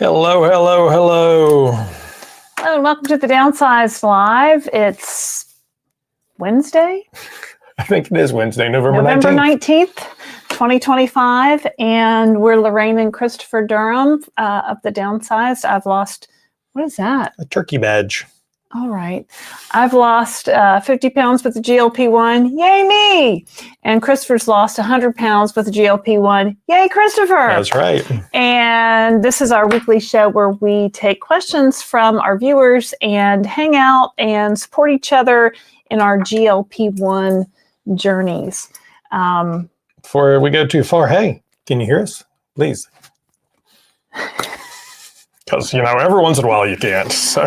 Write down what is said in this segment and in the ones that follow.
Hello, hello, hello. Hello, and welcome to the Downsized Live. It's Wednesday? I think it is Wednesday, November 19th, 2025. And we're Lorraine and Christopher Durham of the Downsized. I've lost, what is that? A turkey badge. All right. I've lost 50 pounds with the GLP-1. Yay, me! And Christopher's lost 100 pounds with the GLP-1. Yay, Christopher! That's right. And this is our weekly show where we take questions from our viewers and hang out and support each other in our GLP-1 journeys. Before we go too far, hey, can you hear us? Please. Because, every once in a while you can't. So.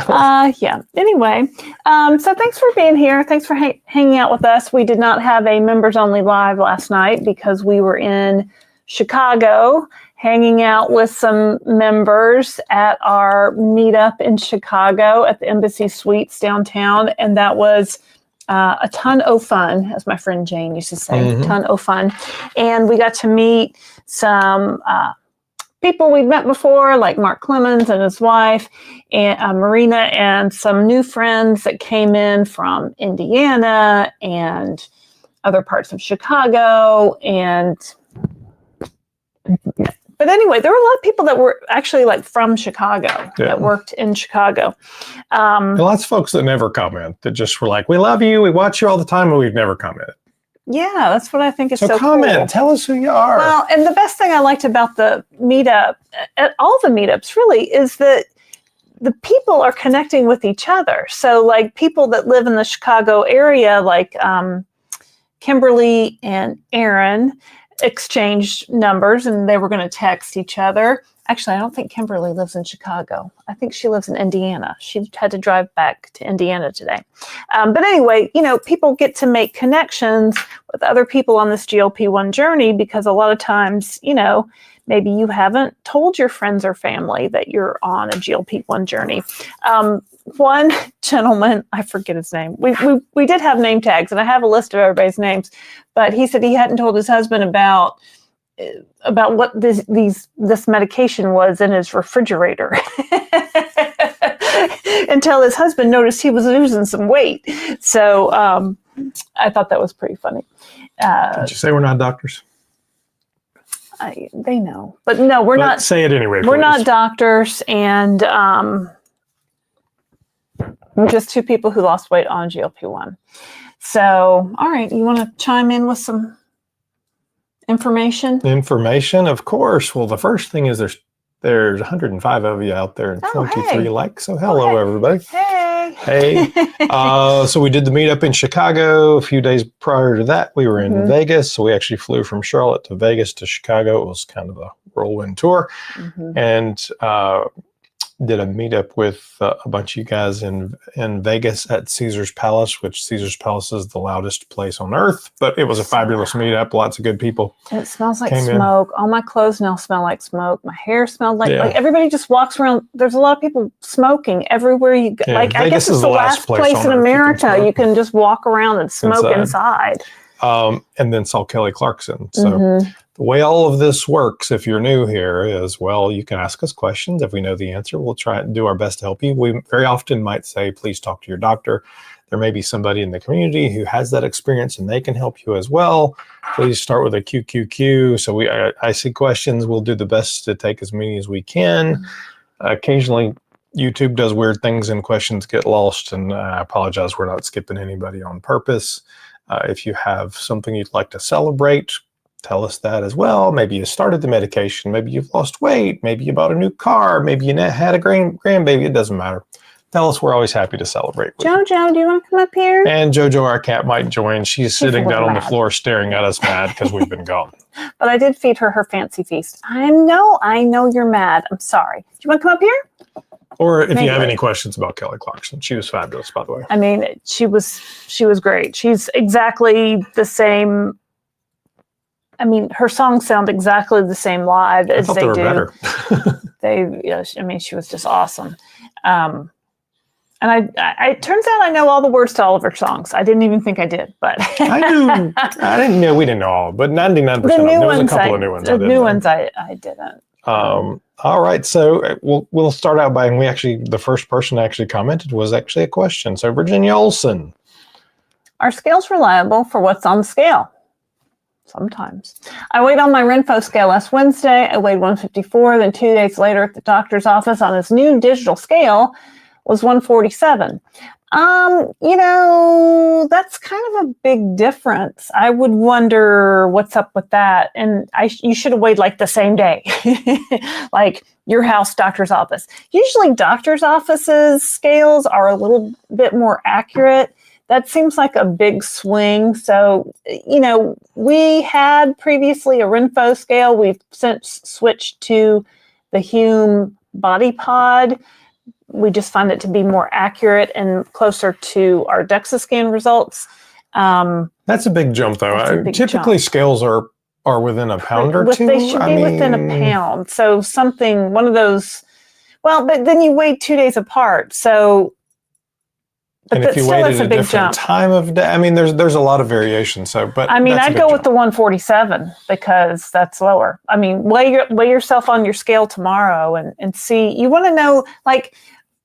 Yeah. Anyway, so thanks for being here. Thanks for hanging out with us. We did not have a members only live last night because we were in Chicago hanging out with some members at our meetup in Chicago at the Embassy Suites downtown. And that was a ton of fun, as my friend Jane used to say, ton of fun. And we got to meet some people we'd met before, like Mark Clemens and his wife, and Marina, and some new friends that came in from Indiana and other parts of Chicago. But anyway, there were a lot of people that were actually from Chicago that worked in Chicago. Lots of folks that never comment, that just were like, we love you, we watch you all the time, and we've never commented. Yeah, that's what I think is so cool. So comment, tell us who you are. Well, and the best thing I liked about the meetup, at all the meetups really, is that the people are connecting with each other. So people that live in the Chicago area, like Kimberly and Aaron, exchanged numbers and they were going to text each other. Actually, I don't think Kimberly lives in Chicago. I think she lives in Indiana. She had to drive back to Indiana today. But anyway, people get to make connections with other people on this GLP-1 journey because a lot of times, maybe you haven't told your friends or family that you're on a GLP-1 journey. One gentleman, I forget his name. We did have name tags, and I have a list of everybody's names, but he said he hadn't told his husband about what this medication was in his refrigerator until his husband noticed he was losing some weight. So I thought that was pretty funny. Did you say we're not doctors? They know, but no, we're not. Say it anyway. We're not doctors, and we're just two people who lost weight on GLP-1. So, all right, you want to chime in with some information? Information, of course. Well, the first thing is there's 105 of you out there and 23 likes. So hello, everybody. Hey. So we did the meetup in Chicago. A few days prior to that, we were in Vegas. So we actually flew from Charlotte to Vegas to Chicago. It was kind of a whirlwind tour. And did a meetup with a bunch of you guys in Vegas at Caesar's Palace, which Caesar's Palace is the loudest place on earth, but it was a fabulous meetup. Lots of good people. It smells like smoke. All my clothes now smell like smoke. My hair smelled like everybody just walks around. There's a lot of people smoking everywhere you go. I guess it's the last place in America you can just walk around and smoke inside. And then saw Kelly Clarkson. So the way all of this works, if you're new here, is, you can ask us questions. If we know the answer, we'll try and do our best to help you. We very often might say, please talk to your doctor. There may be somebody in the community who has that experience and they can help you as well. Please start with a QQQ. So I see questions. We'll do the best to take as many as we can. Occasionally, YouTube does weird things and questions get lost. And I apologize, we're not skipping anybody on purpose. If you have something you'd like to celebrate, tell us that as well. Maybe you started the medication. Maybe you've lost weight. Maybe you bought a new car. Maybe you had a grandbaby. It doesn't matter. Tell us. We're always happy to celebrate. Jojo, do you want to come up here? And Jojo, our cat, might join. She's sitting down on the floor staring at us mad because we've been gone. But I did feed her fancy feast. I know you're mad. I'm sorry. Do you want to come up here? Or if you have any questions about Kelly Clarkson. She was fabulous, by the way. I mean, she was great. She's exactly the same. I mean, her songs sound exactly the same live as they do. Better. She was just awesome. And it turns out I know all the words to all of her songs. I didn't even think I did, but I do. I didn't know. We didn't know all, but 99%. There was a couple of new ones. The new ones I didn't. All right. So we'll start out by, and the first person actually commented was actually a question. So Virginia Olson. Are scales reliable for what's on the scale? Sometimes. I weighed on my Renpho scale last Wednesday. I weighed 154. Then 2 days later at the doctor's office on his new digital scale was 147. That's kind of a big difference. I would wonder what's up with that. And you should have weighed like the same day, like your house doctor's office. Usually doctor's offices scales are a little bit more accurate. That seems like a big swing. So, we had previously a Renpho scale. We've since switched to the Hume Body Pod. We just find it to be more accurate and closer to our DEXA scan results. That's a big jump, though. Typically, scales are within a pound or two. They should be within a pound. So one of those. Well, but then you weigh 2 days apart. So, but and if you wait at a different time of day, there's a lot of variation. So, but I'd go with the 147 because that's lower. Weigh yourself on your scale tomorrow and see. You want to know, like.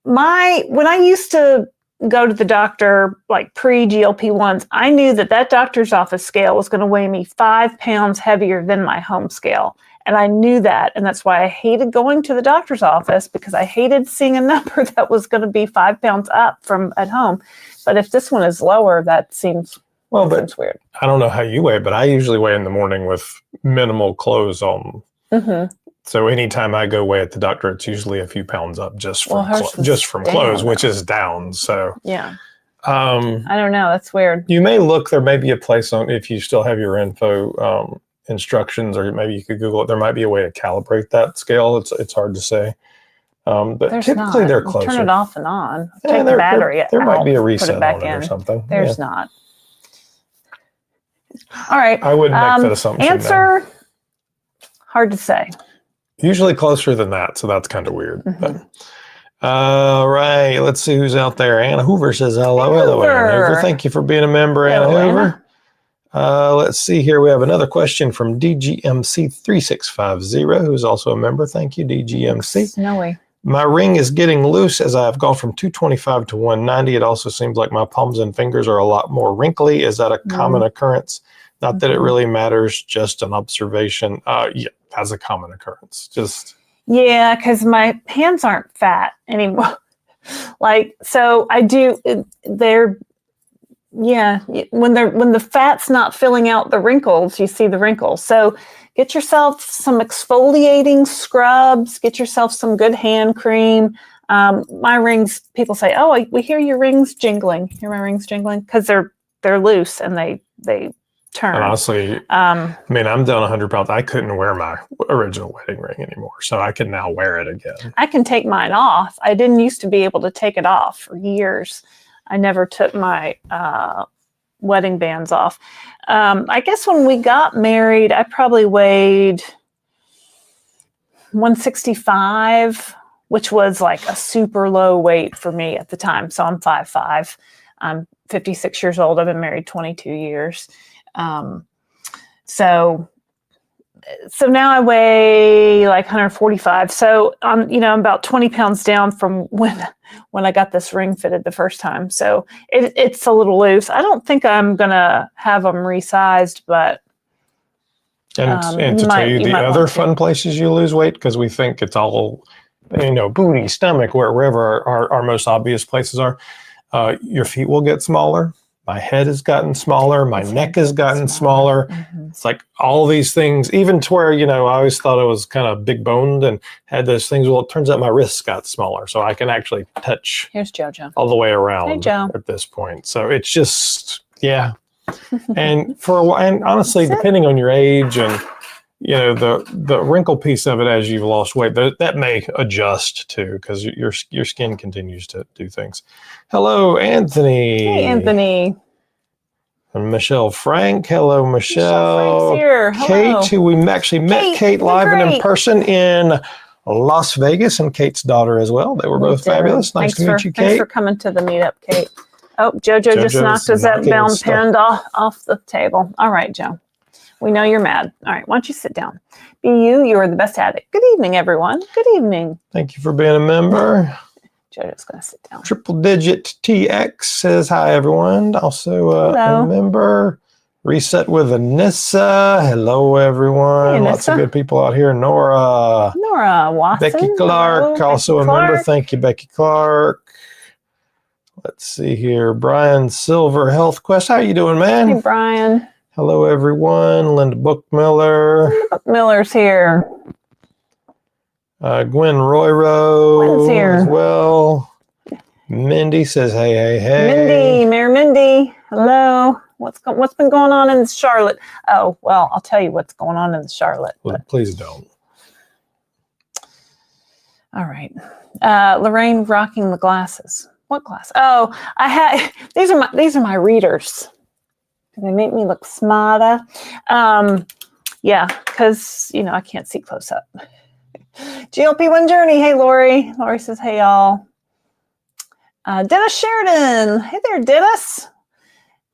When I used to go to the doctor, like pre-GLP-1s, I knew that doctor's office scale was going to weigh me 5 pounds heavier than my home scale. And I knew that. And that's why I hated going to the doctor's office, because I hated seeing a number that was going to be 5 pounds up from at home. But if this one is lower, that seems weird. I don't know how you weigh, but I usually weigh in the morning with minimal clothes on. Mm-hmm. So anytime I go weigh at the doctor, it's usually a few pounds up just from clothes, which is down. So yeah, I don't know. That's weird. You may look. There may be a place on, if you still have your info instructions, or maybe you could Google it. There might be a way to calibrate that scale. It's hard to say. But typically they're closer. Turn it off and on. Take the battery out. There might be a reset put it back on it in. Or something. There's not. All right. I wouldn't make that assumption. Answer. Hard to say. Usually closer than that, so that's kind of weird. Mm-hmm. But, all right, let's see who's out there. Anna Hoover says hello. Hello, Anna Hoover. Thank you for being a member, Anna Hoover. Let's see here. We have another question from DGMC3650, who's also a member. Thank you, DGMC. Snowy. My ring is getting loose as I've gone from 225 to 190. It also seems like my palms and fingers are a lot more wrinkly. Is that a common occurrence? Not that it really matters, just an observation. Yeah, as a common occurrence. Yeah, because my hands aren't fat anymore. So I do. When the fat's not filling out the wrinkles, you see the wrinkles. So get yourself some exfoliating scrubs. Get yourself some good hand cream. My rings. People say, "Oh, we hear your rings jingling." Hear my rings jingling? Because they're loose and they turn. And honestly, I'm down 100 pounds. I couldn't wear my original wedding ring anymore, so I can now wear it again. I can take mine off. I didn't used to be able to take it off for years. I never took my wedding bands off. I guess when we got married, I probably weighed 165, which was like a super low weight for me at the time. So I'm 5'5". I'm 56 years old. I've been married 22 years. So now I weigh like 145. So I'm about 20 pounds down from when I got this ring fitted the first time. So it's a little loose. I don't think I'm going to have them resized, but. And to tell you the other fun places you lose weight, because we think it's all, booty, stomach, wherever our most obvious places are, your feet will get smaller. My head has gotten smaller. My neck has gotten smaller. Mm-hmm. It's like all these things, even to where, I always thought I was kind of big boned and had those things. Well, it turns out my wrists got smaller, so I can actually touch Here's JoJo. all the way around at this point. So it's just, yeah. And for a while, and honestly, depending on your age and, the wrinkle piece of it as you've lost weight, that may adjust too, because your skin continues to do things. Hello, Anthony. Hey, Anthony. And Michelle Frank. Hello, Michelle. Frank's here. Hello. Kate, who we actually met Kate live and in person in Las Vegas, and Kate's daughter as well. They were both fabulous. Nice to meet you, Kate. Thanks for coming to the meetup, Kate. Oh, JoJo just knocked his Zepbound pen off the table. All right, Joe. We know you're mad. All right, why don't you sit down? Be you. You are the best at it. Good evening, everyone. Good evening. Thank you for being a member. Jojo's going to sit down. Triple Digit TX says hi, everyone. Also Hello. a member. Reset with Anissa. Hello, everyone. Hey, Lots of Anissa. good people out here. Nora Watson. Becky Clark, Hello, also Becky a member. Clark. Thank you, Becky Clark. Let's see here. Brian Silver, Health Quest. How you doing, man? Hey, Brian. Hello, everyone. Linda Bookmiller. Miller's here. Gwen Royro Gwen's here. as well. Mindy says, hey. Mayor Mindy. Hello. What's been going on in Charlotte? Oh, well, I'll tell you what's going on in Charlotte. Well, please don't. All right. Lorraine rocking the glasses. What glass? Oh, I had these are my readers. They make me look smarter. Yeah, because I can't see close up. GLP-1 journey. Hey, Lori. Lori says, hey, y'all. Dennis Sheridan. Hey there, Dennis.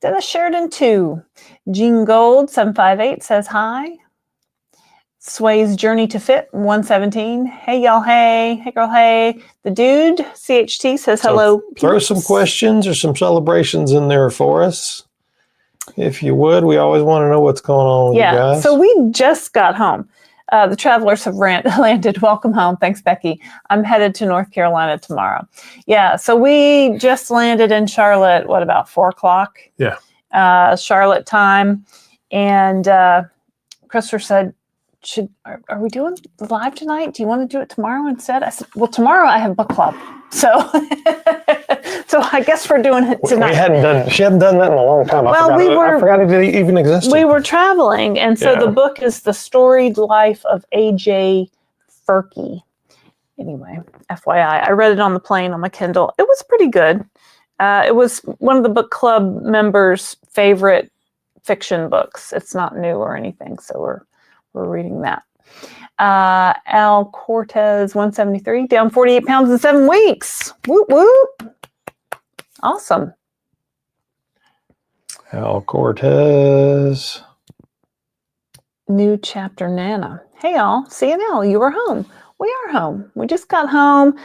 Dennis Sheridan 2. Jean Gold 758 says hi. Sway's Journey to Fit 117. Hey, y'all. Hey. Hey, girl. Hey. The Dude CHT says hello. Throw some questions or some celebrations in there for us. If you would, we always want to know what's going on with you guys. So we just got home. The travelers have landed. Welcome home. Thanks, Becky. I'm headed to North Carolina tomorrow. Yeah, so we just landed in Charlotte, about 4 o'clock? Yeah. Charlotte time. And Christopher said, are we doing the live tonight? Do you want to do it tomorrow instead? I said, well, tomorrow I have book club. So so I guess we're doing it tonight. She hadn't done that in a long time. I forgot it even existed. We were traveling, and so the book is The Storied Life of A.J. Furkey. Anyway, FYI, I read it on the plane on my Kindle. It was pretty good. It was one of the book club members' favorite fiction books. It's not new or anything, so we're reading that. Al Cortez 173, down 48 pounds in 7 weeks. Whoop whoop. Awesome. Al Cortez. New chapter Nana. Hey y'all, CNL, you are home. We are home. We just got home.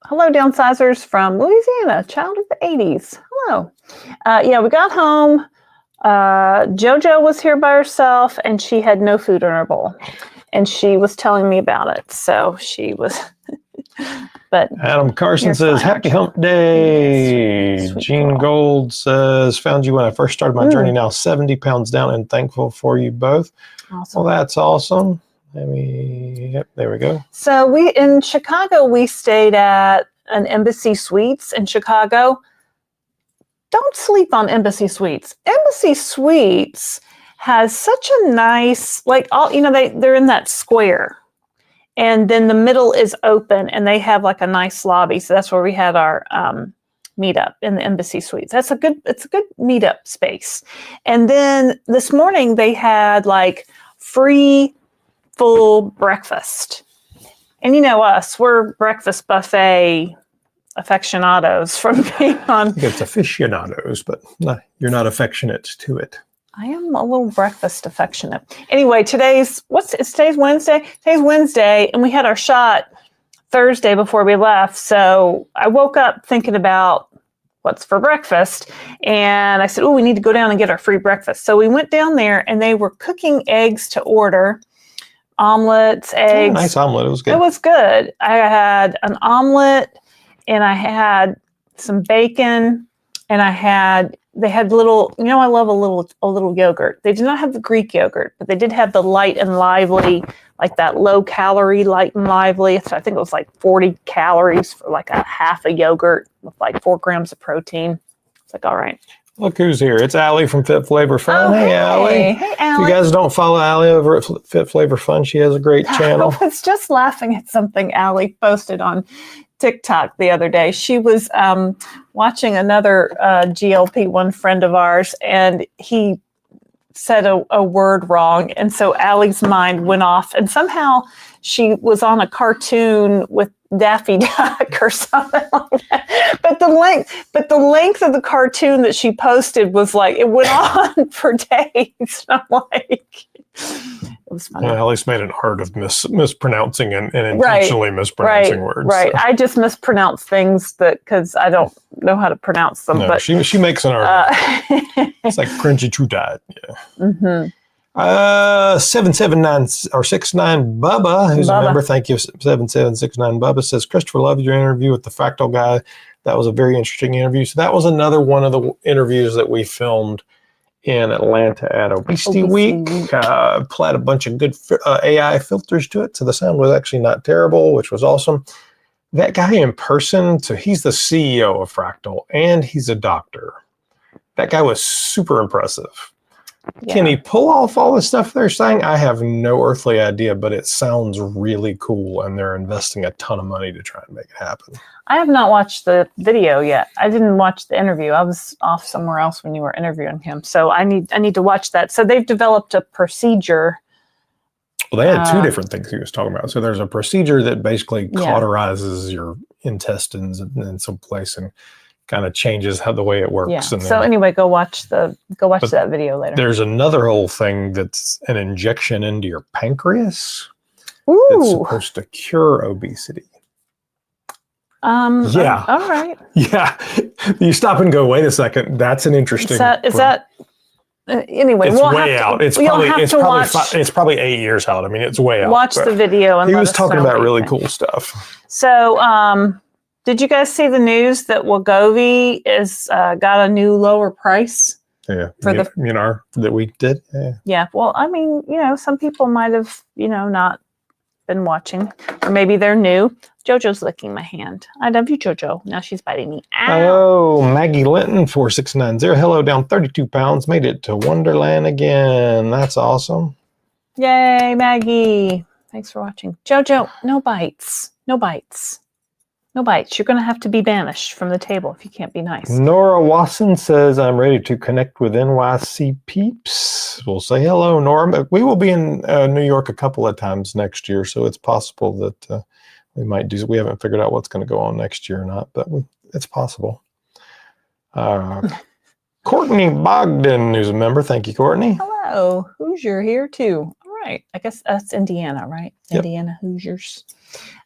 Hello, downsizers from Louisiana, child of the 80s. Hello. We got home. JoJo was here by herself, and she had no food in her bowl. And she was telling me about it. So she was, but Adam Carson says, happy hump day. Sweet Jean girl. Gold says, found you when I first started my journey, now 70 pounds down and thankful for you both. Awesome. Well, that's awesome. Yep, there we go. So in Chicago, we stayed at an Embassy Suites in Chicago. Don't sleep on Embassy Suites. Embassy Suites has such a nice, they're in that square, and then the middle is open, and they have a nice lobby. So that's where we had our meetup, in the Embassy Suites. It's a good meetup space. And then this morning they had free full breakfast. And us, we're breakfast buffet aficionados from being on. I think it's aficionados, but you're not affectionate to it. I am a little breakfast affectionate. Anyway, today's Wednesday? Today's Wednesday, and we had our shot Thursday before we left. So I woke up thinking about what's for breakfast, and I said, we need to go down and get our free breakfast. So we went down there, and they were cooking eggs to order, omelets, eggs. Nice omelet. It was good. It was good. I had an omelet, and I had some bacon, and they had little, I love a little yogurt. They did not have the Greek yogurt, but they did have the light and lively, that low calorie light and lively. So I think it was 40 calories for a half a yogurt with 4 grams of protein. It's all right. Look who's here. It's Allie from Fit Flavor Fun. Oh, hey, Allie. Hey, Allie. If you guys don't follow Allie over at Fit Flavor Fun, she has a great channel. I was just laughing at something Allie posted on TikTok the other day. She was watching another GLP-1 friend of ours, and he said a word wrong. And so Allie's mind went off, and somehow she was on a cartoon with Daffy Duck or something like that. But the length of the cartoon that she posted was like, it went on for days. I'm like, it was funny. Well, at least made an art of mispronouncing and intentionally mispronouncing words. Right. So. I just mispronounce things because I don't know how to pronounce them. No, but she makes an art. It's like cringy true diet. Yeah. Mm-hmm. 779 or 69 Bubba, who's a member. Thank you. 7769 Bubba says, Christopher, loved your interview with the fractal guy. That was a very interesting interview. So that was another one of the interviews that we filmed in Atlanta at Obesity Week. Applied a bunch of good AI filters to it, so the sound was actually not terrible, which was awesome. That guy in person, so he's the CEO of Fractal, and he's a doctor. That guy was super impressive. Yeah. Can he pull off all the stuff they're saying? I have no earthly idea, but it sounds really cool, and they're investing a ton of money to try and make it happen. I have not watched the video yet. I didn't watch the interview. I was off somewhere else when you were interviewing him, so I need to watch that. So they've developed a procedure. Well, they had two different things he was talking about. So there's a procedure that basically cauterizes your intestines in some place and kind of changes the way it works. Yeah. And so anyway, go watch that video later. There's another whole thing that's an injection into your pancreas. Ooh. That's supposed to cure obesity. Yeah. All right. Yeah. You stop and go, wait a second. That's an interesting. Anyway, it's way out. It's probably 8 years out. I mean, it's way out. Watch the video. And he was talking about really cool stuff. So, did you guys see the news that Wegovy is got a new lower price? Yeah, for that we did. Yeah. Yeah. Well, I mean, some people might have, not been watching, or maybe they're new. Jojo's licking my hand. I love you, Jojo. Now she's biting me. Ow. Oh, Maggie Linton 4690. Hello, down 32 pounds. Made it to Wonderland again. That's awesome. Yay, Maggie. Thanks for watching. Jojo, no bites. No bites. No bites. You're going to have to be banished from the table if you can't be nice. Nora Wasson says, I'm ready to connect with NYC peeps. We'll say hello, Nora. We will be in New York a couple of times next year, so it's possible that we might do. We haven't figured out what's going to go on next year or not, but it's possible. Courtney Bogdan, who's a member. Thank you, Courtney. Hello. Hoosier here, too. All right. I guess that's Indiana, right? Yep. Indiana Hoosiers.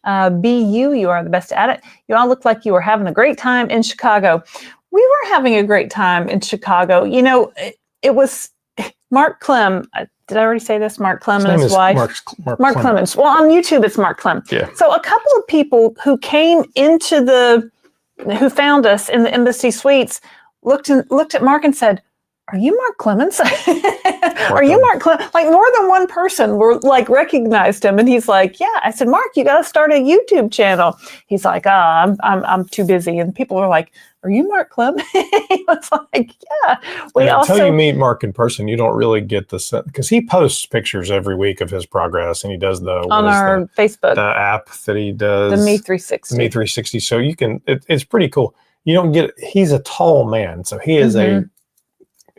BU, you are the best at it. You all look like you were having a great time in Chicago. We were having a great time in Chicago. It was Mark Clem. Did I already say this? Mark Clem and his wife? Mark Clemens. Well, on YouTube, it's Mark Clem. Yeah. So a couple of people who came who found us in the Embassy Suites looked at Mark and said, are you Mark Clemens? Are you Mark Clemens? Like more than one person recognized him. And he's like, yeah. I said, Mark, you got to start a YouTube channel. He's like, I'm too busy. And people were like, are you Mark Clem? He was like, yeah. Until you meet Mark in person, you don't really get the sense, because he posts pictures every week of his progress, and he does on our Facebook, the app that he does, the Me 360. The Me 360. So you can, it's pretty cool. You don't get, he's a tall man. So he is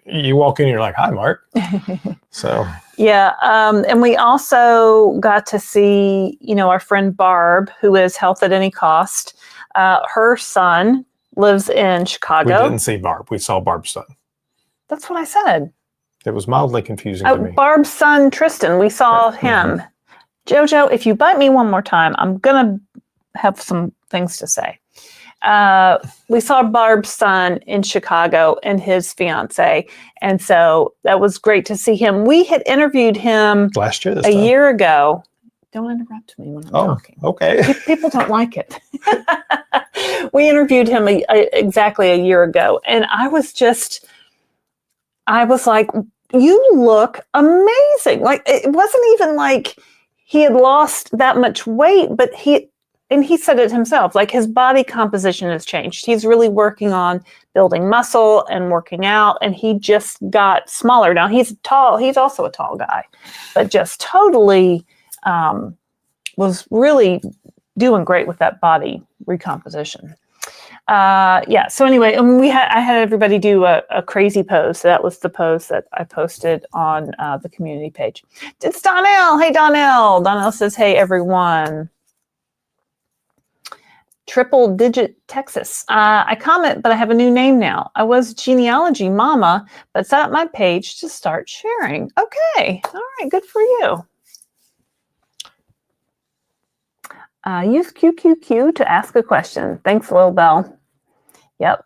you walk in and you're like, hi, Mark. So. Yeah. And we also got to see, our friend Barb, who is Health at Any Cost. Her son lives in Chicago. We didn't see Barb. We saw Barb's son. That's what I said. It was mildly confusing to me. Barb's son, Tristan, we saw him. Jojo, if you bite me one more time, I'm going to have some things to say. We saw Barb's son in Chicago and his fiance. And so that was great to see him. We had interviewed him last year, a year ago. Don't interrupt me when I'm talking. Okay. People don't like it. We interviewed him exactly a year ago. And I was like, you look amazing. Like, it wasn't even like he had lost that much weight, but he said it himself, like his body composition has changed. He's really working on building muscle and working out, and he just got smaller. Now he's tall. He's also a tall guy, but just totally was really doing great with that body recomposition. Yeah. So anyway, I had everybody do a crazy pose. So that was the pose that I posted on the community page. It's Donnell. Hey, Donnell. Donnell says, hey, everyone. Triple Digit Texas. I comment, but I have a new name now. I was Genealogy Mama, but set up my page to start sharing. Okay. All right. Good for you. Use QQQ to ask a question. Thanks, Lil Bell. Yep.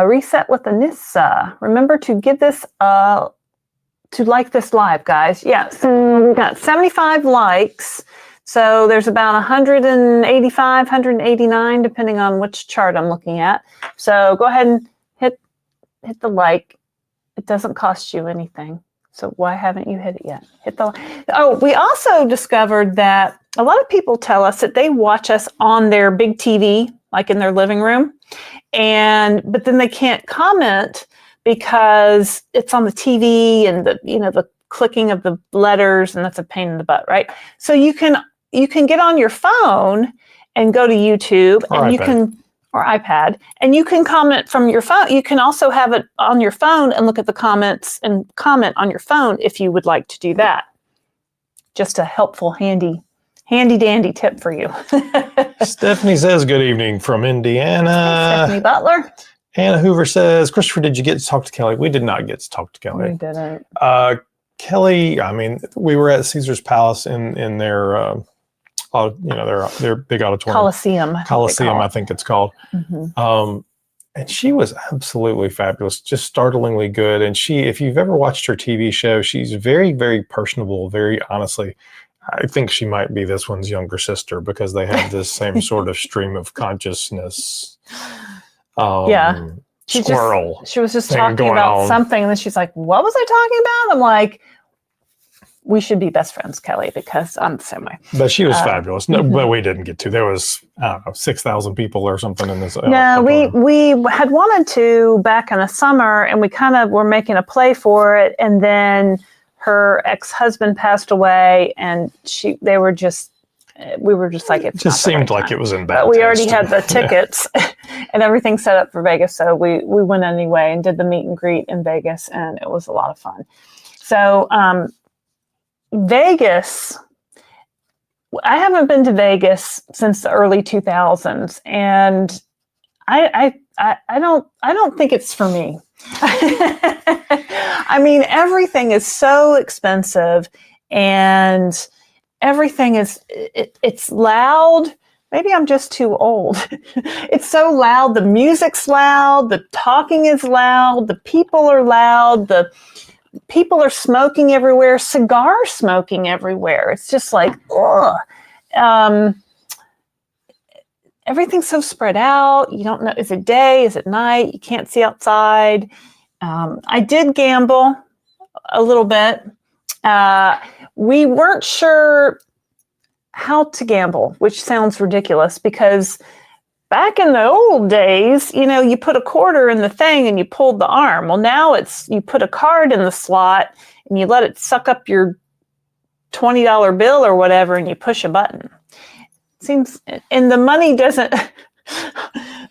Reset with Anissa. Remember to give this, to like this live, guys. Yeah. So we got 75 likes. So there's about 185, 189, depending on which chart I'm looking at. So go ahead and hit the like. It doesn't cost you anything. So why haven't you hit it yet? Hit the. Oh, we also discovered that a lot of people tell us that they watch us on their big TV, like in their living room, but then they can't comment because it's on the TV and the clicking of the letters, and that's a pain in the butt, right? So you can get on your phone and go to YouTube, or iPad, and you can comment from your phone. You can also have it on your phone and look at the comments and comment on your phone if you would like to do that. Just a helpful, handy dandy tip for you. Stephanie says, good evening from Indiana. Hey, Stephanie Butler. Anna Hoover says, Christopher, did you get to talk to Kelly? We did not get to talk to Kelly. We didn't. Kelly, I mean, we were at Caesar's Palace in their their big auditorium. Coliseum, I think it's called. Mm-hmm. And she was absolutely fabulous, just startlingly good. And if you've ever watched her TV show, she's very, very personable, very honestly. I think she might be this one's younger sister because they have this same sort of stream of consciousness. Yeah. She was just talking about something, and then she's like, what was I talking about? I'm like, we should be best friends, Kelly, because I'm the same way. But she was fabulous. No, but we didn't get to. There was, I don't know, 6,000 people or something in this. No, we had wanted to back in the summer, and we kind of were making a play for it. And then her ex-husband passed away, and we were just like, it just seemed like it was in bad taste. But we already had the tickets and everything set up for Vegas. So we went anyway and did the meet and greet in Vegas, and it was a lot of fun. So, Vegas, I haven't been to Vegas since the early 2000s, and I don't think it's for me. I mean, everything is so expensive, and everything it's loud. Maybe I'm just too old. It's so loud. The music's loud. The talking is loud. The people are loud. The people are smoking everywhere, cigar smoking everywhere. It's just like, ugh. Everything's so spread out. You don't know, is it day? Is it night? You can't see outside. I did gamble a little bit. We weren't sure how to gamble, which sounds ridiculous because back in the old days, you put a quarter in the thing and you pulled the arm. Well, now you put a card in the slot and you let it suck up your $20 bill or whatever, and you push a button. Seems, and the money doesn't,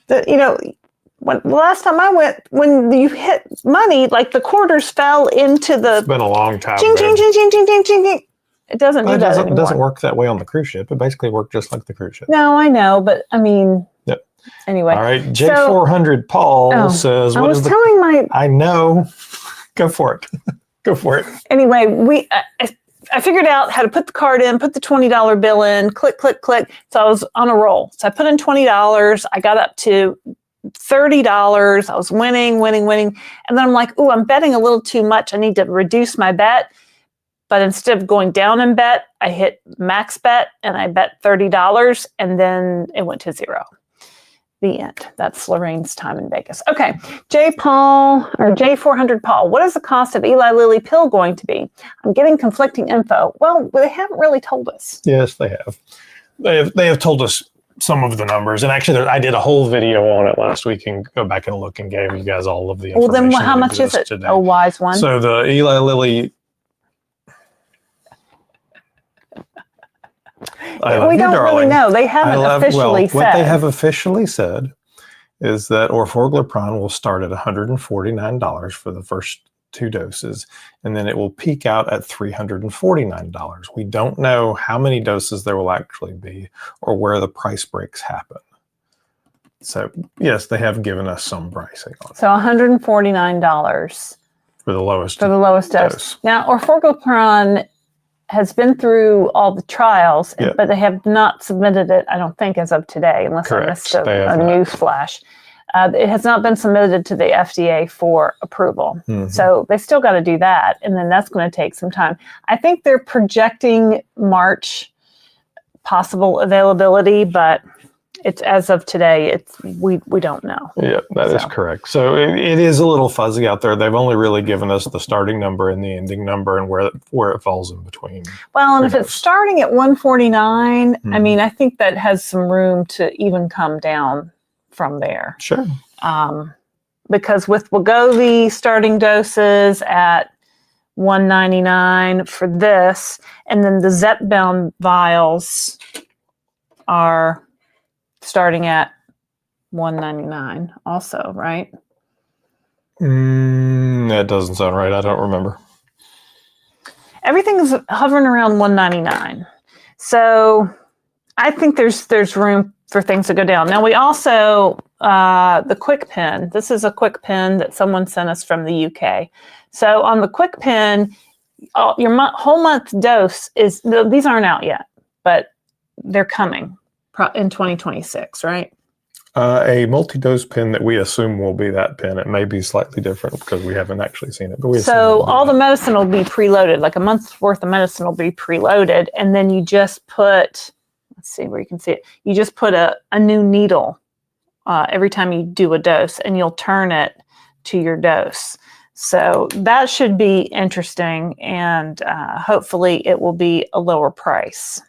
when the last time I went, when you hit money, like the quarters fell into the. It's been a long time. Ching, ching, ching, ching, ching, ching, ching, ching. It doesn't do that anymore. It doesn't work that way on the cruise ship. It basically worked just like the cruise ship. No, I know, but I mean. Yep. Anyway. All right. J400 Paul says, I know. Go for it. Go for it. Anyway, I figured out how to put the card in, put the $20 bill in, click, click, click. So I was on a roll. So I put in $20. I got up to $30. I was winning. And then I'm like, I'm betting a little too much. I need to reduce my bet. But instead of going down in bet, I hit max bet and I bet $30, and then it went to zero. The end. That's Lorraine's time in Vegas. Okay. J400 Paul, what is the cost of Eli Lilly pill going to be? I'm getting conflicting info. Well, they haven't really told us. Yes, they have. They have told us some of the numbers. And actually, I did a whole video on it last week, and go back and look and gave you guys all of the information. Well, then how much is it? Today. A wise one. So the Eli Lilly. We don't really know. They haven't officially said. What they have officially said is that orforglipron will start at $149 for the first 2 doses, and then it will peak out at $349. We don't know how many doses there will actually be or where the price breaks happen. So yes, they have given us some pricing on it. So $149 For the lowest dose. Now, orforglipron has been through all the trials, but they have not submitted it, I don't think, as of today, unless I missed a news flash. It has not been submitted to the FDA for approval. So they still got to do that, and then that's going to take some time. I think they're projecting March possible availability, but it's as of today, we don't know. Yeah, that is correct. So it is a little fuzzy out there. They've only really given us the starting number and the ending number and where it falls in between. Well, and if it's starting at 149, I mean, I think that has some room to even come down from there. Sure. Because with Wegovy starting doses at $199 for this, and then the Zepbound vials are starting at $199 also, right? That doesn't sound right. I don't remember. Everything's hovering around $199. So I think there's room for things to go down. Now we also, the Quick Pen, this is a Quick Pen that someone sent us from the UK. So on the Quick Pen, your whole month dose is, these aren't out yet, but they're coming in 2026, right? A multi-dose pen that we assume will be that pen. It may be slightly different because we haven't actually seen it. But we so all the medicine will be preloaded, like a month's worth of medicine will be preloaded, and then you just put, let's see where you can see it. You just put a new needle every time you do a dose, and you'll turn it to your dose. So that should be interesting, and hopefully it will be a lower price.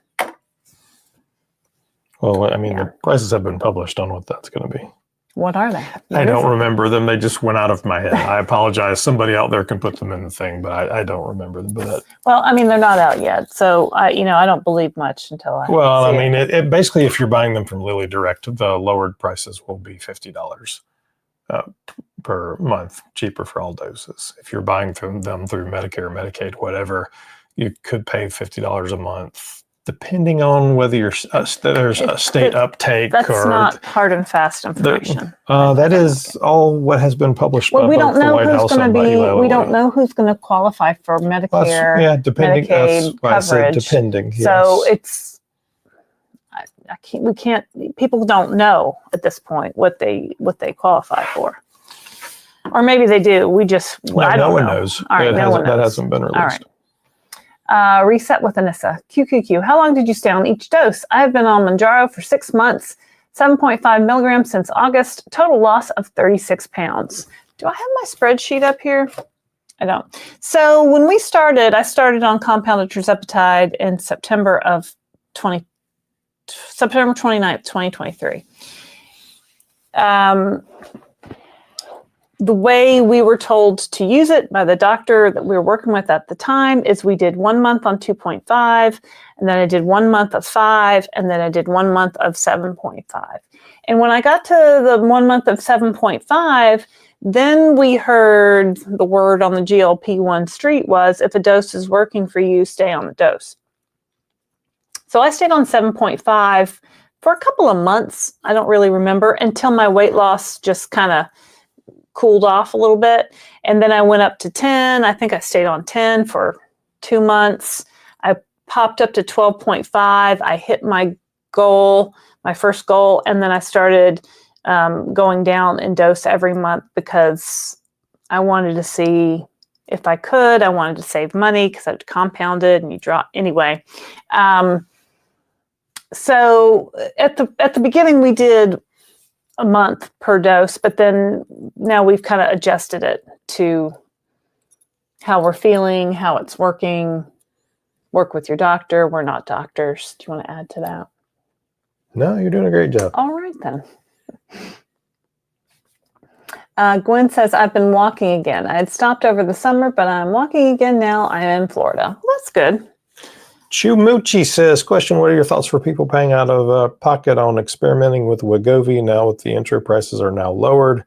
Well, I mean, the prices have been published on what that's going to be. What are they? I don't remember them. They just went out of my head. I apologize. Somebody out there can put them in the thing, but I don't remember them. Well, I mean, they're not out yet, so I don't believe much until I. Well, I mean, it basically, if you're buying them from Lilly Direct, the lowered prices will be $50 per month, cheaper for all doses. If you're buying them through Medicare, Medicaid, whatever, you could pay $50 a month. Depending on whether there's a state uptake. That's not hard and fast information. That is all what has been published by we don't both the know White who's House going and to by be. Eli We don't Lilly. know who's going to qualify for Medicare. Depending. Medicaid That's why I said coverage. depending. Yes. So it's. We can't. People don't know at this point what they qualify for, or maybe they do. We just. I don't no one know. knows. All right, no one knows. That hasn't been released. All right. Reset with Anissa. QQQ. How long did you stay on each dose? I have been on Mounjaro for 6 months, 7.5 milligrams since August. Total loss of 36 pounds. Do I have my spreadsheet up here? I don't. So when we started, I started on compounded tirzepatide in September 29th, 2023. The way we were told to use it by the doctor that we were working with at the time is we did 1 month on 2.5, and then I did 1 month of 5, and then I did 1 month of 7.5. And when I got to the 1 month of 7.5, then we heard the word on the GLP-1 street was, if a dose is working for you, stay on the dose. So I stayed on 7.5 for a couple of months. I don't really remember, until my weight loss just kind of cooled off a little bit. And then I went up to 10. I think I stayed on 10 for 2 months. I popped up to 12.5. I hit my goal, my first goal. And then I started going down in dose every month because I wanted to see if I could. I wanted to save money because I compounded and you drop anyway. So at the beginning we did a month per dose, but then now we've kind of adjusted it to how we're feeling, how it's working. Work with your doctor. We're not doctors. Do you want to add to that? No, you're doing a great job. All right, then. Gwen says, I've been walking again. I had stopped over the summer, but I'm walking again now. I'm in Florida. Well, that's good. Chumuchi says, question, what are your thoughts for people paying out of pocket on experimenting with Wegovy now that the intro prices are now lowered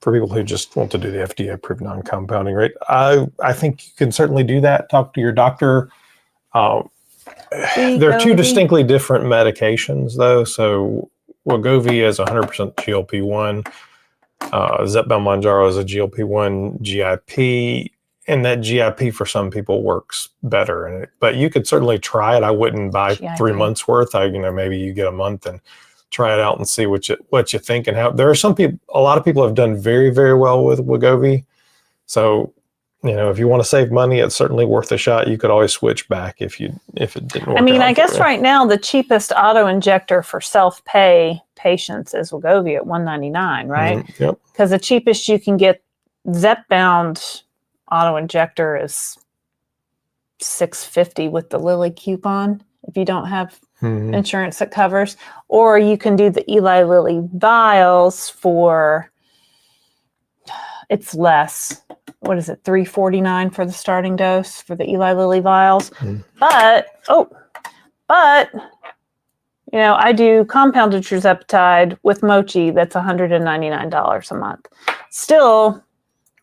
for people who just want to do the FDA-approved non-compounding rate? I think you can certainly do that. Talk to your doctor. They're two distinctly different medications, though, so Wegovy is 100% GLP-1. Zepbound Mounjaro is a GLP-1 GIP, and that GIP for some people works better. But you could certainly try it. I wouldn't buy GIP. 3 months worth. Maybe you get a month and try it out and see what you think and how. There are some people. A lot of people have done very, very well with Wegovy. So, if you want to save money, it's certainly worth a shot. You could always switch back if it didn't work. I guess right now the cheapest auto injector for self-pay patients is Wegovy at $199, right? Mm-hmm. Yep. Because the cheapest you can get Zepbound auto injector is $650 with the Lilly coupon if you don't have insurance that covers, or you can do the Eli Lilly vials for it's less. What is it? $349 for the starting dose for the Eli Lilly vials. But I do compounded tirzepatide with mochi. That's $199 a month. Still,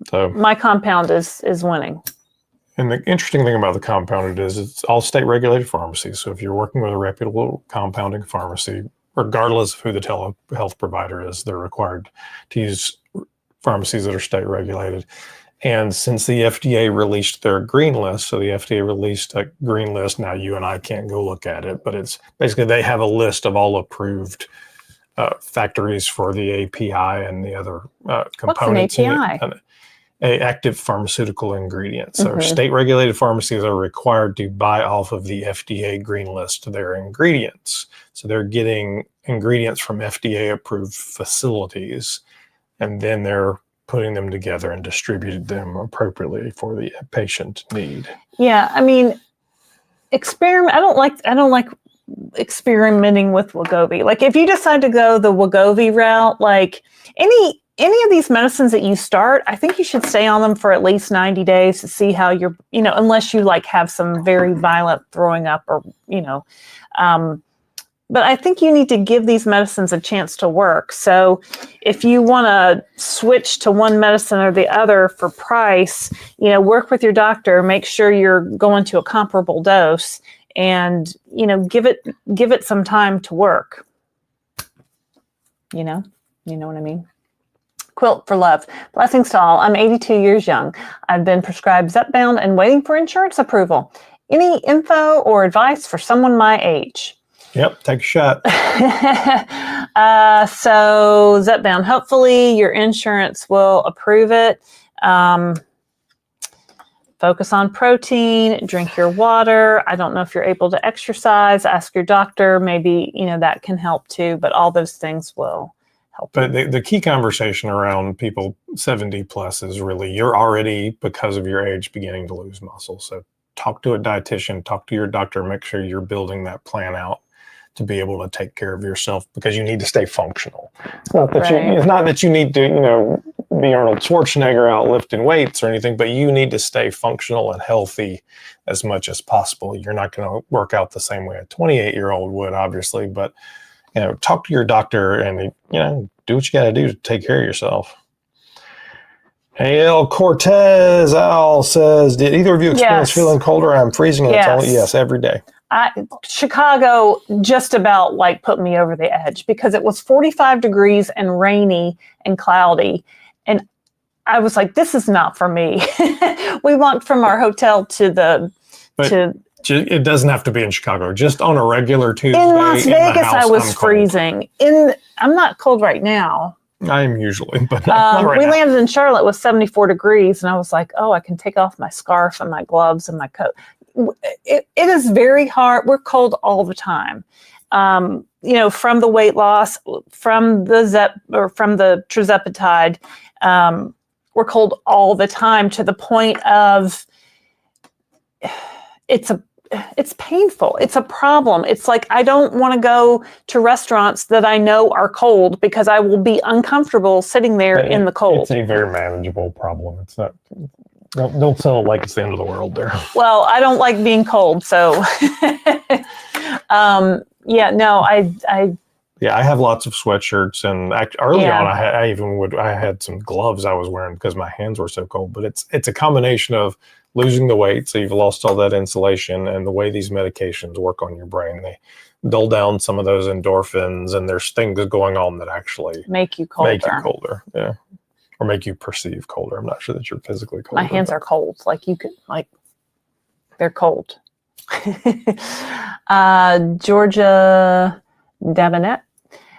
so my compound is winning. And the interesting thing about the compounded is it's all state regulated pharmacies. So if you're working with a reputable compounding pharmacy, regardless of who the telehealth provider is, they're required to use pharmacies that are state regulated. And since the FDA released their green list, so the FDA released a green list, now you and I can't go look at it, but it's basically they have a list of all approved factories for the API and the other components. What's an API? Active pharmaceutical ingredients. So state regulated pharmacies are required to buy off of the FDA green list their ingredients. So they're getting ingredients from FDA approved facilities, and then they're putting them together and distributed them appropriately for the patient need. Yeah, I don't like experimenting with Wegovy. Like if you decide to go the Wegovy route, like any of these medicines that you start, I think you should stay on them for at least 90 days to see how you're, unless you like have some very violent throwing up or, but I think you need to give these medicines a chance to work. So if you want to switch to one medicine or the other for price, work with your doctor, make sure you're going to a comparable dose and, give it some time to work. You know what I mean? Quilt for Love. Blessings to all. I'm 82 years young. I've been prescribed Zepbound and waiting for insurance approval. Any info or advice for someone my age? Yep, take a shot. So Zepbound, hopefully your insurance will approve it. Focus on protein, drink your water. I don't know if you're able to exercise. Ask your doctor. Maybe, that can help too, but all those things will help. But the key conversation around people 70 plus is really, you're already, because of your age, beginning to lose muscle. So talk to a dietitian, talk to your doctor, make sure you're building that plan out to be able to take care of yourself, because you need to stay functional. It's not that it's not that you need to, be Arnold Schwarzenegger out lifting weights or anything, but you need to stay functional and healthy as much as possible. You're not going to work out the same way a 28-year-old would, obviously, but talk to your doctor and do what you got to do to take care of yourself. A.L. Cortez Al says, did either of you experience feeling colder? I'm freezing. And yes, every day. Chicago just about put me over the edge because it was 45 degrees and rainy and cloudy. And I was like, this is not for me. We walked from our hotel to it doesn't have to be in Chicago. Just on a regular Tuesday. In Las Vegas, I was freezing. I'm not cold right now. I am usually, but not right we now. landed in Charlotte with 74 degrees, and I was like, oh, I can take off my scarf and my gloves and my coat. It is very hard. We're cold all the time. From the weight loss, from the tirzepatide, we're cold all the time to the point of it's painful. It's a problem. It's like, I don't want to go to restaurants that I know are cold because I will be uncomfortable sitting there in the cold. It's a very manageable problem. It's not, don't tell it like it's the end of the world there. Well, I don't like being cold. So, I have lots of sweatshirts, and early on, I had some gloves I was wearing because my hands were so cold. But it's a combination of losing the weight, so you've lost all that insulation, and the way these medications work on your brain. dull down some of those endorphins, and there's things going on that actually make you colder. Yeah. Or make you perceive colder. I'm not sure that you're physically cold. My hands are cold. Like they're cold. Georgia Dabinet.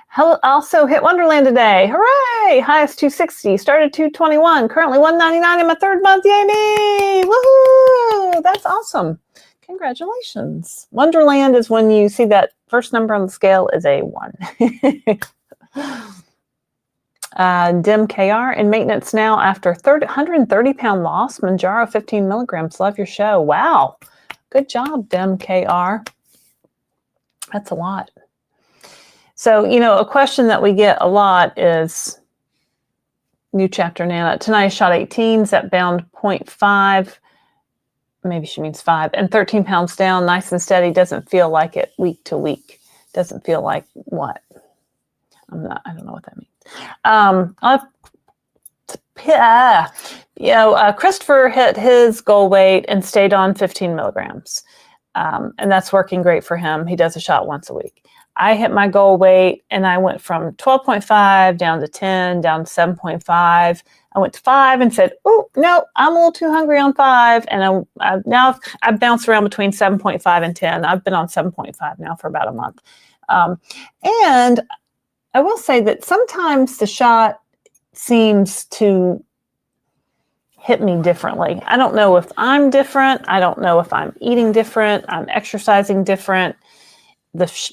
Hello, also hit Wonderland today. Hooray! Highest 260. Started 221. Currently 199 in my third month. Yay me! Woohoo! That's awesome. Congratulations. Wonderland is when you see that first number on the scale is a 1. Dim KR in maintenance now after 130-pound loss. Mounjaro 15 milligrams. Love your show. Wow. Good job, Dim KR. That's a lot. So, a question that we get a lot is new chapter Nana. Tonight I shot 18, Zepbound 0.5. Maybe she means 5. And 13 pounds down, nice and steady. Doesn't feel like it week to week. Doesn't feel like what? I don't know what that means. Christopher hit his goal weight and stayed on 15 milligrams. And that's working great for him. He does a shot once a week. I hit my goal weight and I went from 12.5 down to 10, down to 7.5. I went to 5 and said, oh, no, I'm a little too hungry on 5. And now I've bounced around between 7.5 and 10. I've been on 7.5 now for about a month. And I will say that sometimes the shot seems to hit me differently. I don't know if I'm different. I don't know if I'm eating different. I'm exercising different.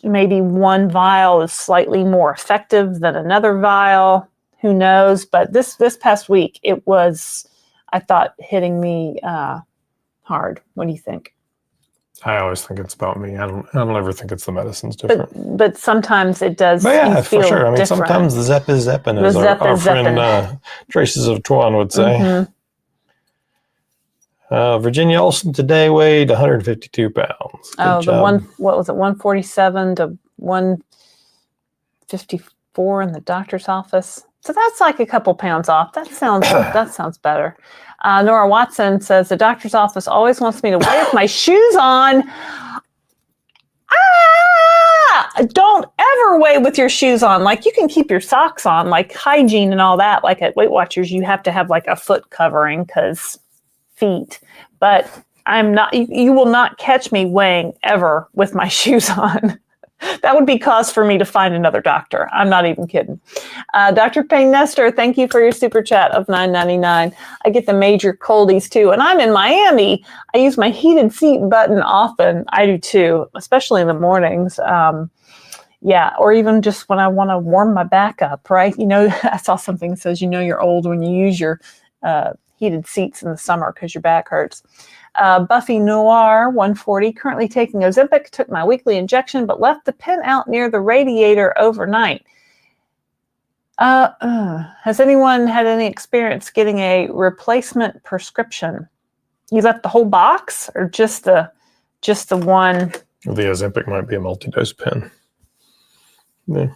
Maybe one vial is slightly more effective than another vial. Who knows? But this past week, it was, I thought, hitting me hard. What do you think? I always think it's about me. I don't ever think it's the medicine's different. But sometimes it does. But yeah, for sure. I mean, different. Sometimes the Zep is Zeppin', as our friend Traces of Tuan would say. Mm-hmm. Virginia Olson today weighed 152 pounds. Good job. What was it, 147 to 154 in the doctor's office? So that's like a couple pounds off. That sounds better. Nora Watson says, the doctor's office always wants me to weigh with my shoes on. Don't ever weigh with your shoes on. Like, you can keep your socks on, like hygiene and all that. Like at Weight Watchers, you have to have like a foot covering because feet. But I'm not, you will not catch me weighing ever with my shoes on. That would be cause for me to find another doctor. I'm not even kidding. Dr. Payne Nestor, thank you for your super chat of $9.99. I get the major coldies too. And I'm in Miami. I use my heated seat button often. I do too, especially in the mornings. Or even just when I want to warm my back up, right? I saw something that says, you're old when you use your heated seats in the summer because your back hurts. Buffy Noir 140, currently taking Ozempic, took my weekly injection, but left the pen out near the radiator overnight. Has anyone had any experience getting a replacement prescription? You left the whole box or just the one? The Ozempic might be a multi-dose pen. Yeah.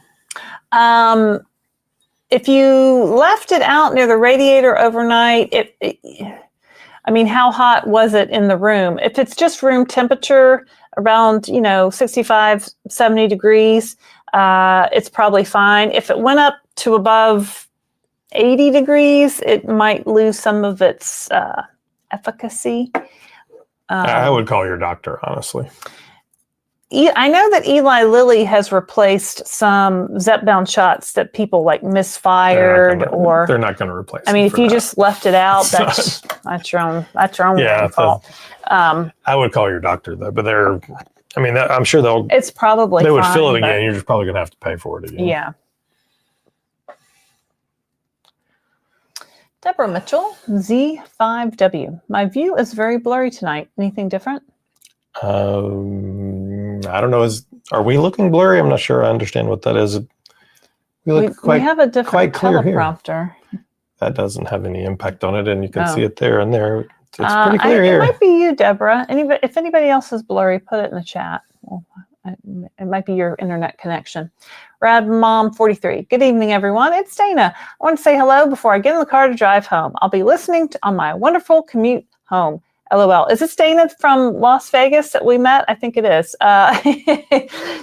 If you left it out near the radiator overnight, how hot was it in the room? If it's just room temperature, around, 65, 70 degrees, it's probably fine. If it went up to above 80 degrees, it might lose some of its efficacy. I would call your doctor, honestly. I know that Eli Lilly has replaced some Zepbound shots that people misfired they're not going to replace. If you just left it out, that's your own fault. I would call your doctor though, but I'm sure it's probably they would fine, fill it again. You're just probably going to have to pay for it again. Yeah. Deborah Mitchell, Z5W. My view is very blurry tonight. Anything different? I don't know. Are we looking blurry? I'm not sure I understand what that is. We have a different teleprompter. Here. That doesn't have any impact on it, and you can see it there and there. It's pretty clear here. It might be you, Deborah. If anybody else is blurry, put it in the chat. It might be your internet connection. Rad Mom 43. Good evening, everyone. It's Dana. I want to say hello before I get in the car to drive home. I'll be listening on my wonderful commute home. LOL. Is this Dana from Las Vegas that we met? I think it is.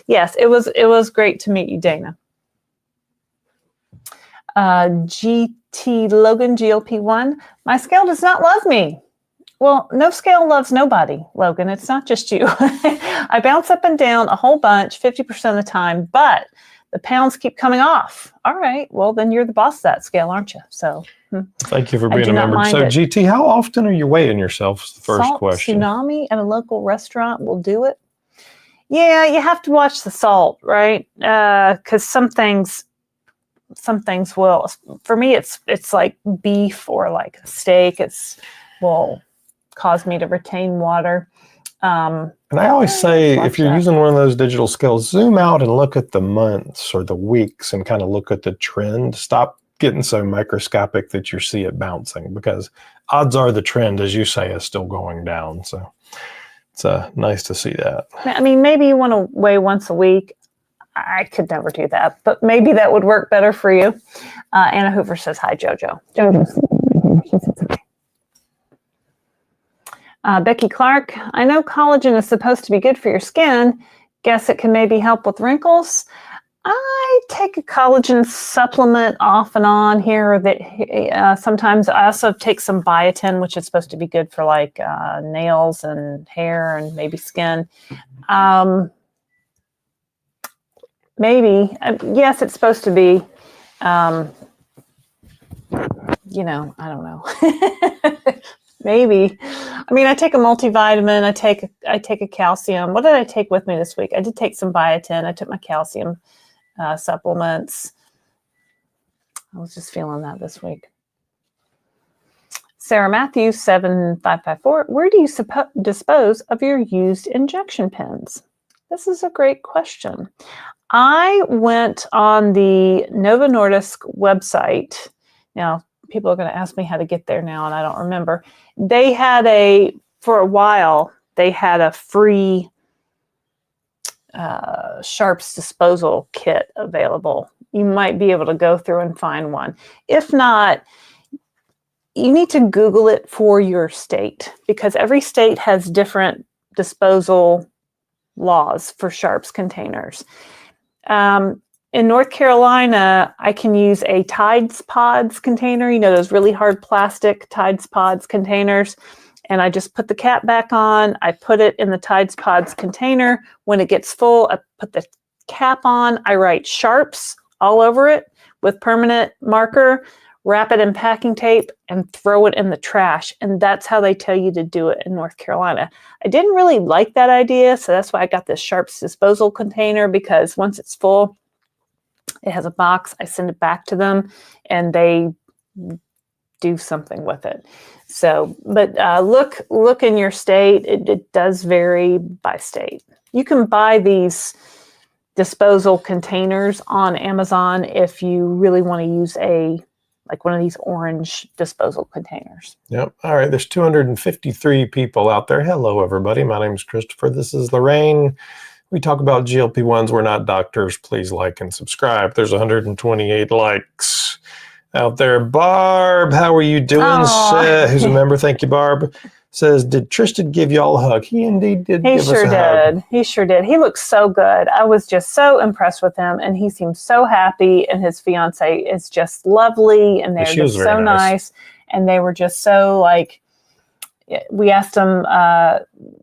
Yes, it was great to meet you, Dana. GT Logan, GLP-1. My scale does not love me. Well, no scale loves nobody, Logan. It's not just you. I bounce up and down a whole bunch, 50% of the time, but the pounds keep coming off. All right. Well, then you're the boss of that scale, aren't you? So thank you for being a member. So, GT, how often are you weighing yourself? Is the first salt question. Tsunami at a local restaurant will do it. Yeah, you have to watch the salt, right? Because some things will. For me, it's like beef or like a steak. Will cause me to retain water. And I always say, if you're using one of those digital scales, zoom out and look at the months or the weeks and kind of look at the trend. Stop getting so microscopic that you see it bouncing, because odds are the trend, as you say, is still going down. So it's nice to see that. I mean, maybe you want to weigh once a week. I could never do that, but maybe that would work better for you. Anna Hoover says, hi, JoJo. JoJo. Becky Clark, I know collagen is supposed to be good for your skin. Guess it can maybe help with wrinkles. I take a collagen supplement off and on here. Sometimes I also take some biotin, which is supposed to be good for like nails and hair and maybe skin. Maybe. Yes, it's supposed to be. I don't know. Maybe. I mean, I take a multivitamin. I take a calcium. What did I take with me this week? I did take some biotin. I took my calcium supplements. I was just feeling that this week. Sarah Matthews, 7554. Where do you dispose of your used injection pens? This is a great question. I went on the Novo Nordisk website. Now, people are going to ask me how to get there now, and I don't remember. They had for a while, they had a free Sharps disposal kit available. You might be able to go through and find one. If not, you need to Google it for your state, because every state has different disposal laws for Sharps containers. In North Carolina, I can use a Tides Pods container, those really hard plastic Tides Pods containers. And I just put the cap back on. I put it in the Tides Pods container. When it gets full, I put the cap on. I write Sharps all over it with permanent marker, wrap it in packing tape, and throw it in the trash. And that's how they tell you to do it in North Carolina. I didn't really like that idea, so that's why I got this Sharps disposal container, because once it's full, it has a box. I send it back to them, and they do something with it. So, but look in your state. It does vary by state. You can buy these disposal containers on Amazon if you really want to use one of these orange disposal containers. Yep. All right. There's 253 people out there. Hello, everybody. My name is Christopher. This is Lorraine. We talk about GLP-1s. We're not doctors. Please like and subscribe. There's 128 likes out there. Barb, how are you doing? Who's a member? Thank you, Barb. Says, did Tristan give y'all a hug? He indeed did. He sure did. He sure did. He looks so good. I was just so impressed with him, and he seems so happy, and his fiance is just lovely, and they're just so nice. And they were just so like, we asked him,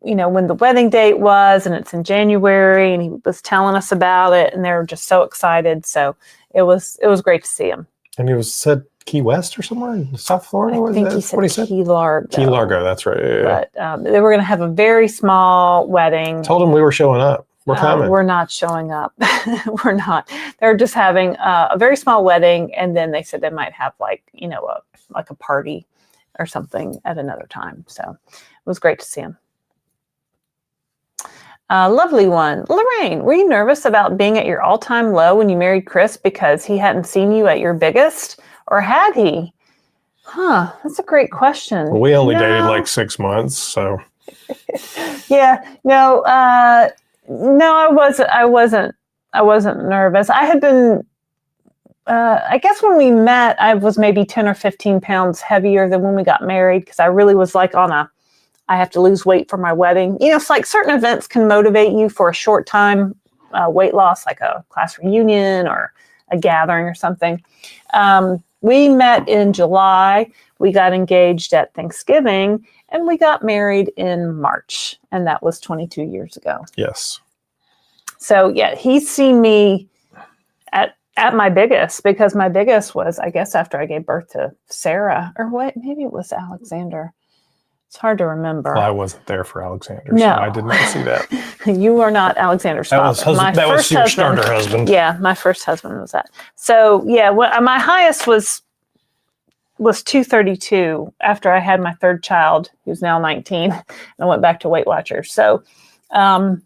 when the wedding date was, and it's in January, and he was telling us about it, and they were just so excited. So it was great to see him. And he said Key West or somewhere in South Florida? I think he said Key Largo. Key Largo, that's right. Yeah. But they were going to have a very small wedding. Told them we were showing up. We're coming. We're not showing up. We're not. They're just having a very small wedding, and then they said they might have a party or something at another time. So it was great to see him. Lovely one. Lorraine, were you nervous about being at your all-time low when you married Chris because he hadn't seen you at your biggest? Or had he? That's a great question. Well, we only dated like 6 months, so. Yeah, no, I wasn't nervous. I had been, I guess when we met, I was maybe 10 or 15 pounds heavier than when we got married, because I really was like on I have to lose weight for my wedding. It's like certain events can motivate you for a short time, weight loss, like a class reunion or a gathering or something. We met in July. We got engaged at Thanksgiving, and we got married in March, and that was 22 years ago. Yes. So yeah, he's seen me at my biggest, because my biggest was, I guess, after I gave birth to Sarah, or what? Maybe it was Alexander. It's hard to remember. Well, I wasn't there for Alexander, No. so I did not see that. You are not Alexander's father. That was your starter husband. Yeah, my first husband was that. So yeah, my highest was 232 after I had my third child, who's now 19, and I went back to Weight Watchers. So, so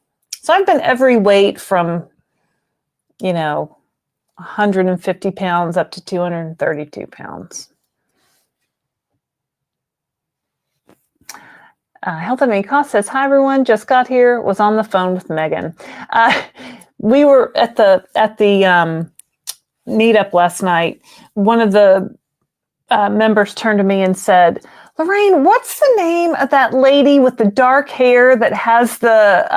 I've been every weight from, 150 pounds up to 232 pounds. Health at Any Cost says, hi, everyone. Just got here. Was on the phone with Megan. We were at the meetup last night. One of the members turned to me and said, Lorraine, what's the name of that lady with the dark hair that has the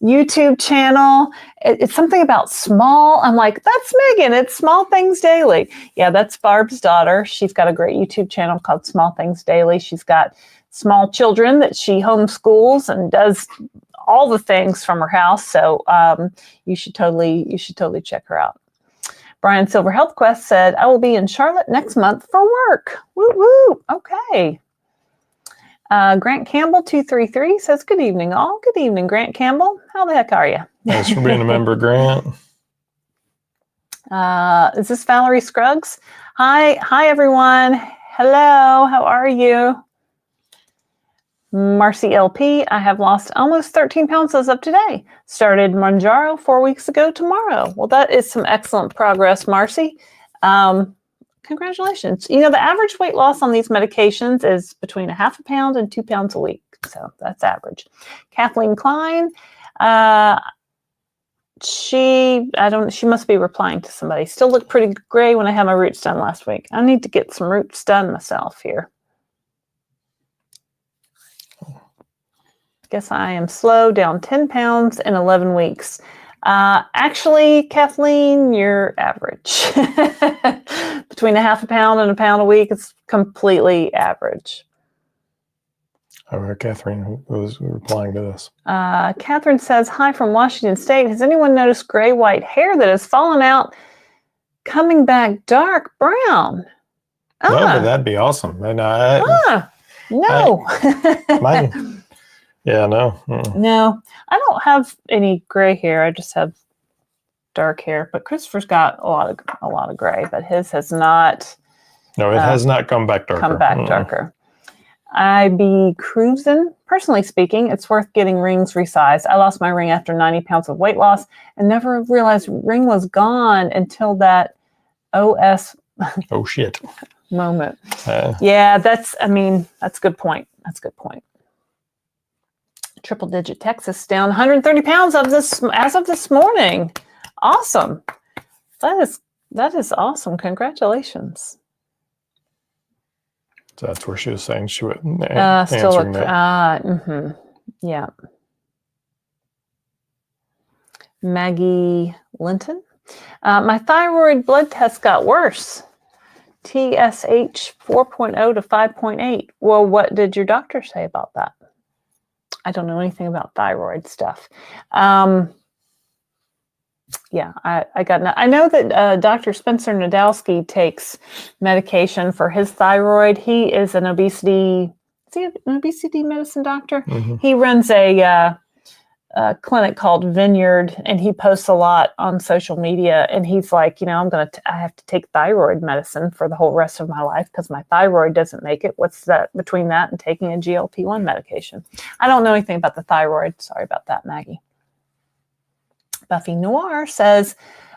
YouTube channel? It's something about small. I'm like, that's Megan. It's Small Things Daily. Yeah, that's Barb's daughter. She's got a great YouTube channel called Small Things Daily. She's got small children that she homeschools and does all the things from her house. So you should totally check her out. Brian Silver Health Quest said, I will be in Charlotte next month for work. Woo woo. Okay. Grant Campbell 233 says, good evening, all. Good evening, Grant Campbell. How the heck are you? Thanks for being a member, Grant. Is this Valerie Scruggs? Hi, everyone. Hello. How are you? Marcy LP, I have lost almost 13 pounds as of today. Started Mounjaro 4 weeks ago tomorrow. Well, that is some excellent progress, Marcy. Congratulations. The average weight loss on these medications is between 0.5 pound and 2 pounds a week. So that's average. Kathleen Klein, she must be replying to somebody. Still look pretty gray when I had my roots done last week. I need to get some roots done myself here. Guess I am slow, down 10 pounds in 11 weeks. Actually, Kathleen, you're average. Between 0.5 pound and 1 pound a week, it's completely average. Catherine was replying to this. Catherine says, hi from Washington State. Has anyone noticed gray-white hair that has fallen out, coming back dark brown? No, but that'd be awesome. And no. Mine. Yeah, no. Mm-mm. No, I don't have any gray hair. I just have dark hair. But Christopher's got a lot of gray, but his has not. No, it has not come back darker. Darker. I be cruising. Personally speaking, it's worth getting rings resized. I lost my ring after 90 pounds of weight loss and never realized ring was gone until that OS. Oh shit. Moment. Yeah, that's a good point. That's a good point. Triple Digit Texas down 130 pounds as of this morning. Awesome. That is awesome. Congratulations. So that's where she was saying she would still answering that. Yeah. Maggie Linton. My thyroid blood test got worse. TSH 4.0 to 5.8. Well, what did your doctor say about that? I don't know anything about thyroid stuff. I know that Dr. Spencer Nadolsky takes medication for his thyroid. He is an obesity medicine doctor? Mm-hmm. He runs a clinic called Vineyard, and he posts a lot on social media. And he's like, I have to take thyroid medicine for the whole rest of my life because my thyroid doesn't make it. What's that between that and taking a GLP-1 medication? I don't know anything about the thyroid. Sorry about that, Maggie. Buffy Noir says,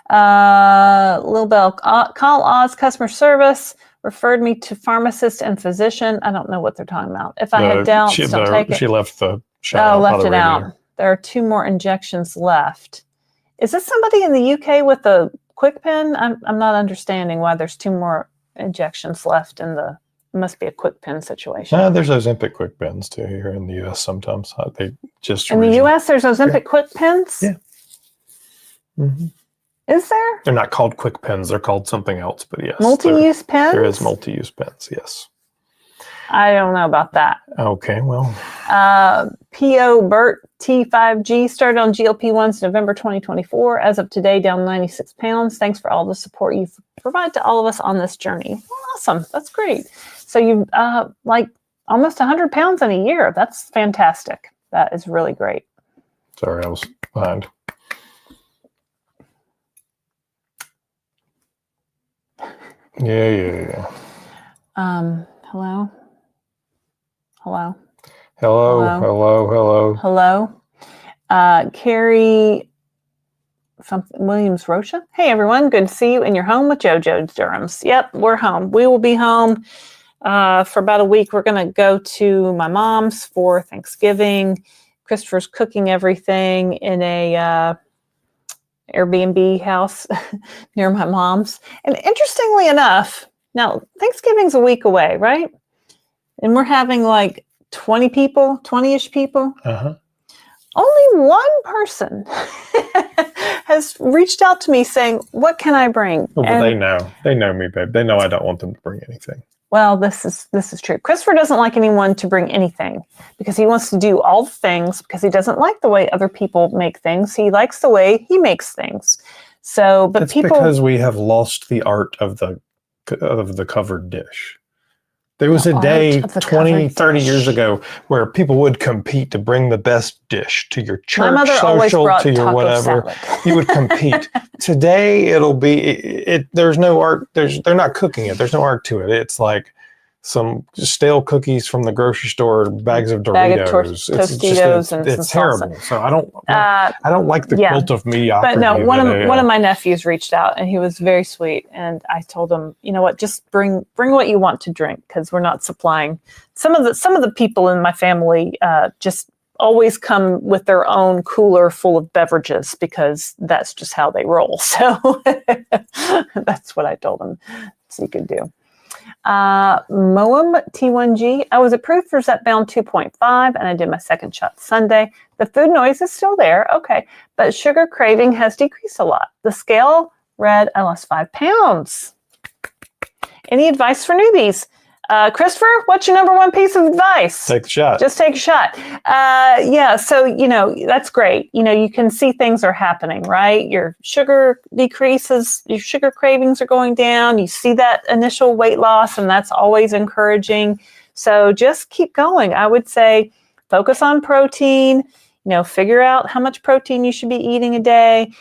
Lil Bell, call Oz customer service, referred me to pharmacist and physician. I don't know what they're talking about. If I had doubts, don't take it. She left the shot. Left it out. There are 2 more injections left. Is this somebody in the UK with a quick pen? I'm not understanding why there's 2 more injections left in the must be a quick pen situation. There's Ozempic quick pens too here in the U.S. sometimes. They just in the U.S. there's Ozempic quick pens? Yeah. Mm-hmm. Is there? They're not called quick pens. They're called something else, but yes. Multi-use pens? There is multi-use pens, yes. I don't know about that. Okay, well. P.O. Burt T5G started on GLP-1s November 2024. As of today, down 96 pounds. Thanks for all the support you provide to all of us on this journey. Awesome. That's great. So you've like almost 100 pounds in a year. That's fantastic. That is really great. Sorry, I was behind. Yeah. Hello? Hello? Hello. Carrie Williams Rocha. Hey everyone, good to see you in your home with JoJo Durham's. Yep, we're home. We will be home for about a week. We're going to go to my mom's for Thanksgiving. Christopher's cooking everything in a Airbnb house near my mom's. And interestingly enough, now Thanksgiving's a week away, right? And we're having like 20-ish people. Uh-huh. Only one person has reached out to me saying, what can I bring? Well, and they know. They know me, babe. They know I don't want them to bring anything. Well, this is true. Christopher doesn't like anyone to bring anything because he wants to do all the things because he doesn't like the way other people make things. He likes the way he makes things. So, but it's because we have lost the art of the covered dish. There was a day 20, 30 years ago where people would compete to bring the best dish to your church, social, to your whatever. Salad. You would compete. Today, it'll be, there's no art. They're not cooking it. There's no art to it. It's like some stale cookies from the grocery store, bags of Doritos. Bag of Tostitos and it's some terrible. salsa. So I don't like the cult of mediocrity. But no, one of my nephews reached out and he was very sweet. And I told him, you know what, just bring what you want to drink because we're not supplying. Some of the people in my family just always come with their own cooler full of beverages because that's just how they roll. So that's what I told him so you could do. Moam T1G. I was approved for Zepbound 2.5 and I did my second shot Sunday. The food noise is still there. Okay. But sugar craving has decreased a lot. The scale read I lost 5 pounds. Any advice for newbies? Christopher, what's your number one piece of advice? Take the shot. Just take a shot. So, that's great. You can see things are happening, right? Your sugar decreases, your sugar cravings are going down. You see that initial weight loss, and that's always encouraging. So just keep going. I would say focus on protein, figure out how much protein you should be eating a day.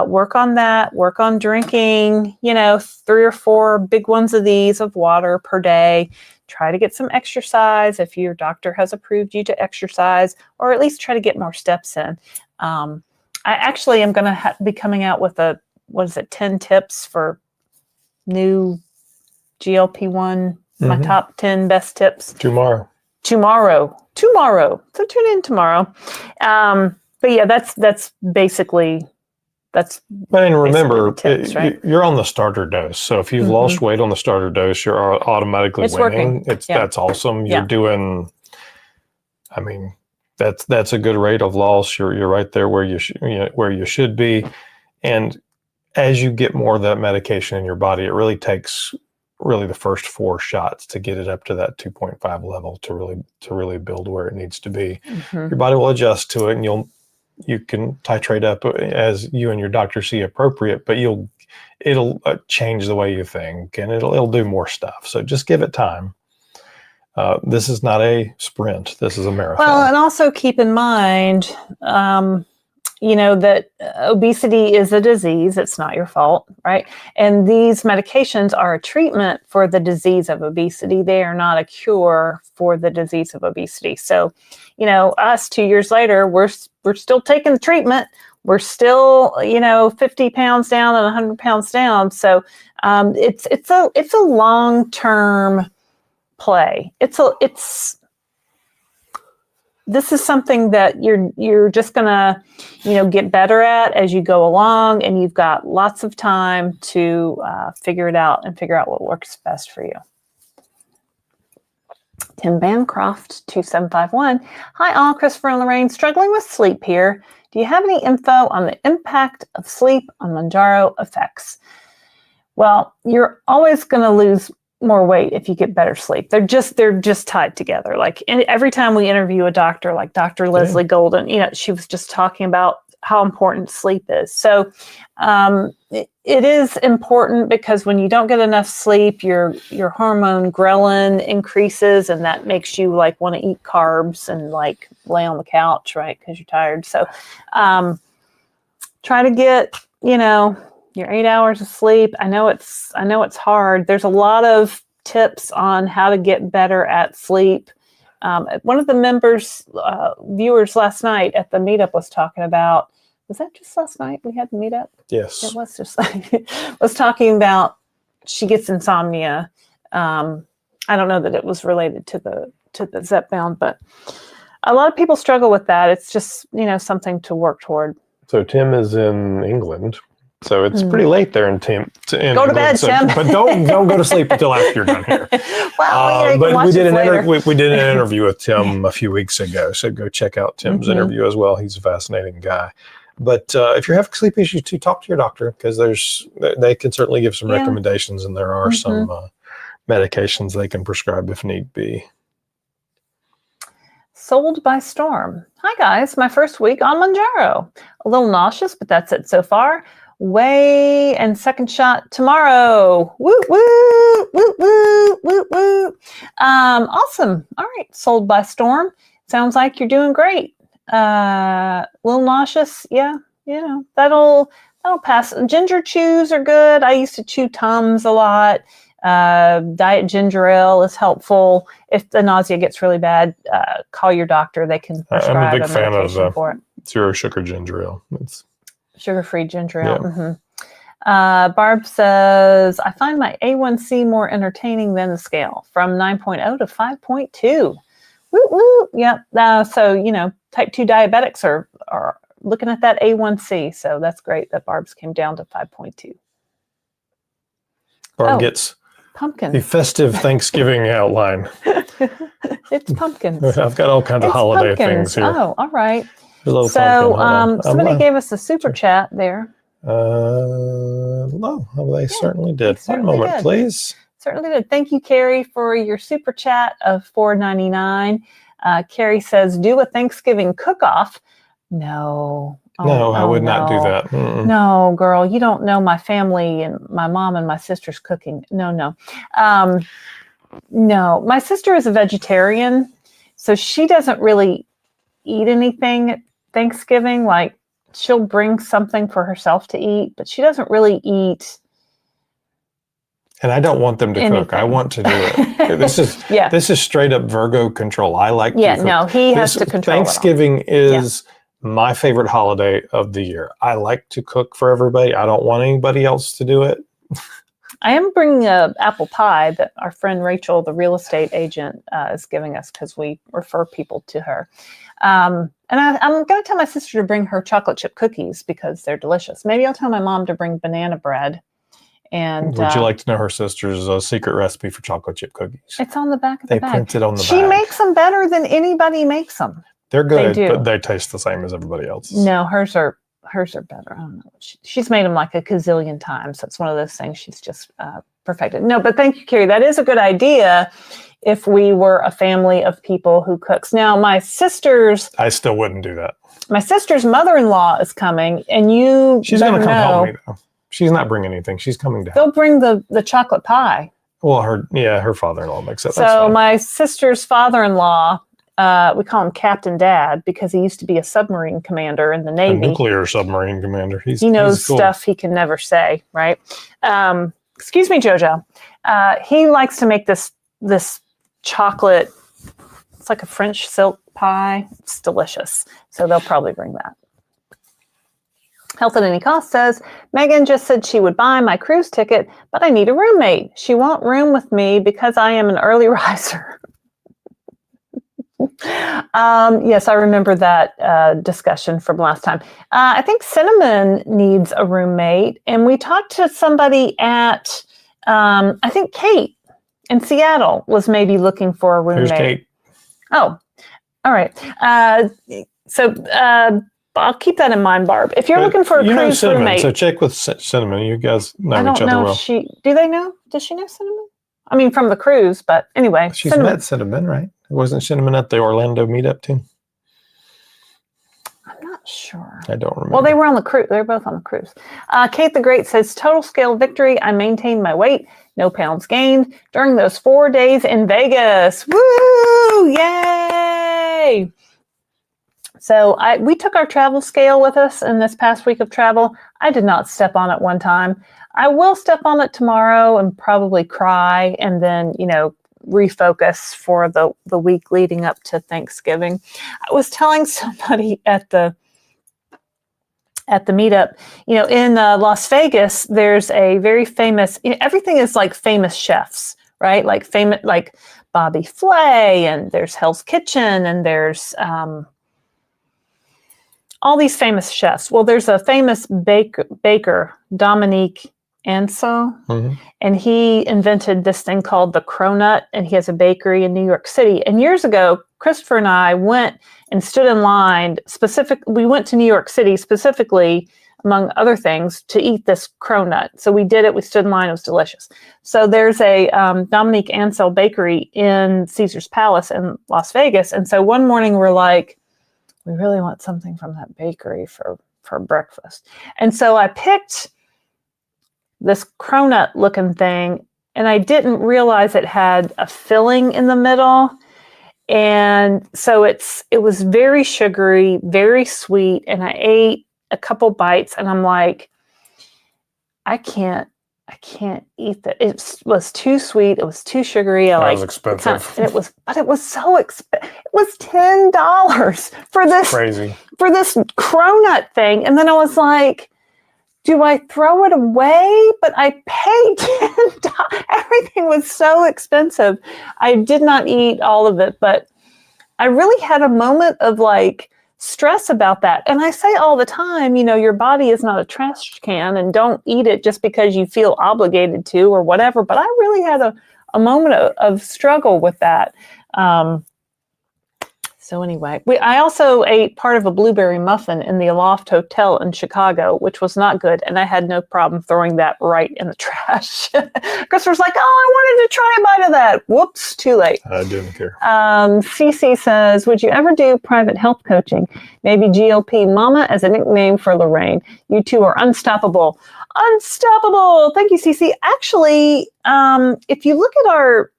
Work on that, work on drinking, 3 or 4 big ones of these of water per day. Try to get some exercise if your doctor has approved you to exercise, or at least try to get more steps in. I actually am going to be coming out with 10 tips for new GLP-1, my top 10 best tips. Tomorrow. So tune in tomorrow. But yeah, that's basically... But remember, tips, right? You're on the starter dose. So if you've lost weight on the starter dose, you're automatically winning. Working. That's awesome. You're doing. I mean, that's a good rate of loss. You're right there where you should be, and as you get more of that medication in your body, it really takes the first 4 shots to get it up to that 2.5 level to really build where it needs to be. Your body will adjust to it, and you can titrate up as you and your doctor see appropriate, but it'll change the way you think, and it'll do more stuff. So just give it time. This is not a sprint. This is a marathon. Well, and also keep in mind, that obesity is a disease. It's not your fault, right? And these medications are a treatment for the disease of obesity. They are not a cure for the disease of obesity. So, us 2 years later, we're still taking the treatment. We're still, 50 pounds down and 100 pounds down. So it's a long-term play. This is something that you're just gonna, get better at as you go along, and you've got lots of time to figure it out and figure out what works best for you. Tim Bancroft, 2751. Hi, all. Christopher and Lorraine. Struggling with sleep here. Do you have any info on the impact of sleep on Mounjaro effects? Well, you're always going to lose more weight if you get better sleep. They're just tied together. Like every time we interview a doctor, like Dr. Leslie Golden, she was just talking about how important sleep is. So it is important because when you don't get enough sleep, your hormone ghrelin increases, and that makes you like want to eat carbs and like lay on the couch, right? Because you're tired. So try to get, your 8 hours of sleep. I know it's hard. There's a lot of tips on how to get better at sleep. One of the viewers last night at the meetup was talking about, was that just last night we had the meetup? Yes. It was just was talking about she gets insomnia. I don't know that it was related to the Zepbound, but a lot of people struggle with that. It's just, something to work toward. So Tim is in England. So it's pretty late there in Tim. Go to bed, Tim. But don't go to sleep until after you're done here. Well, but we did an interview with Tim a few weeks ago. So go check out Tim's interview as well. He's a fascinating guy. But if you're having sleep issues, too, talk to your doctor because they can certainly give some recommendations, and there are some medications they can prescribe if need be. Sold by Storm. Hi guys, my first week on Mounjaro. A little nauseous, but that's it so far. Whey and second shot tomorrow. Woo woo woo woo woo woo. Awesome. All right, sold by Storm. Sounds like you're doing great. A little nauseous, yeah. That'll pass. Ginger chews are good. I used to chew Tums a lot. Diet ginger ale is helpful. If the nausea gets really bad, call your doctor. They can prescribe I'm a big fan of for it. Zero sugar ginger ale. It's sugar-free ginger ale. Yeah. Barb says, I find my A1C more entertaining than the scale, from 9.0 to 5.2. Woo woo. Yep. So type 2 diabetics are looking at that A1C. So that's great that Barb's came down to 5.2. Barb gets pumpkins. The festive Thanksgiving outline. It's pumpkins. I've got all kinds of holiday things here. Oh, all right. So somebody gave us a super chat there. No, they certainly did. One moment, please. Certainly did. Thank you, Carrie, for your super chat of $4.99. Carrie says, do a Thanksgiving cook-off. No. I would not do that. Mm-mm. No, girl, you don't know my family and my mom and my sister's cooking. No. No, my sister is a vegetarian, so she doesn't really eat anything at Thanksgiving. Like, she'll bring something for herself to eat, but she doesn't really eat. And I don't want them to cook. I want to do it. This is straight up Virgo control. I like to cook. No, he has to control Thanksgiving is my favorite holiday of the year. I like to cook for everybody. I don't want anybody else to do it. I am bringing an apple pie that our friend Rachel, the real estate agent, is giving us because we refer people to her. And I'm going to tell my sister to bring her chocolate chip cookies because they're delicious. Maybe I'll tell my mom to bring banana bread. And would you like to know her sister's secret recipe for chocolate chip cookies? It's on the back of the bag. They printed on the She bag. makes them better than anybody makes them. They're good, They do. but they taste the same as everybody else's. No, hers are better. I don't know. She's made them like a gazillion times. That's one of those things she's just perfected. No, but thank you, Carrie. That is a good idea if we were a family of people who cooks. Now, I still wouldn't do that. My sister's mother-in-law is coming, and she's going to come help me, though. She's not bringing anything. She's coming to help. They'll bring the chocolate pie. Well, her father-in-law makes it. So my sister's father-in-law, we call him Captain Dad because he used to be a submarine commander in the Navy. A nuclear submarine commander. He knows cool stuff he can never say, right? Excuse me, Jojo. He likes to make this chocolate. It's like a French silk pie. It's delicious. So they'll probably bring that. Health at Any Cost says, Megan just said she would buy my cruise ticket, but I need a roommate. She won't room with me because I am an early riser. Yes, I remember that discussion from last time. I think Cinnamon needs a roommate, and we talked to somebody at, I think Kate in Seattle was maybe looking for a roommate. Here's Kate. Oh, all right. So I'll keep that in mind, Barb. If you're looking for a cruise Cinnamon, roommate. So check with Cinnamon. You guys know each other well. Do they know? Does she know Cinnamon? I mean, from the cruise, but anyway. She's met Cinnamon, right? Wasn't Cinnamon at the Orlando meetup too? I'm not sure. I don't remember. Well, they were on the cruise. They were both on the cruise. Kate the Great says, total scale victory. I maintained my weight. No pounds gained during those 4 days in Vegas. Woo! Yay! So we took our travel scale with us in this past week of travel. I did not step on it one time. I will step on it tomorrow and probably cry and then, refocus for the week leading up to Thanksgiving. I was telling somebody at the meetup, in Las Vegas, there's a very famous, everything is like famous chefs, right? Like Bobby Flay, and there's Hell's Kitchen, and there's all these famous chefs. Well, there's a famous baker, Dominique Ansel, and he invented this thing called the Cronut, and he has a bakery in New York City. And years ago, Christopher and I went and stood in line. We went to New York City specifically, among other things, to eat this Cronut. So we did it. We stood in line. It was delicious. So there's a Dominique Ansel bakery in Caesar's Palace in Las Vegas. And so one morning we're like, we really want something from that bakery for breakfast. And so I picked this cronut looking thing, and I didn't realize it had a filling in the middle. And so it was very sugary, very sweet. And I ate a couple bites and I'm like, I can't eat that. It was too sweet. It was too sugary. That was expensive. It was so expensive. It was $10 for this cronut thing. And then I was like, do I throw it away? But I paid $10. Everything was so expensive. I did not eat all of it, but I really had a moment of like stress about that. And I say all the time, your body is not a trash can, and don't eat it just because you feel obligated to or whatever. But I really had a moment of struggle with that. So anyway, I also ate part of a blueberry muffin in the Aloft Hotel in Chicago, which was not good. And I had no problem throwing that right in the trash. Christopher's like, I wanted to try a bite of that. Whoops, too late. I didn't care. Cece says, would you ever do private health coaching? Maybe GLP Mama as a nickname for Lorraine. You two are unstoppable. Unstoppable. Thank you, Cece. Actually, if you look at our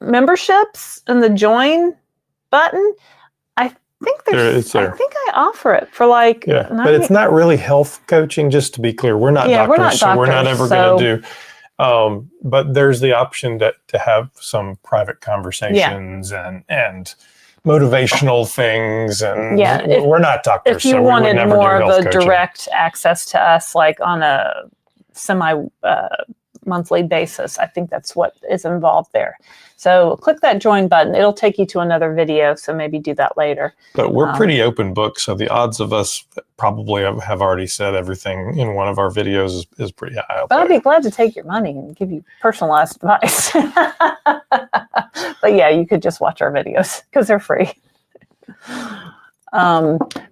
memberships and the join button, I think I offer it for like. Yeah, but it's not really health coaching. Just to be clear, we're not doctors, so we're not ever going to do. But there's the option to have some private conversations and motivational things, and we're not doctors. If you wanted more of a direct access to us, like on a monthly basis, I think that's what is involved there. So click that join button. It'll take you to another video, so maybe do that later. But we're pretty open book, so the odds of us probably have already said everything in one of our videos is pretty high. But I'd be glad to take your money and give you personalized advice. But yeah, you could just watch our videos because they're free.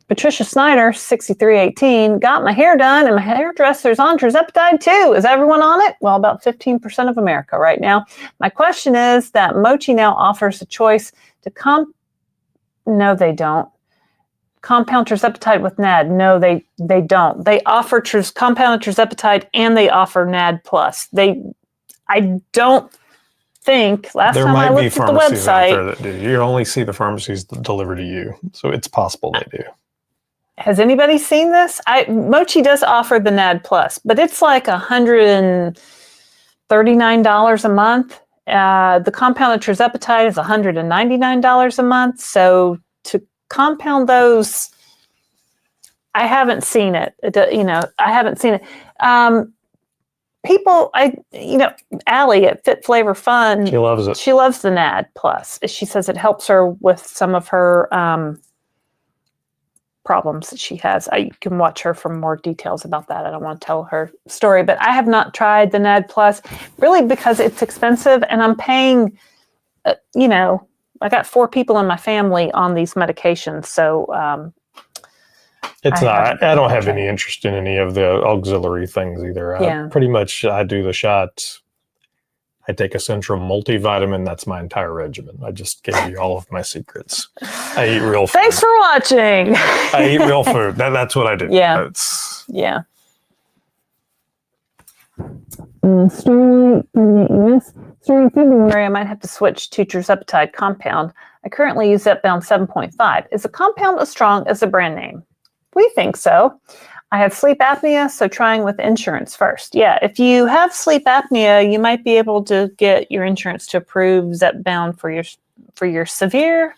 Patricia Snyder, 6318, got my hair done and my hairdresser's on tirzepatide too. Is everyone on it? Well, about 15% of America right now. My question is that Mochi now offers a choice to No, they don't. Compound tirzepatide with NAD. No, they don't. They offer compounded tirzepatide and they offer NAD+. I don't think last time I looked at the website, out there that do. You only see the pharmacies that deliver to you, so it's possible they do. Has anybody seen this? Mochi does offer the NAD+, but it's like $139 a month. The compounded tirzepatide is $199 a month. So to compound those, I haven't seen it. I haven't seen it. People, Allie at Fit Flavor Fun, she loves it. She loves the NAD+. She says it helps her with some of her problems that she has. You can watch her for more details about that. I don't want to tell her story, but I have not tried the NAD Plus really because it's expensive and I'm paying, I got 4 people in my family on these medications. So I don't have any interest in any of the auxiliary things either. Pretty much I do the shots. I take a Central multivitamin. That's my entire regimen. I just gave you all of my secrets. I eat real food. Thanks for watching. I eat real food. That's what I do. Yeah. Yeah. Starting February, I might have to switch to tirzepatide compound. I currently use Zepbound 7.5. Is the compound as strong as the brand name? We think so. I have sleep apnea, so trying with insurance first. Yeah, if you have sleep apnea, you might be able to get your insurance to approve Zepbound for your severe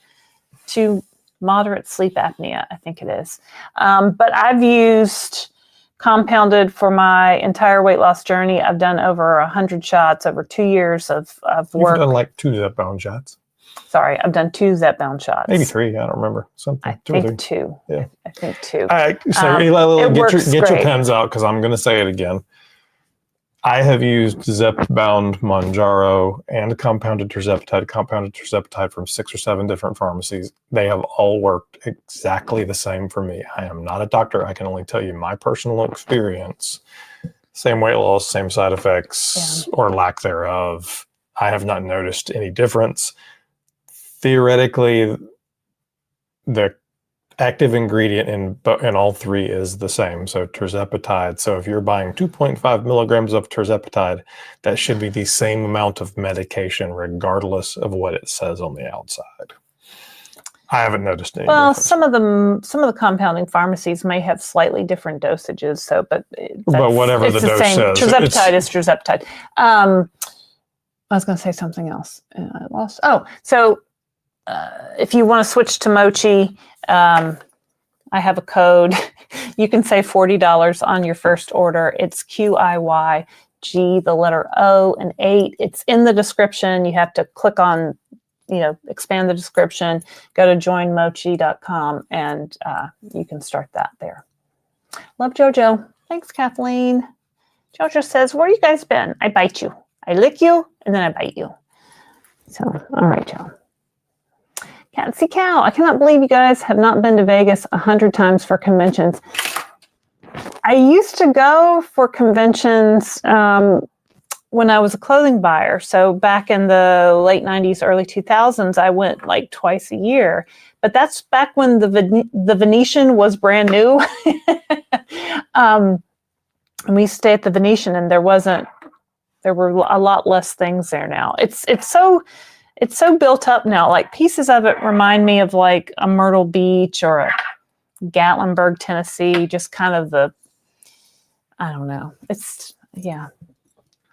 to moderate sleep apnea, I think it is. But I've used compounded for my entire weight loss journey. I've done over 100 shots over 2 years of work. You've done like 2 Zepbound shots. Sorry, I've done 2 Zepbound shots. Maybe 3. I don't remember. I think 2. Yeah. I think 2. All right. So get your pens out because I'm going to say it again. I have used Zepbound, Mounjaro, and compounded tirzepatide from 6 or 7 different pharmacies. They have all worked exactly the same for me. I am not a doctor. I can only tell you my personal experience. Same weight loss, same side effects, or lack thereof. I have not noticed any difference. Theoretically, the active ingredient in all 3 is the same. So tirzepatide. So if you're buying 2.5 milligrams of tirzepatide, that should be the same amount of medication, regardless of what it says on the outside. I haven't noticed any. Well, difference. some of the compounding pharmacies may have slightly different dosages. So, but whatever the dose says, tirzepatide is tirzepatide. I was going to say something else. And I lost. So if you want to switch to Mochi, I have a code. You can save $40 on your first order. It's QIYG, the letter O and 8. It's in the description. You have to click on, expand the description, go to joinmochi.com, and you can start that there. Love Jojo. Thanks, Kathleen. Jojo says, where you guys been? I bite you. I lick you, and then I bite you. So, all right, Joe. Catsy Cow. I cannot believe you guys have not been to Vegas 100 times for conventions. I used to go for conventions when I was a clothing buyer. So back in the late 90s, early 2000s, I went like twice a year. But that's back when the Venetian was brand new. And we used to stay at the Venetian, and there were a lot less things there now. It's so built up now. Like pieces of it remind me of like a Myrtle Beach or a Gatlinburg, Tennessee, just kind of I don't know.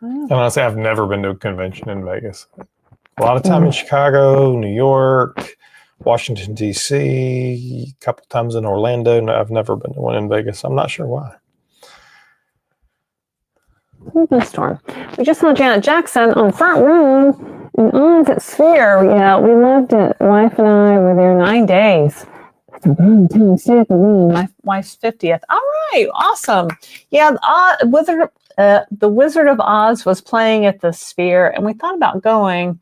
And honestly, I've never been to a convention in Vegas. A lot of time in Chicago, New York, Washington, D.C., a couple times in Orlando. No, I've never been to one in Vegas. I'm not sure why. Storm. We just saw Janet Jackson on Front Row in Oz at Sphere. Yeah, we loved it. Wife and I were there 9 days. My wife's 50th. All right, awesome. Yeah, the Wizard of Oz was playing at the Sphere, and we thought about going,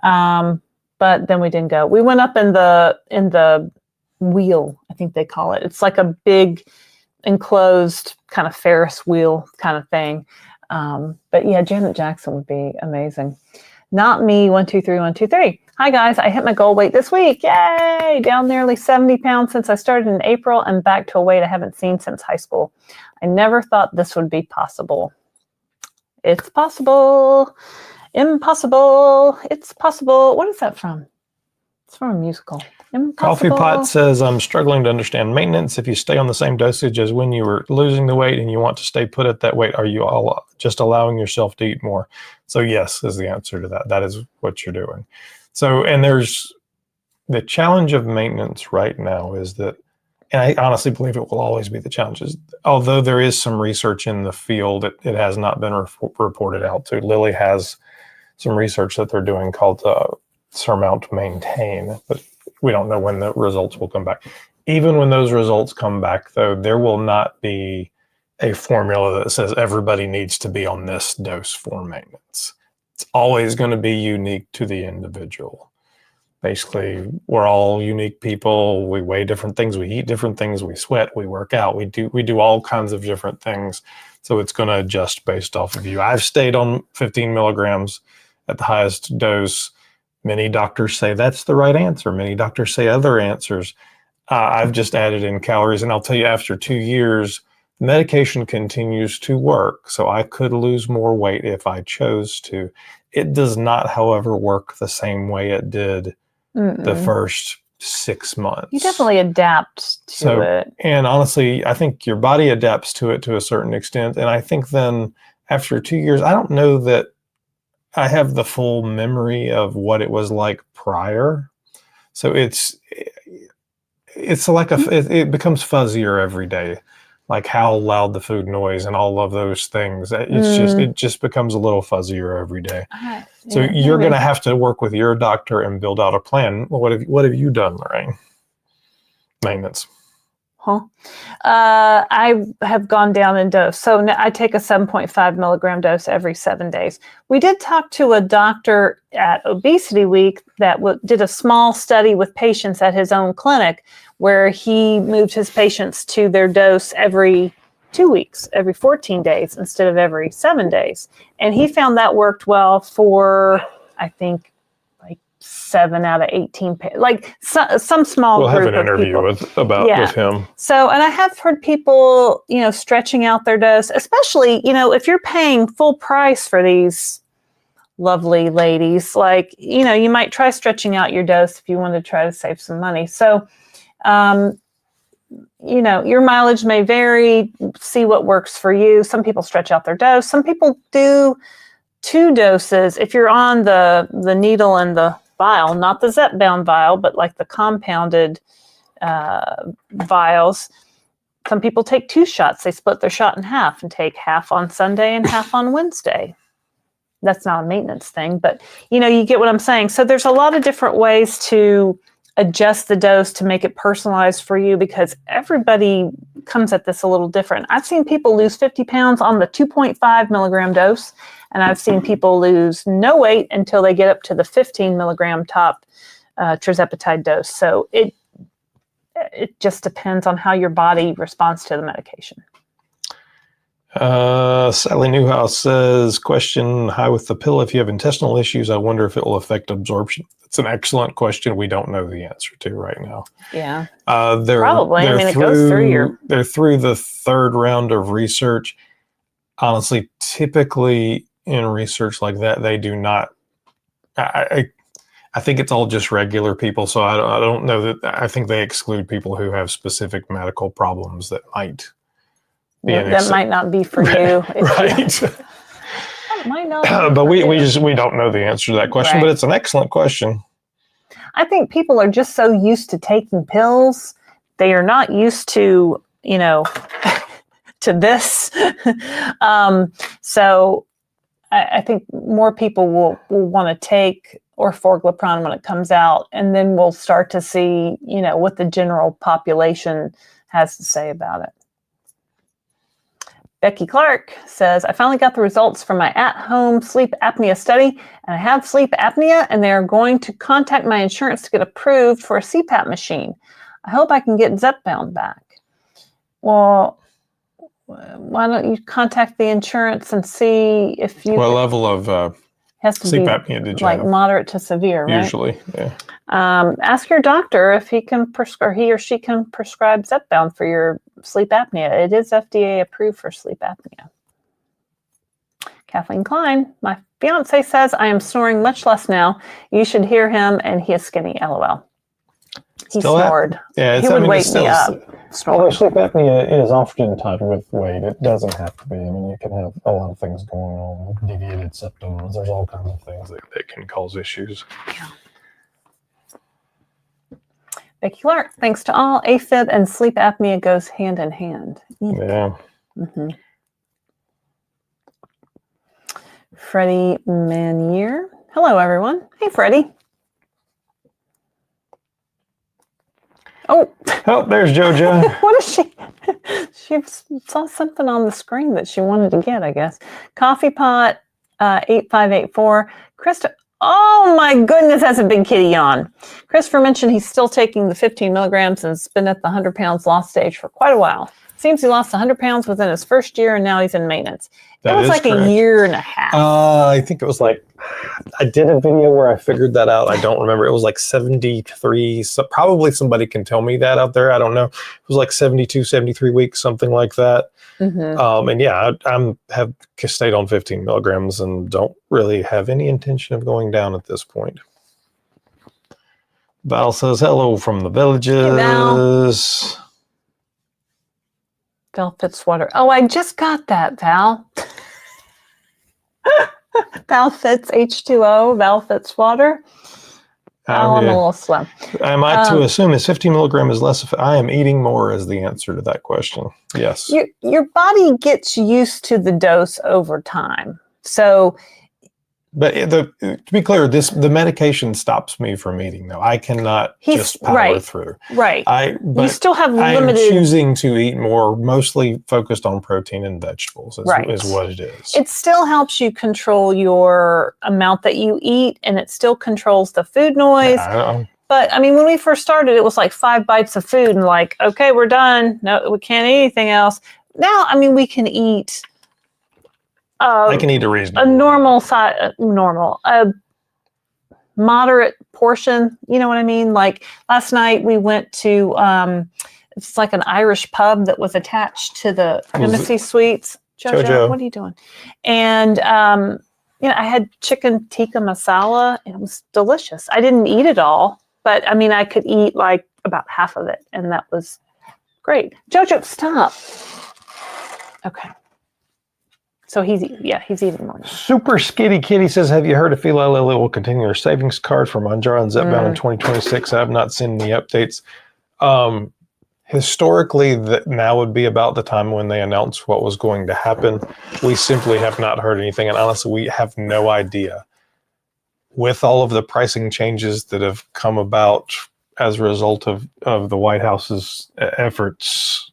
but then we didn't go. We went up in the wheel, I think they call it. It's like a big enclosed kind of Ferris wheel kind of thing. But yeah, Janet Jackson would be amazing. Not me, 123. Hi guys, I hit my goal weight this week. Yay! Down nearly 70 pounds since I started in April and back to a weight I haven't seen since high school. I never thought this would be possible. It's possible. Impossible. It's possible. What is that from? It's from a musical. Impossible. Coffee Pot says, I'm struggling to understand maintenance. If you stay on the same dosage as when you were losing the weight and you want to stay put at that weight, are you all just allowing yourself to eat more? So yes, is the answer to that. That is what you're doing. So, and there's the challenge of maintenance right now is that, and I honestly believe it will always be the challenges, although there is some research in the field, it has not been reported out to. Lilly has some research that they're doing called Surmount Maintain, but we don't know when the results will come back. even when those results come back, though, there will not be a formula that says everybody needs to be on this dose for maintenance. It's always going to be unique to the individual. Basically, we're all unique people. We weigh different things. We eat different things. We sweat. We work out. We do all kinds of different things. So it's going to adjust based off of you. I've stayed on 15 milligrams at the highest dose. Many doctors say that's the right answer. Many doctors say other answers. I've just added in calories, and I'll tell you, after 2 years, medication continues to work. So I could lose more weight if I chose to. It does not, however, work the same way it did the first 6 months. You definitely adapt to it. And honestly, I think your body adapts to it to a certain extent. And I think then after 2 years, I don't know that I have the full memory of what it was like prior. So it's like it becomes fuzzier every day, like how loud the food noise and all of those things. It just becomes a little fuzzier every day. So you're going to have to work with your doctor and build out a plan. What have you done, Lorraine? Maintenance. I have gone down in dose. So I take a 7.5 milligram dose every 7 days. We did talk to a doctor at Obesity Week that did a small study with patients at his own clinic where he moved his patients to their dose every 2 weeks, every 14 days instead of every 7 days. And he found that worked well for, I think, 7 out of 18, like some small we'll group have an interview with him. So, and I have heard people, stretching out their dose, especially, if you're paying full price for these lovely ladies, like, you might try stretching out your dose if you want to try to save some money. So, your mileage may vary, see what works for you. Some people stretch out their dose. Some people do 2 doses. If you're on the needle and the vial, not the Zepbound vial, but like the compounded vials, some people take 2 shots. They split their shot in half and take half on Sunday and half on Wednesday. That's not a maintenance thing, but you get what I'm saying. So there's a lot of different ways to adjust the dose to make it personalized for you because everybody comes at this a little different. I've seen people lose 50 pounds on the 2.5 milligram dose, and I've seen people lose no weight until they get up to the 15 milligram top tirzepatide dose. So it just depends on how your body responds to the medication. Sally Newhouse says, question, high with the pill. If you have intestinal issues, I wonder if it will affect absorption. It's an excellent question. We don't know the answer to right now. Yeah. Probably. It goes through your... They're through the 3rd round of research. Honestly, typically in research like that, they do not... I think it's all just regular people, so I don't know that... I think they exclude people who have specific medical problems that might... that might not be for you. Right. That might not be but for we you. don't know the answer to that question, Right. But it's an excellent question. I think people are just so used to taking pills. They are not used to, to this. So I think more people will want to take orforglipron when it comes out, and then we'll start to see, what the general population has to say about it. Becky Clark says, I finally got the results from my at-home sleep apnea study, and I have sleep apnea, and they're going to contact my insurance to get approved for a CPAP machine. I hope I can get Zepbound back. Well, why don't you contact the insurance and see if you... What level of has to sleep be apnea did you like have? Moderate to severe, right? Usually, yeah. Ask your doctor if he or she can prescribe Zepbound for your sleep apnea. It is FDA approved for sleep apnea. Kathleen Klein, my fiance says I am snoring much less now. You should hear him, and he is skinny. LOL. He snored. Yeah, he would wake me up. Although sleep apnea is often tied with weight, it doesn't have to be. I mean, you can have a lot of things going on, deviated septums. There's all kinds of things that can cause issues. Yeah. Becky Clark, thanks to all, AFib and sleep apnea goes hand in hand. Yeah. Mm-hmm. Freddie Manier. Hello, everyone. Hey, Freddie. Oh, Oh, there's JoJo. what is she? She saw something on the screen that she wanted to get, I guess. Coffee Pot 8584. Krista, oh my goodness, that's a big kitty yawn. Christopher mentioned he's still taking the 15 milligrams and has been at the 100 pounds lost stage for quite a while. Seems he lost 100 pounds within his first year, and now he's in maintenance. It was like correct. A year and a half. I think it was like, I did a video where I figured that out. I don't remember. It was like 73. So probably somebody can tell me that out there. I don't know. It was like 72, 73 weeks, something like that. Mm-hmm. And yeah, I have stayed on 15 milligrams and don't really have any intention of going down at this point. Val says hello from the Villages. Hey, Val. Val Fitzwater. Oh, I just got that, Val. Val Fitz H2O, Val Fitzwater. Oh, I'm a little slow. Am I to assume is 15 milligram is less? I am eating more is the answer to that question. Yes. Your body gets used to the dose over time. So, but to be clear, the medication stops me from eating. Though I cannot just power through. Right. But you still have limited. I am choosing to eat more, mostly focused on protein and vegetables. Is what it is. It still helps you control your amount that you eat, and it still controls the food noise. Yeah, but I mean, when we first started, it was like 5 bites of food, and like, okay, we're done. No, we can't eat anything else. Now, I mean, we can eat. I can eat a normal size, a moderate portion. You know what I mean? Like last night we went to, it's like an Irish pub that was attached to the Embassy Suites. Jojo, what are you doing? And, I had chicken tikka masala and it was delicious. I didn't eat it all, but I mean, I could eat like about half of it and that was great. Jojo, stop. Okay. So he's eating more now. Super Skitty Kitty says, have you heard if Eli Lilly will continue their savings card for Mounjaro and Zepbound in 2026? I have not seen any updates. Historically, now would be about the time when they announced what was going to happen. We simply have not heard anything. And honestly, we have no idea. With all of the pricing changes that have come about as a result of the White House's efforts,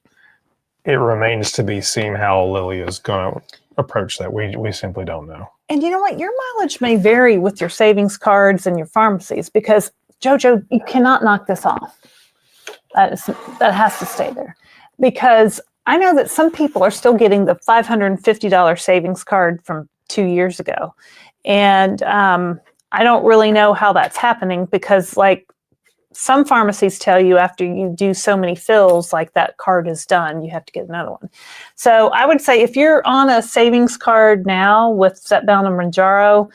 it remains to be seen how Lilly is going to approach that. We simply don't know. And you know what? Your mileage may vary with your savings cards and your pharmacies because, Jojo, you cannot knock this off. That has to stay there. Because I know that some people are still getting the $550 savings card from 2 years ago. And I don't really know how that's happening because, like, some pharmacies tell you after you do so many fills, like that card is done, you have to get another one. So I would say if you're on a savings card now with Zepbound and Mounjaro,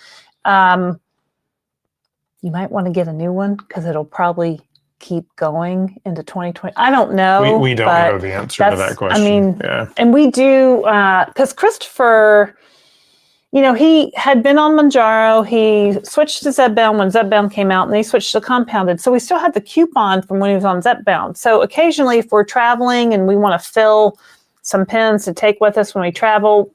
you might want to get a new one because it'll probably keep going into 2020. I don't know. We don't know the answer to that question. I mean, and we do, because Christopher, he had been on Mounjaro. He switched to Zepbound when Zepbound came out, and then he switched to compounded. So we still had the coupon from when he was on Zepbound. So occasionally, if we're traveling and we want to fill some pens to take with us when we travel,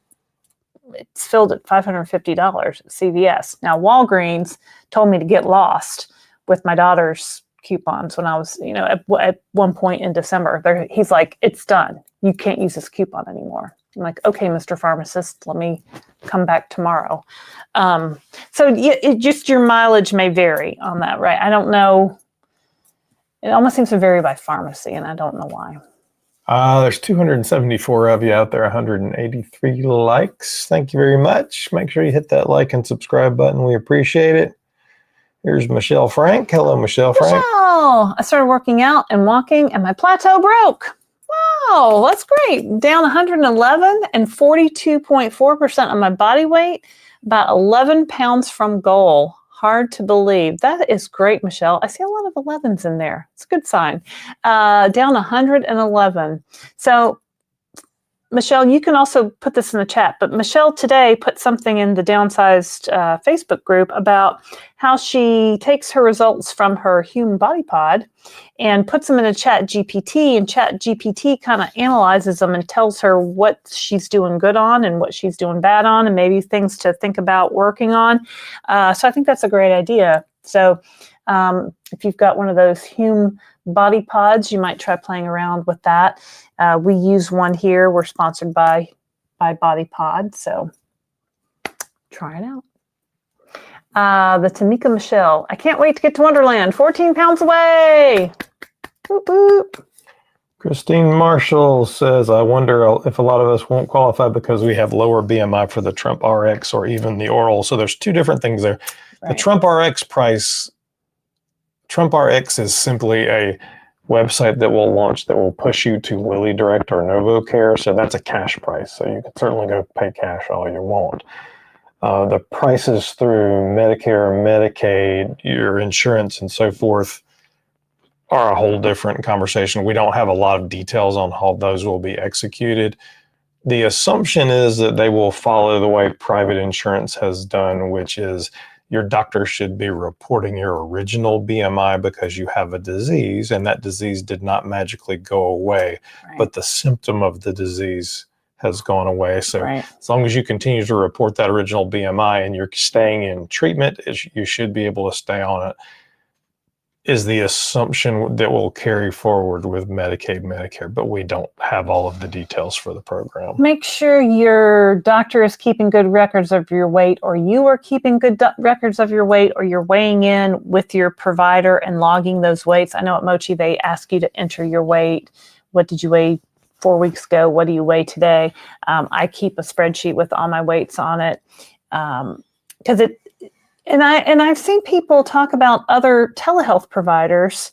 it's filled at $550 at CVS. Now, Walgreens told me to get lost with my daughter's coupons when I was, at one point in December. He's like, it's done. You can't use this coupon anymore. I'm like, okay, Mr. Pharmacist, let me come back tomorrow. So just your mileage may vary on that, right? I don't know. It almost seems to vary by pharmacy, and I don't know why. There's 274 of you out there, 183 likes. Thank you very much. Make sure you hit that like and subscribe button. We appreciate it. Here's Michelle Frank. Hello, Michelle Frank. Michelle, I started working out and walking, and my plateau broke. Wow, that's great. Down 111 and 42.4% of my body weight, about 11 pounds from goal. Hard to believe. That is great, Michelle. I see a lot of 11s in there. It's a good sign. Down 111. So, Michelle, you can also put this in the chat, but Michelle today put something in the Downsized Facebook group about how she takes her results from her Human Body Pod and puts them in a Chat GPT, and Chat GPT kind of analyzes them and tells her what she's doing good on and what she's doing bad on and maybe things to think about working on. So I think that's a great idea. So If you've got one of those Hume body pods, you might try playing around with that. We use one here. We're sponsored by Body Pod, so try it out. The Tamika Michelle. I can't wait to get to Wonderland. 14 pounds away. Boop, boop. Christine Marshall says, I wonder if a lot of us won't qualify because we have lower BMI for the Trump RX or even the oral. So there's two different things there. Right. The Trump RX price, Trump RX is simply a website that will launch that will push you to Lilly Direct or NovoCare. So that's a cash price. So you can certainly go pay cash all you want. The prices through Medicare, Medicaid, your insurance, and so forth are a whole different conversation. We don't have a lot of details on how those will be executed. The assumption is that they will follow the way private insurance has done, which is your doctor should be reporting your original BMI because you have a disease, and that disease did not magically go away, right, but the symptom of the disease has gone away. So right, as long as you continue to report that original BMI and you're staying in treatment, you should be able to stay on it, is the assumption that will carry forward with Medicaid, Medicare, but we don't have all of the details for the program. Make sure your doctor is keeping good records of your weight, or you are keeping good records of your weight, or you're weighing in with your provider and logging those weights. I know at Mochi, they ask you to enter your weight. What did you weigh 4 weeks ago? What do you weigh today? I keep a spreadsheet with all my weights on it. Because And I've seen people talk about other telehealth providers,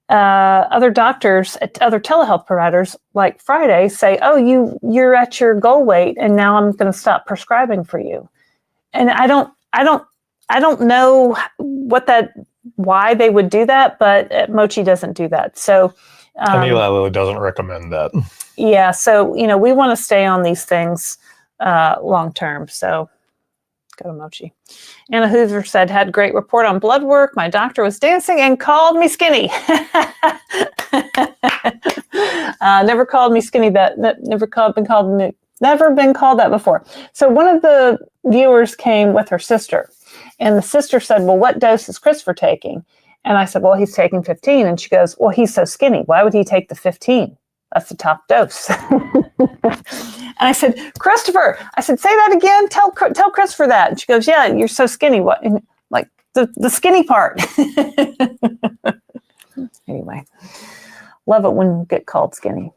other doctors at other telehealth providers, like Friday, say, "Oh, you're at your goal weight, and now I'm going to stop prescribing for you." And I don't know why they would do that, but Mochi doesn't do that. So and Eli Lilly doesn't recommend that. Yeah, so we want to stay on these things long term. So. Go to Mochi. Anna Hoover said, had great report on blood work. My doctor was dancing and called me skinny. Never called me skinny. Never been called that before. So one of the viewers came with her sister, and the sister said, well, what dose is Christopher taking? And I said, well, he's taking 15. And she goes, well, he's so skinny. Why would he take the 15? That's the top dose. And I said, Christopher, say that again. Tell Christopher that. And she goes, yeah, you're so skinny. What? And like the skinny part. Anyway, love it when you get called skinny.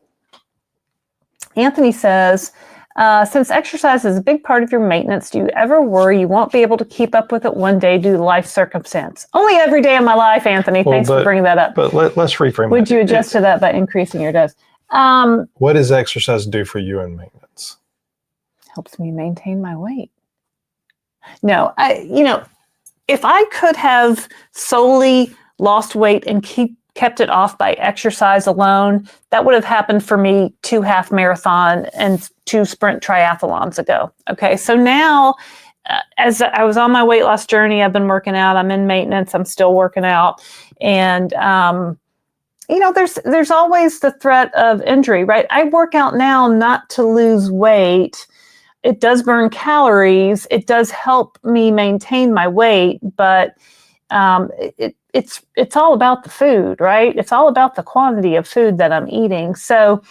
Anthony says, since exercise is a big part of your maintenance, do you ever worry you won't be able to keep up with it one day due to life circumstance? Only every day of my life, Anthony. Thanks for bringing that up. But let's reframe. Would you adjust to that by increasing your dose? What does exercise do for you in maintenance? Helps me maintain my weight. No, if I could have solely lost weight and kept it off by exercise alone, that would have happened for me 2 half marathon and 2 sprint triathlons ago. Okay, so now as I was on my weight loss journey, I've been working out. I'm in maintenance. I'm still working out, and there's always the threat of injury, right? I work out now not to lose weight. It does burn calories. It does help me maintain my weight, but it's all about the food, right? It's all about the quantity of food that I'm eating. So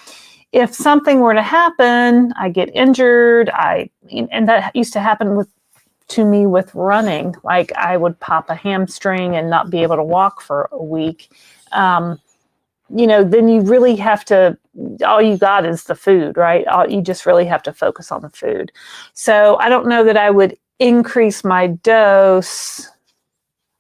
if something were to happen, I get injured. And that used to happen to me with running. Like I would pop a hamstring and not be able to walk for a week. Then you really have to, all you got is the food, right? You just really have to focus on the food. So I don't know that I would increase my dose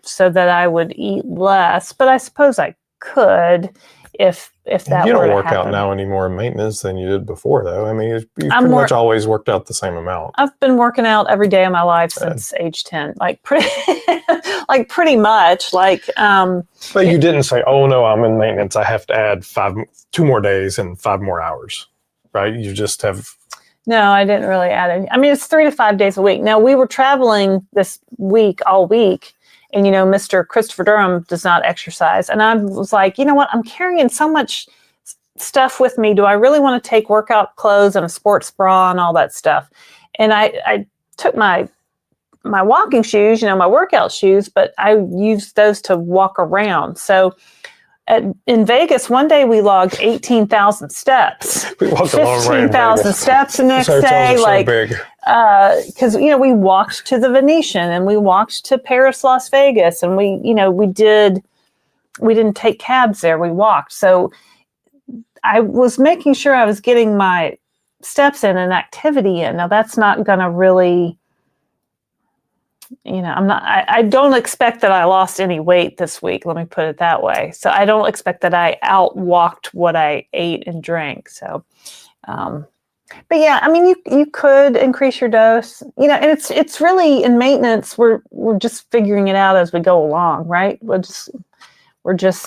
so that I would eat less, but I suppose I could if that were to happen. You don't work out now any more in maintenance than you did before, though. I mean, you've pretty much always worked out the same amount. I've been working out every day of my life since age 10, pretty much. But you didn't say, "Oh no, I'm in maintenance. I have to add 2 more days and 5 more hours," right? You just have. No, I didn't really add any. I mean, it's 3 to 5 days a week. Now we were traveling this week all week. And, Mr. Christopher Durham does not exercise. And I was like, you know what? I'm carrying so much stuff with me. Do I really want to take workout clothes and a sports bra and all that stuff? And I took my my walking shoes, my workout shoes, but I used those to walk around. So in Vegas, one day we logged 18,000 steps. We walked a long way in 15,000 Vegas. steps the next Those hotels day. are so Like, big. because, we walked to the Venetian and we walked to Paris, Las Vegas, and we didn't take cabs there. We walked. So I was making sure I was getting my steps in and activity in. Now that's not going to really, I don't expect that I lost any weight this week. Let me put it that way. So I don't expect that I outwalked what I ate and drank. So, but yeah, I mean, you could increase your dose, and it's really in maintenance. We're just figuring it out as we go along, right? We're just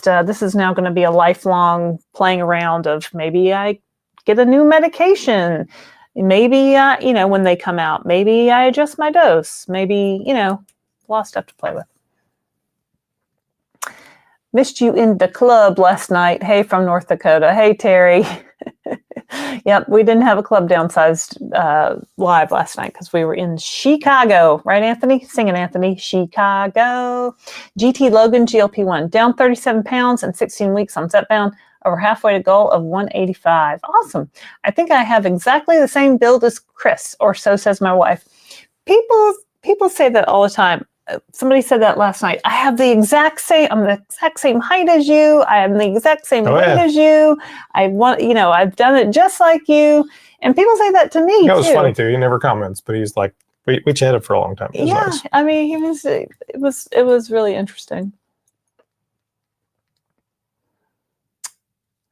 this is now going to be a lifelong playing around of maybe I get a new medication. Maybe, when they come out, maybe I adjust my dose. Maybe, a lot of stuff to play with. Missed you in the club last night. Hey, from North Dakota. Hey, Terry. Yep, we didn't have a Club Downsized live last night because we were in Chicago. Right, Anthony? Sing it, Anthony. Chicago. GT Logan GLP-1. Down 37 pounds in 16 weeks on Zepbound. Over halfway to goal of 185. Awesome. I think I have exactly the same build as Chris, or so says my wife. People say that all the time. Somebody said that last night. I'm the exact same height as you. I am the exact same weight as you. I've done it just like you. And people say that to me, That was funny too. He never comments, but he's like, we chatted for a long time. It was nice. I mean, it was really interesting.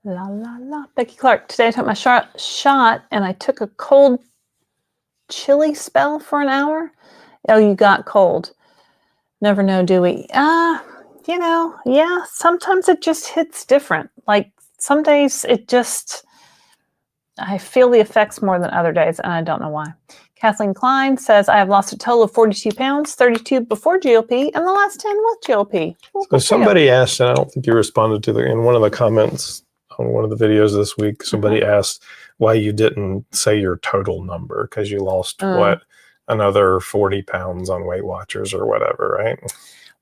La, la, la. Becky Clark, today I took my shot and I took a cold chilly spell for an hour. Oh, you got cold. Never know, do we? Yeah, sometimes it just hits different. Like some days I feel the effects more than other days, and I don't know why. Kathleen Klein says, I have lost a total of 42 pounds, 32 before GLP, and the last 10 with GLP. So somebody asked, and I don't think you responded to in one of the comments on one of the videos this week, somebody asked why you didn't say your total number because you lost another 40 pounds on Weight Watchers or whatever, right?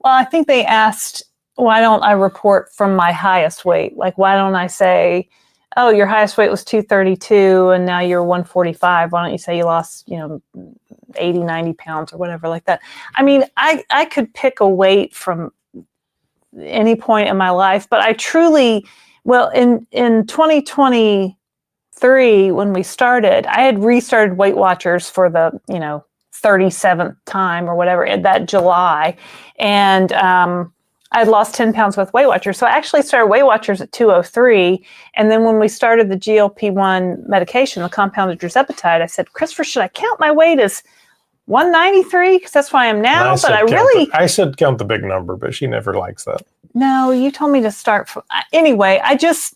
Well, I think they asked, why don't I report from my highest weight? Like, why don't I say, oh, your highest weight was 232 and now you're 145. Why don't you say you lost, 80, 90 pounds or whatever like that? I mean, I could pick a weight from any point in my life, but I truly, in 2023, when we started, I had restarted Weight Watchers for the, 37th time or whatever in that July. And I had lost 10 pounds with Weight Watchers. So I actually started Weight Watchers at 203. And then when we started the GLP-1 medication, the compounded tirzepatide, I said, Christopher, should I count my weight as 193? Because that's why I am now. But I said count the big number, but she never likes that. No, you told me to start from, anyway, I just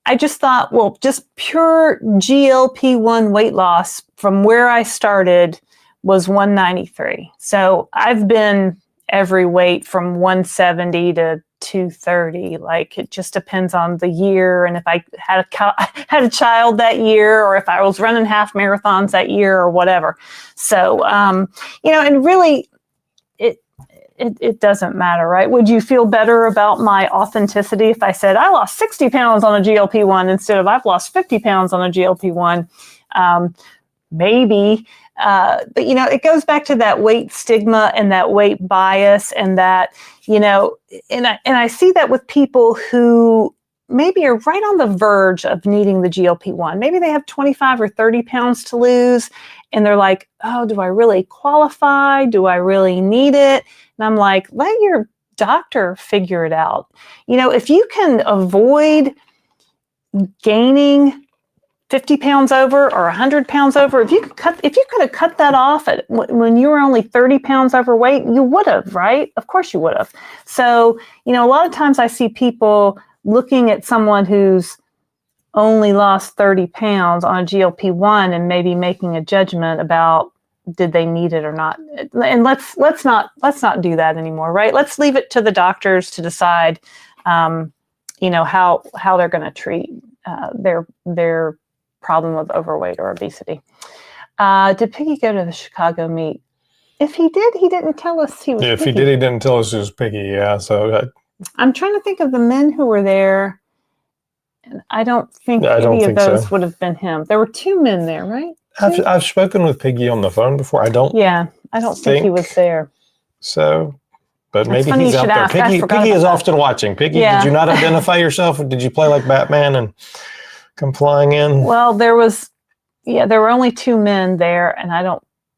thought, well, just pure GLP-1 weight loss from where I started was 193. So I've been every weight from 170 to 230. Like, it just depends on the year. And if I had a child that year, or if I was running half marathons that year or whatever. So, and really it doesn't matter, right? Would you feel better about my authenticity if I said I lost 60 pounds on a GLP-1 instead of I've lost 50 pounds on a GLP-1? Maybe. But, it goes back to that weight stigma and that weight bias and that, and I see that with people who maybe are right on the verge of needing the GLP-1. Maybe they have 25 or 30 pounds to lose and they're like, oh, do I really qualify? Do I really need it? And I'm like, let your doctor figure it out. If you can avoid gaining 50 pounds over or 100 pounds over, if you could have cut that off when you were only 30 pounds overweight, you would have, right? Of course you would have. So, a lot of times I see people looking at someone who's only lost 30 pounds on a GLP-1 and maybe making a judgment about did they need it or not. And let's not do that anymore, right? Let's leave it to the doctors to decide, how they're going to treat their problem of overweight or obesity. Did Piggy go to the Chicago meet? If he did, he didn't tell us he was Yeah, if Piggy. he did, he didn't tell us he was Piggy. Yeah, so I'm trying to think of the men who were there, and I don't think any of those would have been him. There were 2 men there, right? I've spoken with Piggy on the phone before. I don't think he was there. So, but That's maybe he's out there. Ask. Piggy is often watching. Piggy, did you not identify yourself? Or did you play like Batman and come flying in? Well, there were only 2 men there, and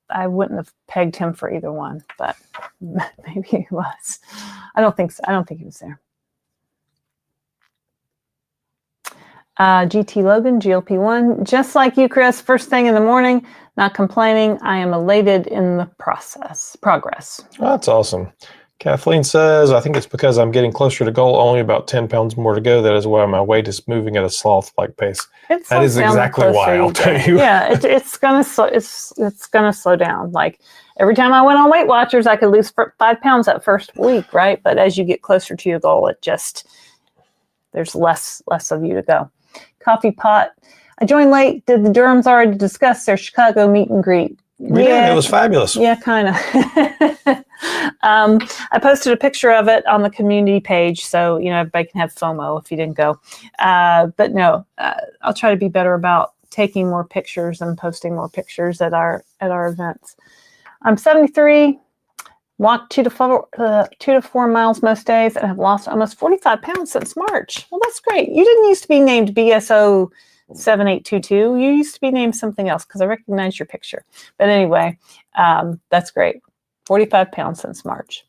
I wouldn't have pegged him for either one, but maybe he was. I don't think so. I don't think he was there. GT Logan, GLP-1, just like you, Chris, first thing in the morning, not complaining. I am elated in the progress. Oh, that's awesome. Kathleen says, I think it's because I'm getting closer to goal, only about 10 pounds more to go. That is why my weight is moving at a sloth-like pace. That is exactly why, I'll tell you. Yeah, it's gonna slow down. Like every time I went on Weight Watchers, I could lose 5 pounds that first week, right? But as you get closer to your goal, there's less of you to go. Coffee Pot. I joined late. Did the Durhams already discuss their Chicago meet and greet? We did. It was fabulous. Yeah, kind of. I posted a picture of it on the community page, so everybody can have FOMO if you didn't go. But no, I'll try to be better about taking more pictures and posting more pictures at our events. I'm 73. Walked 2 to 4 miles most days and have lost almost 45 pounds since March. Well, that's great. You didn't used to be named BSO 7822. You used to be named something else because I recognize your picture. But anyway, that's great. 45 pounds since March.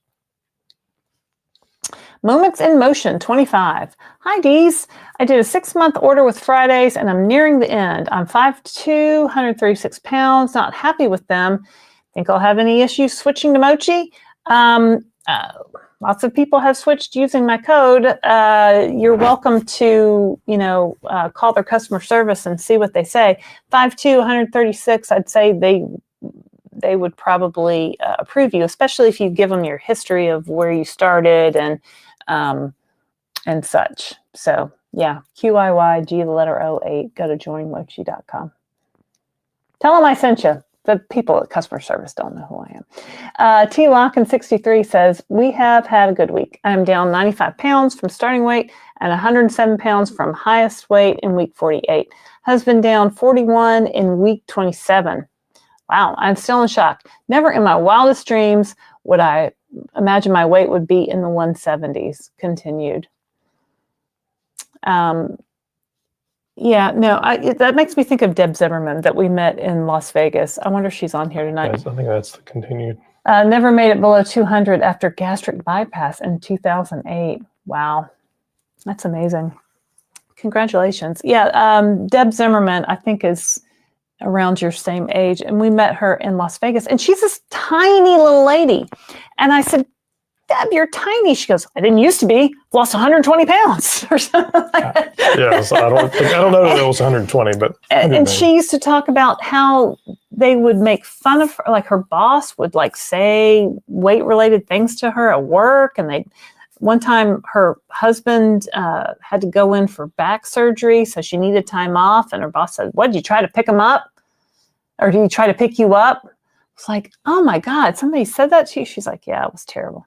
Moments in Motion 25. Hi, Dees. I did a 6-month order with Fridays and I'm nearing the end. I'm 5'2", 136 pounds, not happy with them. Think I'll have any issues switching to Mochi? Lots of people have switched using my code. You're welcome to, call their customer service and see what they say. 5'2", 136, I'd say they would probably approve you, especially if you give them your history of where you started and such. So yeah, QIYG, the letter 08, go to joinmochi.com. Tell them I sent you. The people at customer service don't know who I am. T-Lock63 says, we have had a good week. I am down 95 pounds from starting weight and 107 pounds from highest weight in week 48. Husband down 41 in week 27. Wow, I'm still in shock. Never in my wildest dreams would I imagine my weight would be in the 170s. Continued. That makes me think of Deb Zimmerman that we met in Las Vegas. I wonder if she's on here tonight. Yes, I think that's the continued. Never made it below 200 after gastric bypass in 2008. Wow. That's amazing. Congratulations. Yeah, Deb Zimmerman, I think, is around your same age. And we met her in Las Vegas. And she's this tiny little lady. And I said, Deb, you're tiny. She goes, I didn't used to be. Lost 120 pounds or something like that. Yes, I don't know that it was 120, but. And she used to talk about how they would make fun of her. Like her boss would say weight-related things to her at work. And one time her husband had to go in for back surgery. So she needed time off. And her boss said, what, did you try to pick him up? Or did he try to pick you up? It's like, oh my God, somebody said that to you? She's like, yeah, it was terrible.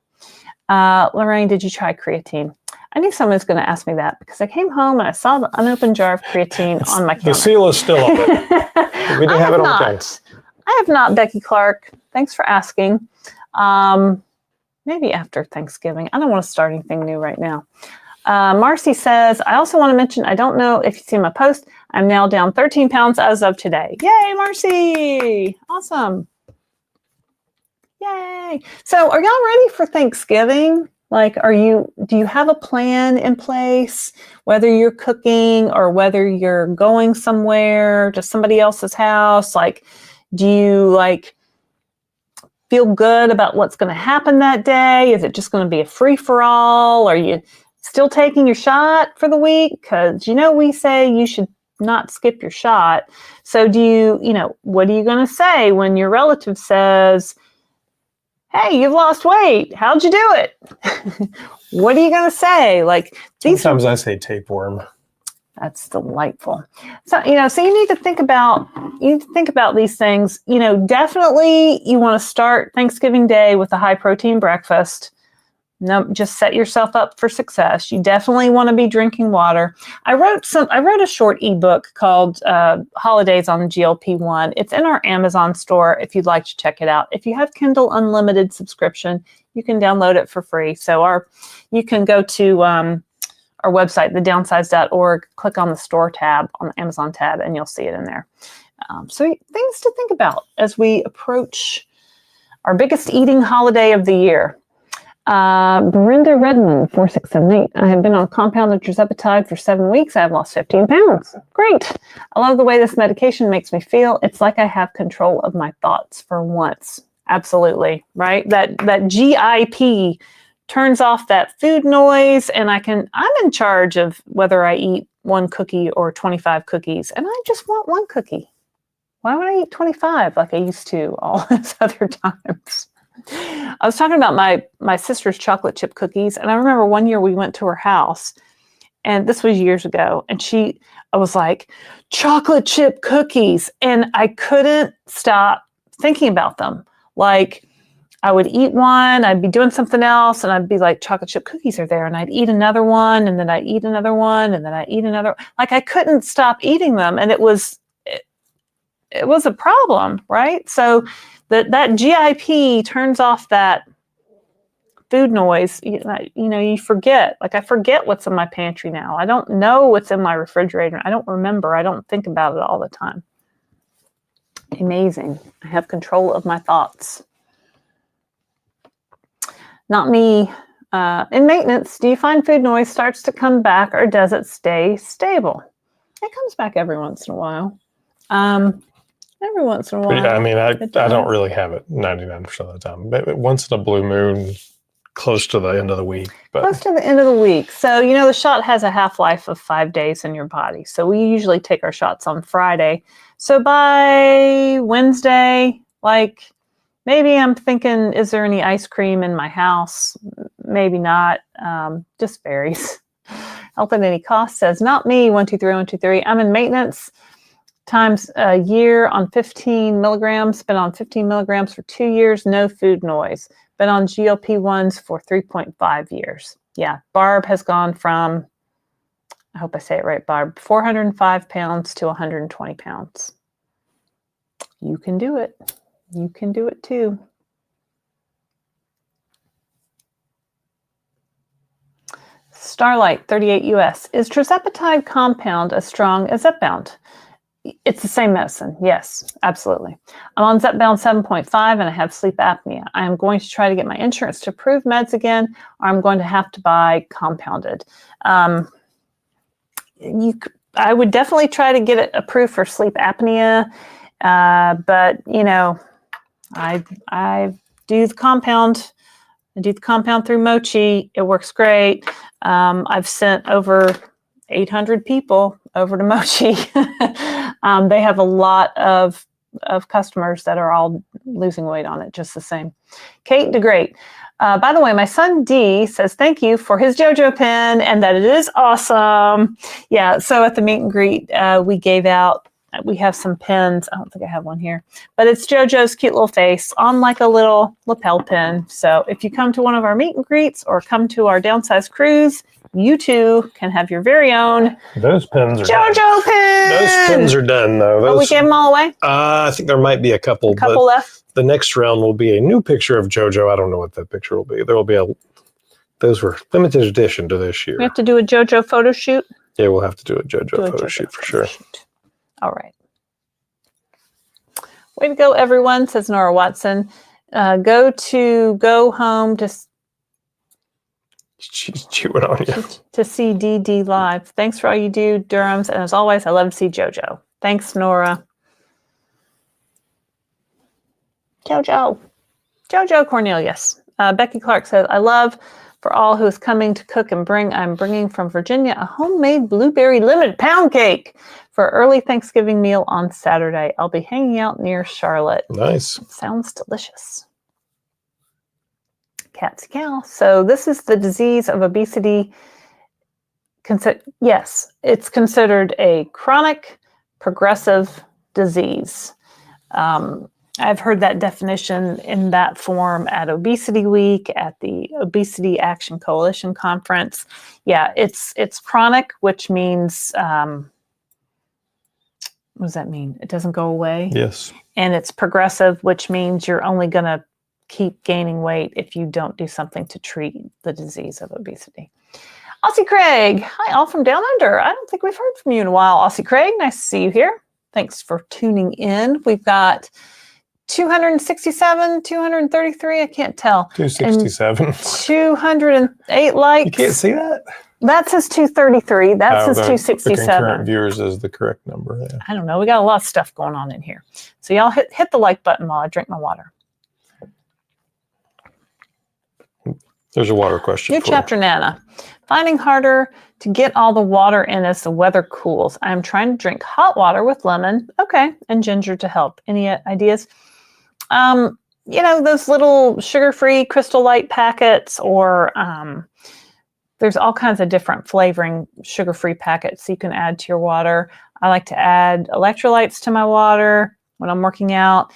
Lorraine, did you try creatine? I knew someone was going to ask me that because I came home and I saw the unopened jar of creatine on my counter. The seal is still on it. We didn't have it on the case. I have not, Becky Clark. Thanks for asking. Maybe after Thanksgiving. I don't want to start anything new right now. Marcy says, I also want to mention, I don't know if you see my post, I'm now down 13 pounds as of today. Yay, Marcy! Awesome. Yay. So are y'all ready for Thanksgiving? Do you have a plan in place, whether you're cooking or whether you're going somewhere to somebody else's house? Do you feel good about what's going to happen that day? Is it just going to be a free-for-all? Are you still taking your shot for the week? Because, we say you should not skip your shot. So what are you going to say when your relative says, hey, you've lost weight. How'd you do it? What are you going to say? Sometimes I say tapeworm. That's delightful. So, so you need to think about these things. Definitely you want to start Thanksgiving Day with a high protein breakfast. No, just set yourself up for success. You definitely want to be drinking water. I wrote a short ebook called Holidays on GLP-1. It's in our Amazon store if you'd like to check it out. If you have Kindle Unlimited subscription, you can download it for free. So you can go to our website, thedownsized.org, click on the store tab, on the Amazon tab, and you'll see it in there. So things to think about as we approach our biggest eating holiday of the year. Brenda Redmond, 4678. I have been on compounded tirzepatide for 7 weeks. I have lost 15 pounds. Great. I love the way this medication makes me feel. It's like I have control of my thoughts for once. Absolutely. Right? That GIP turns off that food noise, and I'm in charge of whether I eat 1 cookie or 25 cookies, and I just want 1 cookie. Why would I eat 25 like I used to all those other times? I was talking about my sister's chocolate chip cookies, and I remember one year we went to her house, and this was years ago, and I was like, chocolate chip cookies, and I couldn't stop thinking about them. Like, I would eat one, I'd be doing something else, and I'd be like, chocolate chip cookies are there, and I'd eat another one, and then I'd eat another one, and then I'd eat another. Like, I couldn't stop eating them, and it was a problem, right? So that GIP turns off that food noise. You forget. Like, I forget what's in my pantry now. I don't know what's in my refrigerator. I don't remember. I don't think about it all the time. Amazing. I have control of my thoughts. Not me. In maintenance, do you find food noise starts to come back, or does it stay stable? It comes back every once in a while. Every once in a while. Yeah, I mean, I don't really have it 99% of the time. But once in a blue moon, close to the end of the week. Close to the end of the week. So, the shot has a half-life of 5 days in your body. So we usually take our shots on Friday. So by Wednesday, maybe I'm thinking, is there any ice cream in my house? Maybe not. Just varies. Health at any cost says, not me, 123123. I'm in maintenance times a year on 15 milligrams. Been on 15 milligrams for 2 years. No food noise. Been on GLP-1s for 3.5 years. Yeah, Barb has gone from, I hope I say it right, Barb, 405 pounds to 120 pounds. You can do it. You can do it too. Starlight 38 US. Is tirzepatide compound as strong as Zepbound? It's the same medicine. Yes, absolutely. I'm on Zepbound 7.5 and I have sleep apnea. I am going to try to get my insurance to approve meds again, or I'm going to have to buy compounded. I would definitely try to get it approved for sleep apnea, but I do the compound. I do the compound through Mochi. It works great. I've sent over 800 people over to Mochi. They have a lot of customers that are all losing weight on it just the same. Kate DeGreat. By the way, my son D says thank you for his JoJo pin and that it is awesome. Yeah, so at the meet and greet, we have some pins. I don't think I have one here, but it's JoJo's cute little face on like a little lapel pin. So if you come to one of our meet and greets or come to our Downsized cruise, you too can have your very own those pins are JoJo pin. Those pins are done though. We gave them all away? I think there might be a couple left. The next round will be a new picture of JoJo. I don't know what that picture will be. There will be those were limited edition to this year. We have to do a JoJo photo shoot? Yeah, we'll have to do a JoJo photo shoot for sure. All right. Way to go, everyone, says Nora Watson. Go home to... She's chewing on you. To see DD live. Thanks for all you do, Durham's. And as always, I love to see JoJo. Thanks, Nora. JoJo Cornelius. Becky Clark says, I love for all who is coming to cook and bring. I'm bringing from Virginia a homemade blueberry lemon pound cake for early Thanksgiving meal on Saturday. I'll be hanging out near Charlotte. Nice. It sounds delicious. Cat's cow. So this is the disease of obesity Yes, it's considered a chronic progressive disease. I've heard that definition in that form at Obesity Week, at the Obesity Action Coalition Conference. Yeah, it's chronic, which means, what does that mean? It doesn't go away? Yes. And it's progressive, which means you're only going to keep gaining weight if you don't do something to treat the disease of obesity. Aussie Craig, hi, all from down under. I don't think we've heard from you in a while. Aussie Craig, nice to see you here. Thanks for tuning in. We've got 267, 233, I can't tell. 267. 208 likes. You can't see that? That says 233. That says 267. The concurrent viewers is the correct number. Yeah. I don't know. We got a lot of stuff going on in here. So y'all hit the like button while I drink my water. There's a water question. New chapter, Nana. Finding harder to get all the water in as the weather cools. I'm trying to drink hot water with lemon, and ginger to help. Any ideas? Those little sugar-free Crystal Light packets, or there's all kinds of different flavoring sugar-free packets you can add to your water. I like to add electrolytes to my water when I'm working out.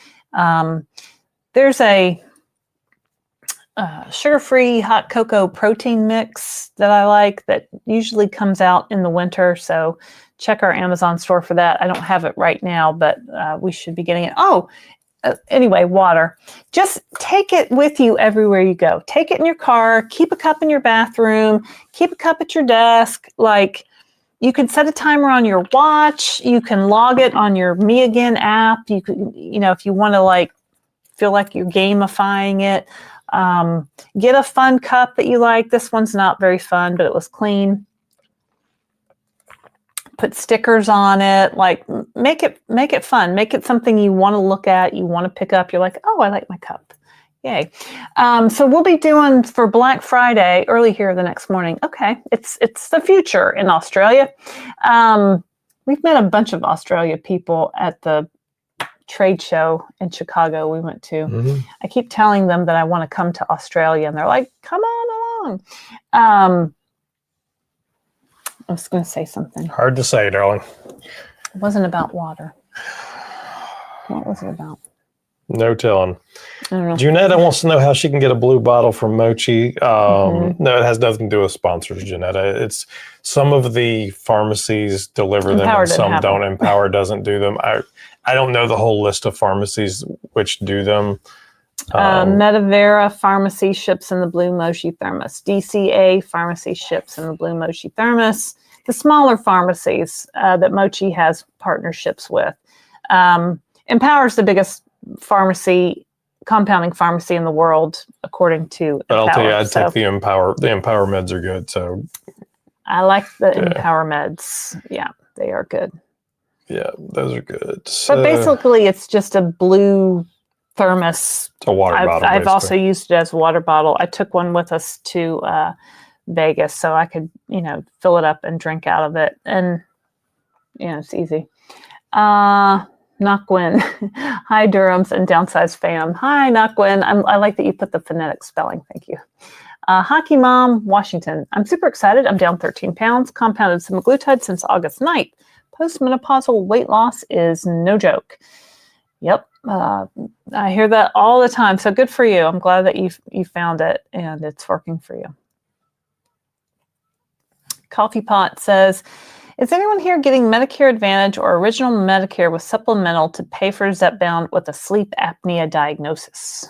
There's a sugar-free hot cocoa protein mix that I like that usually comes out in the winter. So check our Amazon store for that. I don't have it right now, but we should be getting it. Anyway, water. Just take it with you everywhere you go. Take it in your car. Keep a cup in your bathroom. Keep a cup at your desk. Like, you can set a timer on your watch. You can log it on your Me Again app. You could, if you want to feel like you're gamifying it. Get a fun cup that you like. This one's not very fun, but it was clean. Put stickers on it. Make it fun. Make it something you want to look at, you want to pick up. You're like, oh, I like my cup. Yay. So we'll be doing for Black Friday early here the next morning. Okay. It's the future in Australia. We've met a bunch of Australia people at the trade show in Chicago we went to. Mm-hmm. I keep telling them that I want to come to Australia, and they're like, come on along. I was going to say something. Hard to say, darling. It wasn't about water. What was it about? No telling. I don't know. Junetta wants to know how she can get a blue bottle from Mochi. No, it has nothing to do with sponsors, Junetta. It's some of the pharmacies deliver them and some don't. Empower doesn't do them. I don't know the whole list of pharmacies which do them. Medavera Pharmacy ships in the blue Mochi thermos. DCA Pharmacy ships in the blue Mochi thermos. The smaller pharmacies that Mochi has partnerships with. Empower's the biggest compounding pharmacy in the world, according to But Empower. I'll tell you, I'd take the Empower. The Empower meds are good. So I like the Empower meds. Yeah, they are good. Yeah, those are good. So, but basically, it's just a blue thermos. It's a water bottle. I've also used it as a water bottle. I took one with us to Vegas, so I could, fill it up and drink out of it. And, it's easy. Nockwin. Hi, Durham's and Downsized fam. Hi, Nockwin. I like that you put the phonetic spelling. Thank you. Hockey Mom, Washington. I'm super excited. I'm down 13 pounds, compounded semaglutide since August 9th. Postmenopausal weight loss is no joke. Yep. I hear that all the time. So good for you. I'm glad that you found it and it's working for you. Coffee Pot says, is anyone here getting Medicare Advantage or Original Medicare with supplemental to pay for Zepbound with a sleep apnea diagnosis?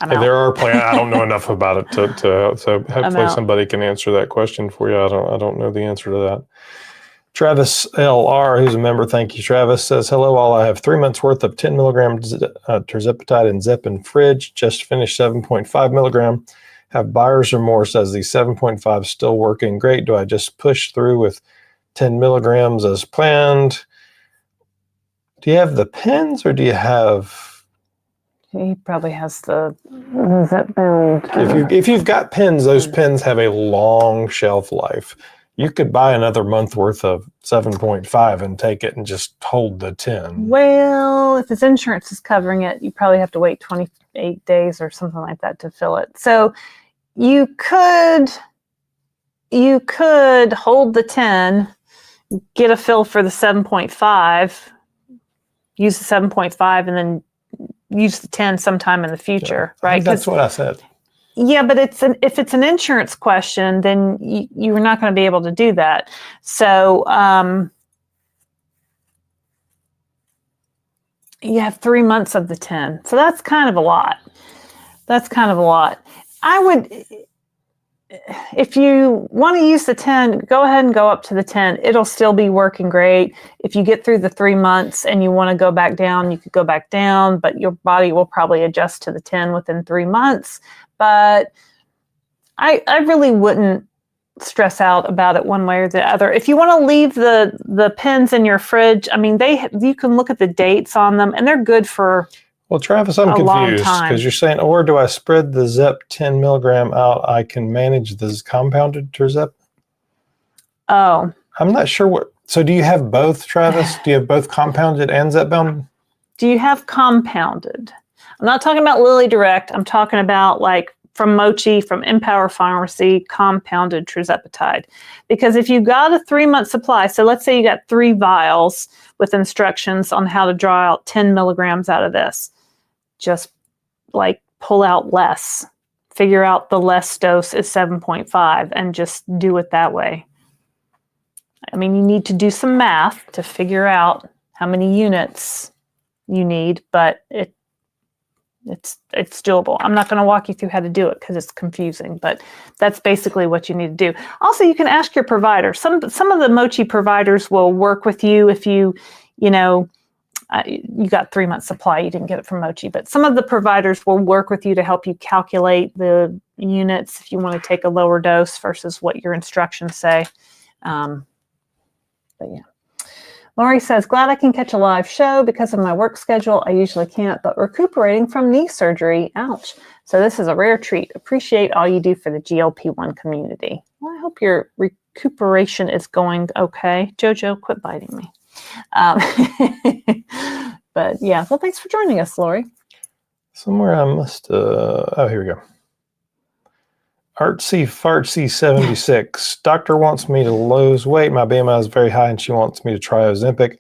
There are plans. I don't know enough about it so hopefully somebody can answer that question for you. I don't know the answer to that. Travis LR, who's a member, thank you, Travis, says, hello all. I have 3 months worth of 10 milligrams tirzepatide and Zep in fridge. Just finished 7.5 milligram. Have buyer's remorse as the 7.5 still working great. Do I just push through with 10 milligrams as planned? Do you have the pens or do you have... He probably has the Zepbound. If you've got pens, those pens have a long shelf life. You could buy another month worth of 7.5 and take it and just hold the 10. Well, if his insurance is covering it, you probably have to wait 28 days or something like that to fill it. So you could you could hold the 10, get a fill for the 7.5, use the 7.5, and then use the 10 sometime in the future, yeah, right? That's what I said. Yeah, but if it's an insurance question, then you're not going to be able to do that. So you have 3 months of the 10. So that's kind of a lot. I would, if you want to use the 10, go ahead and go up to the 10. It'll still be working great. If you get through the 3 months and you want to go back down, you could go back down, but your body will probably adjust to the 10 within 3 months. But I really wouldn't stress out about it one way or the other. If you want to leave the pens in your fridge, I mean, you can look at the dates on them, and they're good for Well, Travis, I'm confused because you're saying, or do I spread the Zep 10 milligram out? I can manage this compounded Tirzep. Oh, I'm not sure what. So do you have both, Travis? Do you have both compounded and Zepbound? Do you have compounded? I'm not talking about Lilly Direct. I'm talking about like from Mochi, from Empower Pharmacy, compounded tirzepatide. Because if you got a 3-month supply, so let's say you got 3 vials with instructions on how to draw out 10 milligrams out of this, just like pull out less. Figure out the less dose is 7.5 and just do it that way. I mean, you need to do some math to figure out how many units you need, but it's doable. I'm not going to walk you through how to do it because it's confusing, but that's basically what you need to do. Also, you can ask your provider. Some of the Mochi providers will work with you if you got 3 months supply. You didn't get it from Mochi, but some of the providers will work with you to help you calculate the units if you want to take a lower dose versus what your instructions say. But yeah. Lori says, glad I can catch a live show because of my work schedule. I usually can't, but recuperating from knee surgery. Ouch. So this is a rare treat. Appreciate all you do for the GLP-1 community. Well, I hope your recuperation is going okay. Jojo, quit biting me. But yeah, well, thanks for joining us, Lori. Somewhere I must, oh, here we go. Artsy Fartsy 76. Doctor wants me to lose weight. My BMI is very high and she wants me to try Ozempic.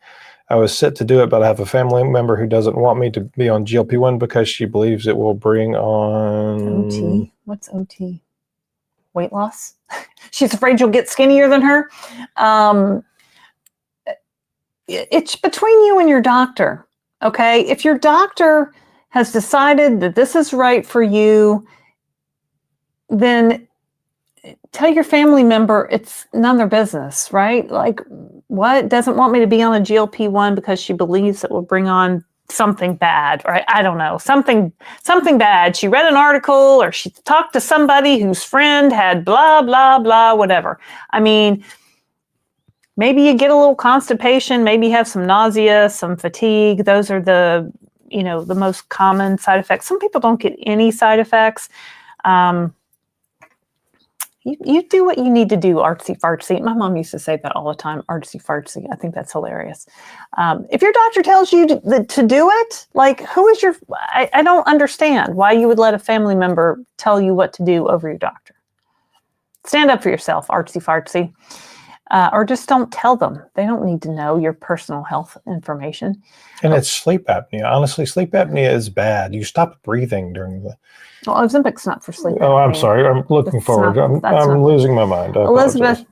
I was set to do it, but I have a family member who doesn't want me to be on GLP-1 because she believes it will bring on... OT? What's OT? Weight loss? She's afraid you'll get skinnier than her? It's between you and your doctor, okay? If your doctor has decided that this is right for you, then tell your family member it's none of their business, right? Like, what? Doesn't want me to be on a GLP-1 because she believes it will bring on something bad, right? I don't know. Something bad. She read an article or she talked to somebody whose friend had blah, blah, blah, whatever. I mean, maybe you get a little constipation, maybe you have some nausea, some fatigue. Those are the most common side effects. Some people don't get any side effects. You do what you need to do, artsy fartsy. My mom used to say that all the time, artsy fartsy. I think that's hilarious. If your doctor tells you to do it, like who is your, I don't understand why you would let a family member tell you what to do over your doctor. Stand up for yourself, artsy fartsy. Or just don't tell them. They don't need to know your personal health information. And it's sleep apnea. Honestly, sleep apnea is bad. You stop breathing during the... Well, Ozempic's not for sleep apnea. Oh, I'm sorry. I'm looking forward. I'm losing my mind. Elizabeth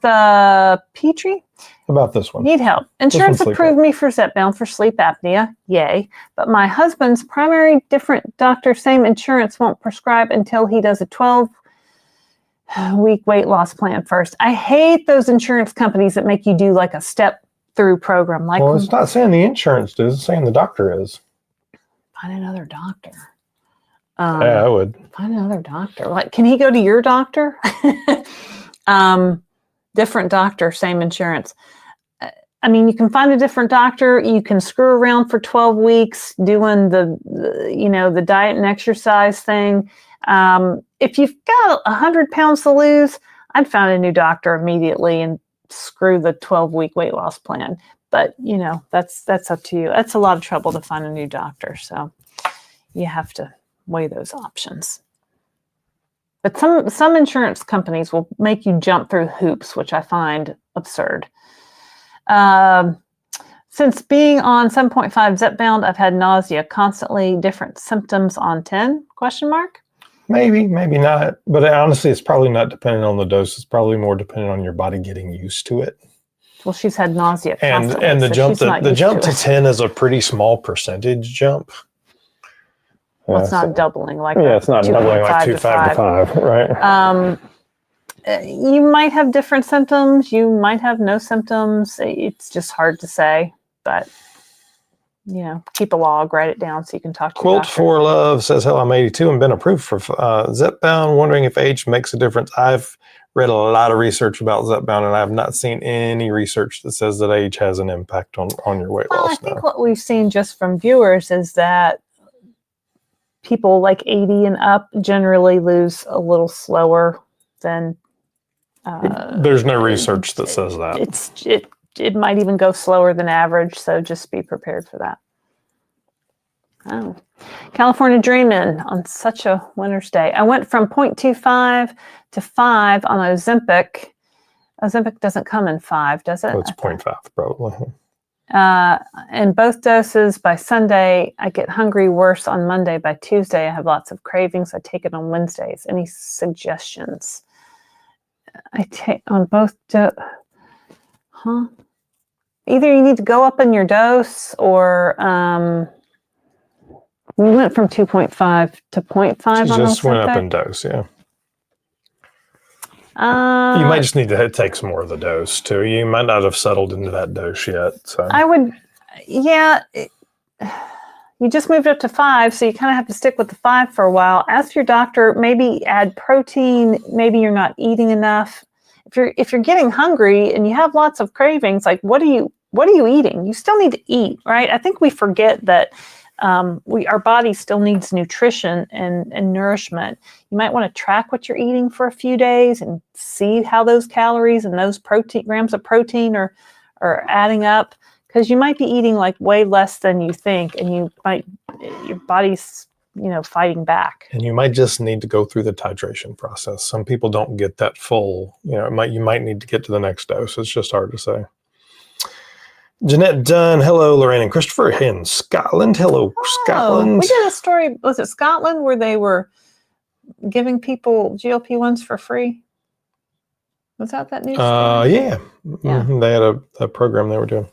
Petrie? About this one. Need help. Insurance approved me for Zepbound for sleep apnea. Yay. But my husband's primary different doctor, same insurance, won't prescribe until he does a 12-week weight loss plan first. I hate those insurance companies that make you do like a step-through program. Like, well, it's not saying the insurance is. It's saying the doctor is. Find another doctor. Yeah, I would. Find another doctor. Like, can he go to your doctor? Different doctor, same insurance. I mean, you can find a different doctor. You can screw around for 12 weeks doing the diet and exercise thing. If you've got 100 pounds to lose, I'd find a new doctor immediately and screw the 12-week weight loss plan. But, that's up to you. That's a lot of trouble to find a new doctor. So you have to weigh those options. But some insurance companies will make you jump through hoops, which I find absurd. Since being on 7.5 Zepbound, I've had nausea constantly, different symptoms on 10, ? Maybe, maybe not. But honestly, it's probably not dependent on the dose. It's probably more dependent on your body getting used to it. Well, she's had nausea constantly. And the jump to it. 10 is a pretty small percentage jump. Well, it's not doubling like it's not doubling like 2.5 to 5, right? You might have different symptoms. You might have no symptoms. It's just hard to say, but keep a log, write it down so you can talk to your doctor. Quilt for Love says, hello, I'm 82 and been approved for Zepbound, wondering if age makes a difference. I've read a lot of research about Zepbound, and I have not seen any research that says that age has an impact on your weight loss. I think what we've seen just from viewers is that people like 80 and up generally lose a little slower than... There's no research that says that. It might even go slower than average, so just be prepared for that. Oh, California Dreamin' on such a winter's day. I went from 0.25 to 5 on Ozempic. Ozempic doesn't come in 5, does it? Oh, it's 0.5 probably. In both doses by Sunday. I get hungry worse on Monday. By Tuesday, I have lots of cravings. I take it on Wednesdays. Any suggestions? I take on both Either you need to go up in your dose, or we went from 2.5 to 0.5. She just went up in dose, yeah. You might just need to take some more of the dose too. You might not have settled into that dose yet. So I would, you just moved up to 5, so you kind of have to stick with the 5 for a while. Ask your doctor, maybe add protein. Maybe you're not eating enough. If you're getting hungry and you have lots of cravings, like what are you eating? You still need to eat, right? I think we forget that our body still needs nutrition and nourishment. You might want to track what you're eating for a few days and see how those calories and those grams of protein are adding up, because you might be eating like way less than you think, and your body's fighting back. And you might just need to go through the titration process. Some people don't get that full. You might need to get to the next dose. It's just hard to say. Jeanette Dunn, hello, Lorraine and Christopher in Scotland. Hello, Scotland. We did a story, was it Scotland, where they were giving people GLP-1s for free? Was that news story? Yeah. Mm-hmm. They had a program they were doing.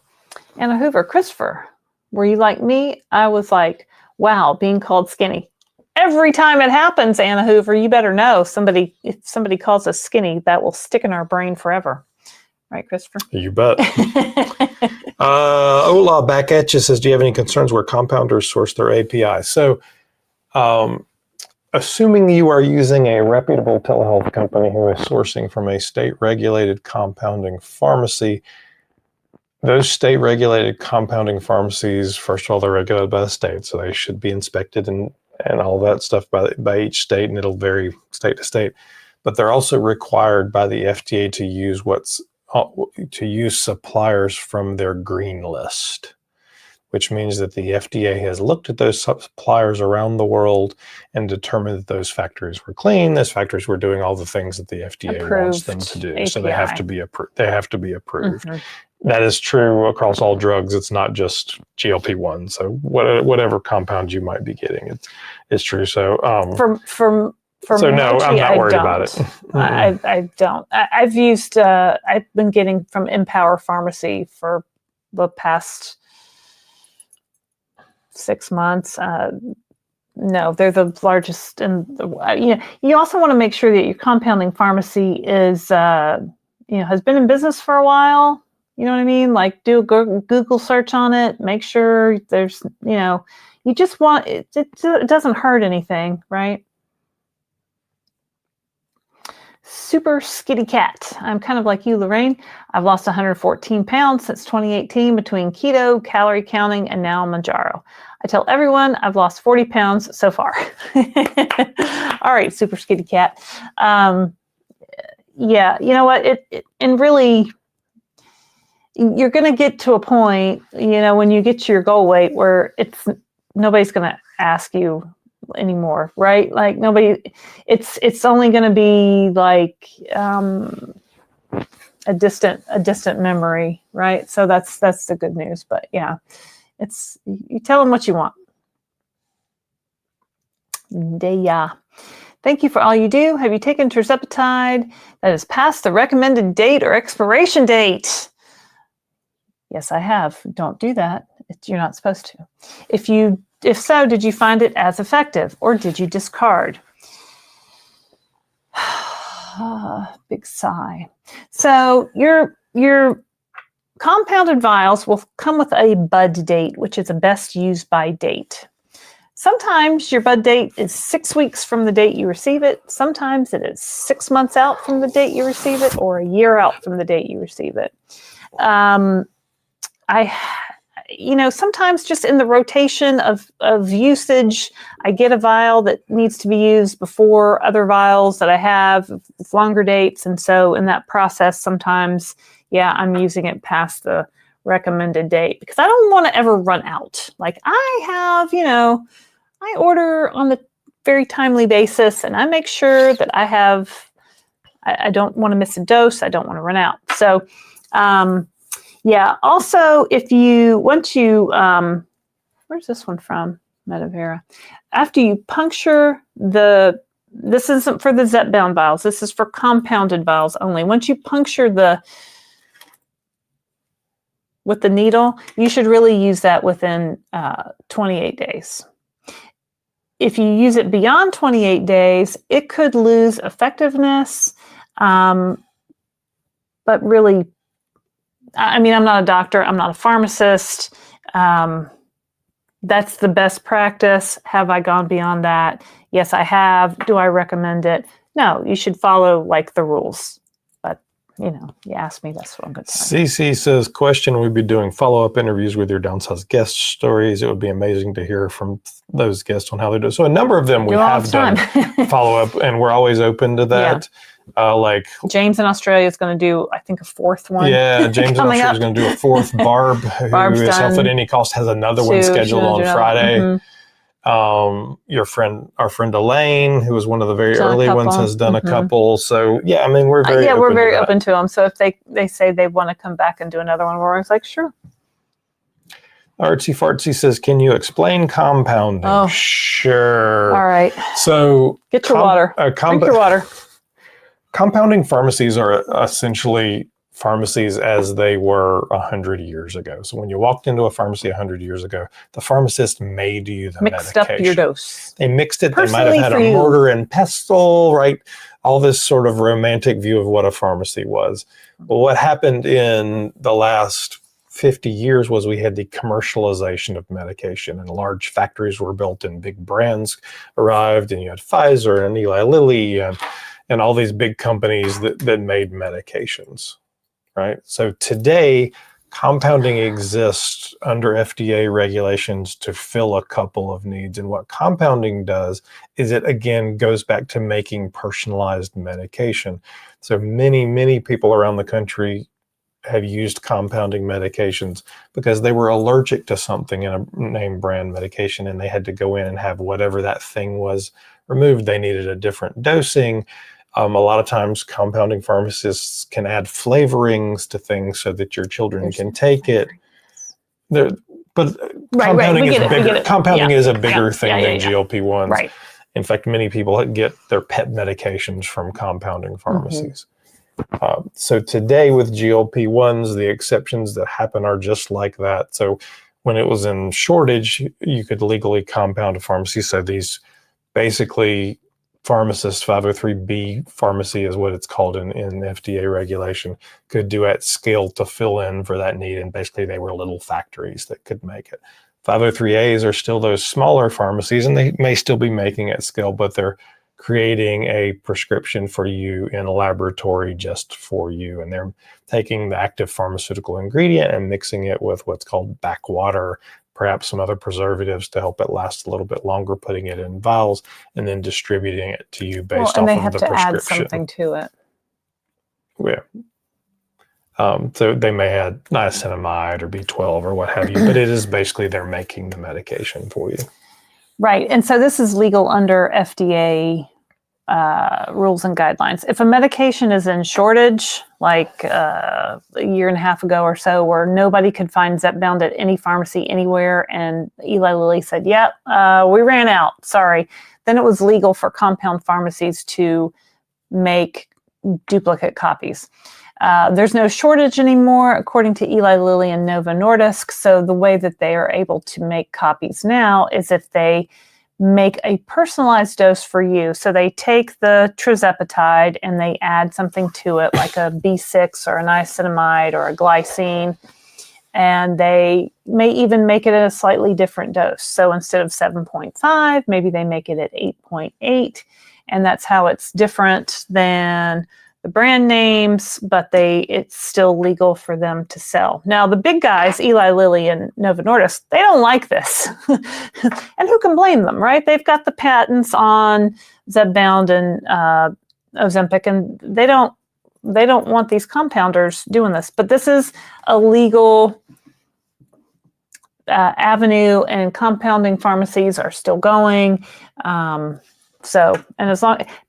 Anna Hoover, Christopher, were you like me? I was like, wow, being called skinny. Every time it happens, Anna Hoover, you better know if somebody calls us skinny, that will stick in our brain forever. Right, Christopher? You bet. Ola back at you says, do you have any concerns where compounders source their API? So, assuming you are using a reputable telehealth company who is sourcing from a state-regulated compounding pharmacy, those state-regulated compounding pharmacies, first of all, they're regulated by the state, so they should be inspected and all that stuff by each state, and it'll vary state to state. But they're also required by the FDA to use suppliers from their green list, which means that the FDA has looked at those suppliers around the world and determined that those factories were clean. Those factories were doing all the things that the FDA wants them to do. API. So they have to be approved. Mm-hmm. That is true across all drugs. It's not just GLP-1. So whatever compound you might be getting, it's true. So no, I'm not worried about it. I don't. I've been getting from Empower Pharmacy for the past 6 months. No, they're the largest. And you also want to make sure that your compounding pharmacy is, has been in business for a while. You know what I mean? Like, do a Google search on it. Make sure there's, you just want it. It doesn't hurt anything, right? Super Skitty Cat. I'm kind of like you, Lorraine. I've lost 114 pounds since 2018 between keto, calorie counting, and now Mounjaro. I tell everyone I've lost 40 pounds so far. All right, Super Skitty Cat. Yeah, you know what? And really, you're going to get to a point, when you get to your goal weight where nobody's going to ask you, anymore, right? Like nobody, it's only going to be like a distant memory, right? So that's the good news. But yeah, it's, you tell them what you want. Yeah. Thank you for all you do. Have you taken tirzepatide that is past the recommended date or expiration date? Yes, I have. Don't do that. You're not supposed to. If so, did you find it as effective, or did you discard? Big sigh. So your compounded vials will come with a bud date, which is a best used by date. Sometimes your bud date is 6 weeks from the date you receive it. Sometimes it is 6 months out from the date you receive it, or a year out from the date you receive it. Sometimes just in the rotation of usage, I get a vial that needs to be used before other vials that I have with longer dates. And so in that process, sometimes, I'm using it past the recommended date because I don't want to ever run out. Like I have, I order on the very timely basis, and I make sure that I don't want to miss a dose. I don't want to run out. So, also, if you want to, where's this one from? Medivera. After you puncture this isn't for the Zepbound vials. This is for compounded vials only. Once you puncture with the needle, you should really use that within 28 days. If you use it beyond 28 days, it could lose effectiveness. But really, I'm not a doctor. I'm not a pharmacist. That's the best practice. Have I gone beyond that? Yes, I have. Do I recommend it? No, you should follow like the rules. But, you ask me, that's what I'm going to tell you. CC says, question, we'd be doing follow-up interviews with your Downsized guest stories. It would be amazing to hear from those guests on how they do. So a number of them we have done follow-up, and we're always open to that. Like James in Australia is going to do, I think, a fourth one. Yeah, James in Australia is going to do a fourth. Barb, who is Health at Any Cost, has another one scheduled on Friday. Mm-hmm. Our friend Elaine, who was one of the very early ones, has done a couple. So we're very open to them. So if they say they want to come back and do another one, we're always like, sure. Artsy Fartsy says, can you explain compounding? Oh, sure. All right. So get your water. Drink your water. Compounding pharmacies are essentially pharmacies as they were 100 years ago. So when you walked into a pharmacy 100 years ago, the pharmacist made you the medication. Mixed up your dose. They mixed it. They might have had a mortar and pestle, right? All this sort of romantic view of what a pharmacy was. But what happened in the last 50 years was we had the commercialization of medication, and large factories were built and big brands arrived, and you had Pfizer and Eli Lilly and all these big companies that made medications, right? So today, compounding exists under FDA regulations to fill a couple of needs. And what compounding does is it, again, goes back to making personalized medication. So many people around the country have used compounding medications because they were allergic to something in a name brand medication, and they had to go in and have whatever that thing was removed. They needed a different dosing. A lot of times compounding pharmacists can add flavorings to things so that your children can take it. But compounding is bigger. Compounding is a bigger thing than GLP-1s. Right. In fact, many people get their pet medications from compounding pharmacies. So today with GLP-1s, the exceptions that happen are just like that. So when it was in shortage, you could legally compound a pharmacy. So these basically pharmacists, 503B pharmacy is what it's called in FDA regulation, could do at scale to fill in for that need. And basically they were little factories that could make it. 503As are still those smaller pharmacies, and they may still be making at scale, but they're creating a prescription for you in a laboratory just for you. And they're taking the active pharmaceutical ingredient and mixing it with what's called backwater, perhaps some other preservatives to help it last a little bit longer, putting it in vials and then distributing it to you based off of the prescription. And they have to add something to it. Yeah. So they may add niacinamide or B12 or what have you, but it is basically they're making the medication for you. Right. And so this is legal under FDA rules and guidelines. If a medication is in shortage, like a year and a half ago or so, where nobody could find Zepbound at any pharmacy anywhere, and Eli Lilly said, "Yep, we ran out. Sorry," then it was legal for compound pharmacies to make duplicate copies. There's no shortage anymore, according to Eli Lilly and Novo Nordisk. So the way that they are able to make copies now is if they make a personalized dose for you. So they take the tirzepatide and they add something to it, like a B6 or a niacinamide or a glycine, and they may even make it at a slightly different dose. So instead of 7.5, maybe they make it at 8.8, and that's how it's different than the brand names, but it's still legal for them to sell. Now, the big guys, Eli Lilly and Novo Nordisk, they don't like this. And who can blame them, right? They've got the patents on Zepbound and Ozempic, and they don't want these compounders doing this. But this is a legal avenue, and compounding pharmacies are still going.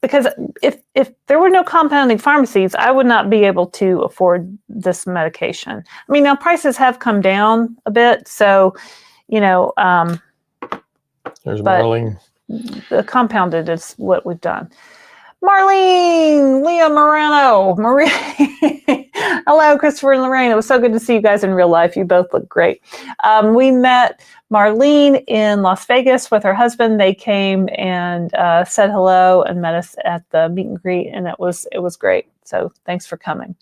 Because if there were no compounding pharmacies, I would not be able to afford this medication. I mean, now prices have come down a bit, so, there's Marlene. The compounded is what we've done. Marlene, Leah Morano, Marie. Hello, Christopher and Lorraine. It was so good to see you guys in real life. You both look great. We met Marlene in Las Vegas with her husband. They came and said hello and met us at the meet and greet, and it was great. So thanks for coming.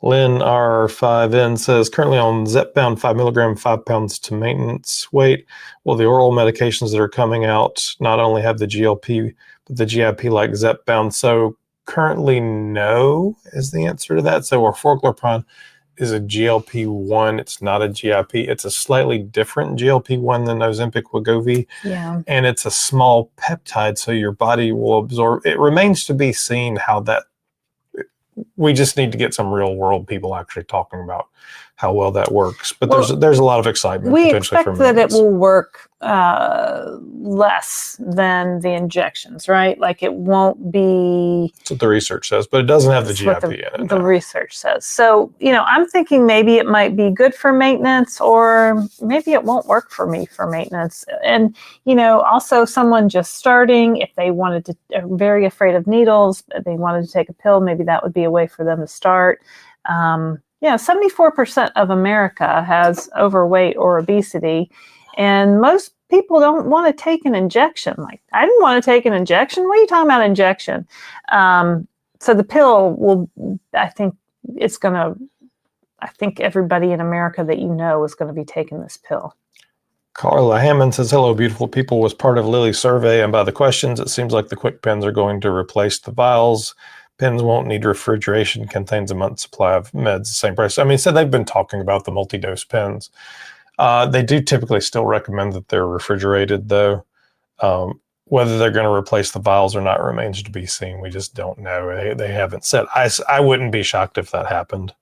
Lynn R5N says, currently on Zepbound 5 milligram, 5 pounds to maintenance weight. Will the oral medications that are coming out not only have the GLP, but the GIP like Zepbound? So currently, no is the answer to that. So orforglipron is a GLP-1. It's not a GIP. It's a slightly different GLP-1 than Ozempic Wegovy. Yeah. And it's a small peptide, so your body will absorb. It remains to be seen how that. We just need to get some real world people actually talking about how well that works. But there's a lot of excitement. We potentially expect that it will work less than the injections, right? Like it won't be. That's what the research says, but it doesn't have the GIP in it. The research says. So, I'm thinking maybe it might be good for maintenance, or maybe it won't work for me for maintenance. And, also someone just starting, if they wanted to, are very afraid of needles, they wanted to take a pill, maybe that would be a way for them to start. 74% of America has overweight or obesity, and most people don't want to take an injection. Like, I didn't want to take an injection. What are you talking about, injection? So the pill I think everybody in America that is going to be taking this pill. Carla Hammond says, hello, beautiful people, was part of Lily's survey, and by the questions, it seems like the quick pens are going to replace the vials. Pens won't need refrigeration, contains a month's supply of meds, the same price. I mean, so they've been talking about the multi-dose pens. They do typically still recommend that they're refrigerated, though. Whether they're going to replace the vials or not remains to be seen. We just don't know. They haven't said. I wouldn't be shocked if that happened,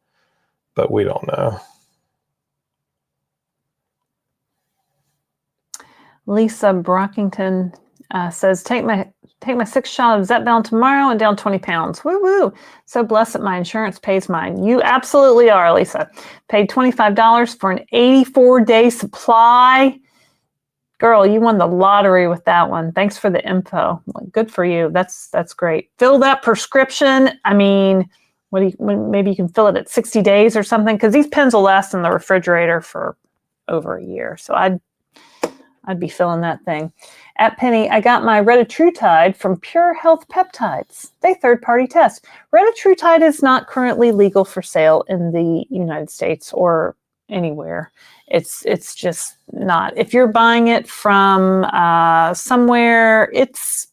but we don't know. Lisa Brockington says, take my 6th shot of Zepbound tomorrow and down 20 pounds. Woo woo. So blessed that my insurance pays mine. You absolutely are, Lisa. Paid $25 for an 84-day supply. Girl, you won the lottery with that one. Thanks for the info. Good for you. That's great. Fill that prescription. I mean, maybe you can fill it at 60 days or something, because these pens will last in the refrigerator for over a year. So I'd be filling that thing. At Penny, I got my retatrutide from Pure Health Peptides. They third-party test. Retatrutide is not currently legal for sale in the United States or anywhere. It's just not. If you're buying it from somewhere, it's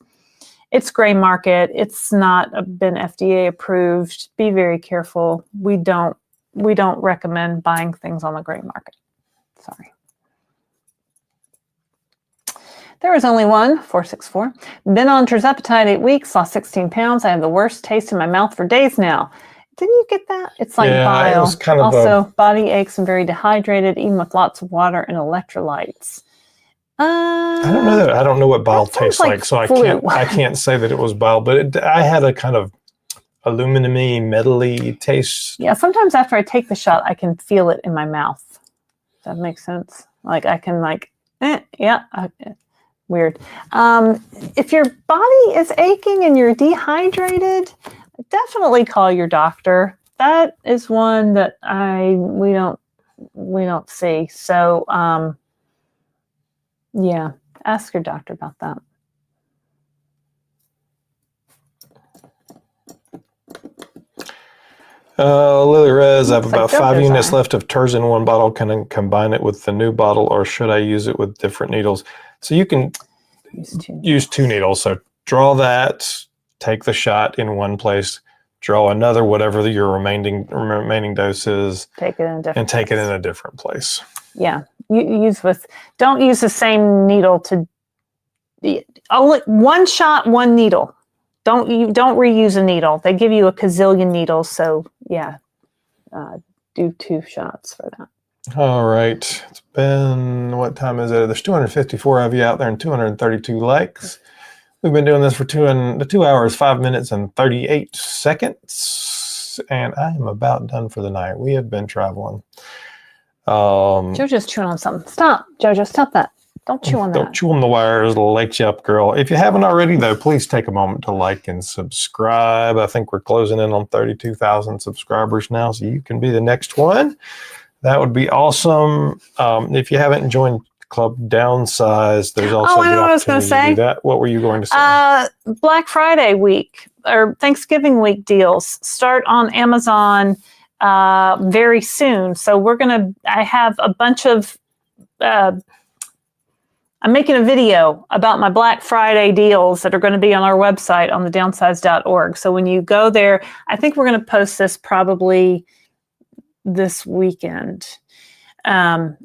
gray market. It's not been FDA approved. Be very careful. We don't recommend buying things on the gray market. Sorry. There is only one, 464. Been on tirzepatide 8 weeks, lost 16 pounds. I have the worst taste in my mouth for days now. Didn't you get that? It's like bile. It was kind of also body aches and very dehydrated, even with lots of water and electrolytes. I don't know that. I don't know what bile tastes like, so flu. I can't say that it was bile. But I had a kind of aluminum-y, metally taste. Yeah, sometimes after I take the shot, I can feel it in my mouth. Does that make sense? Like I can weird. If your body is aching and you're dehydrated, definitely call your doctor. That is one that we don't see. So yeah, ask your doctor about that. Lily Rez, I have about 5 units left of Tirzepatide in one bottle. Can I combine it with the new bottle, or should I use it with different needles? So you can use 2 needles. So draw that, take the shot in one place, draw another, whatever your remaining dose is, take it in a different place. Yeah, don't use the same needle only one shot, one needle. Don't reuse a needle. They give you a gazillion needles, so yeah, do 2 shots for that. All right, it's been, what time is it? There's 254 of you out there and 232 likes. We've been doing this for 2 hours, 5 minutes, and 38 seconds, and I am about done for the night. We have been traveling. Jojo's chewing on something. Stop, Jojo, stop that. Don't chew on that. Don't chew on the wires. It'll light you up, girl. If you haven't already, though, please take a moment to like and subscribe. I think we're closing in on 32,000 subscribers now, so you can be the next one. That would be awesome. If you haven't joined Club Downsized, there's also I know what I was going to say. Do that. What were you going to say? Black Friday week or Thanksgiving week deals start on Amazon very soon. So I have a bunch of I'm making a video about my Black Friday deals that are going to be on our website on the downsized.org. So when you go there, I think we're going to post this probably this weekend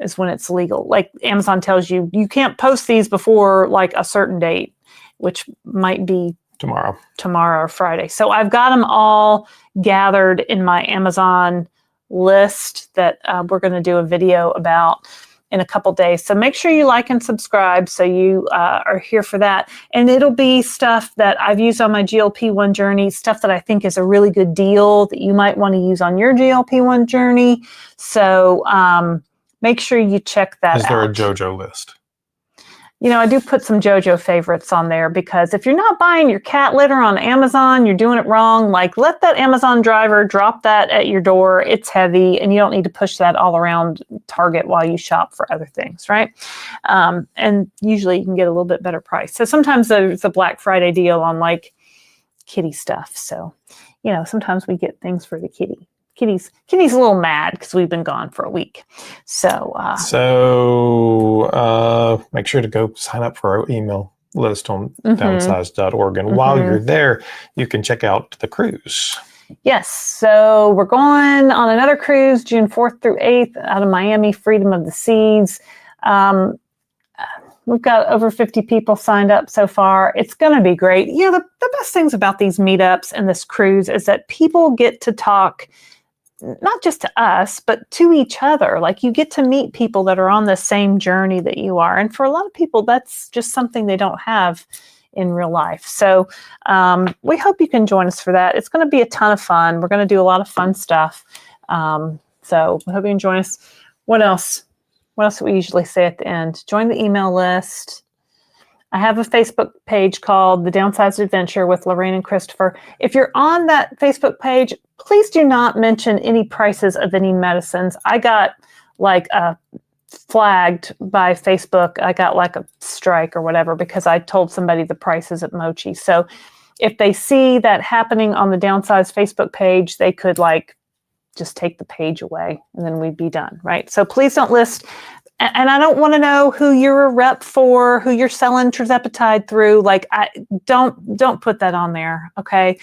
is when it's legal. Like Amazon tells you can't post these before like a certain date, which might be tomorrow or Friday. So I've got them all gathered in my Amazon list that we're going to do a video about in a couple days. So make sure you like and subscribe so you are here for that. And it'll be stuff that I've used on my GLP-1 journey, stuff that I think is a really good deal that you might want to use on your GLP-1 journey. So make sure you check that out. Is there a JoJo list? I do put some JoJo favorites on there because if you're not buying your cat litter on Amazon, you're doing it wrong. Like let that Amazon driver drop that at your door. It's heavy and you don't need to push that all around Target while you shop for other things, right? And usually you can get a little bit better price. So sometimes there's a Black Friday deal on like kitty stuff. So, sometimes we get things for the kitty. Kitty's a little mad because we've been gone for a week. So make sure to go sign up for our email list on downsized.org. And while you're there, you can check out the cruise. Yes. So we're going on another cruise June 4th through 8th out of Miami, Freedom of the Seas. We've got over 50 people signed up so far. It's going to be great. The best things about these meetups and this cruise is that people get to talk not just to us, but to each other. Like you get to meet people that are on the same journey that you are. And for a lot of people, that's just something they don't have in real life. So we hope you can join us for that. It's going to be a ton of fun. We're going to do a lot of fun stuff. So we hope you can join us. What else? What else do we usually say at the end? Join the email list. I have a Facebook page called The Downsized Adventure with Lorraine and Christopher. If you're on that Facebook page, please do not mention any prices of any medicines. I got flagged by Facebook. I got like a strike or whatever because I told somebody the prices at Mochi. So if they see that happening on the Downsized Facebook page, they could just take the page away and then we'd be done, right? So please don't list. And I don't want to know who you're a rep for, who you're selling tirzepatide through. Don't put that on there, okay?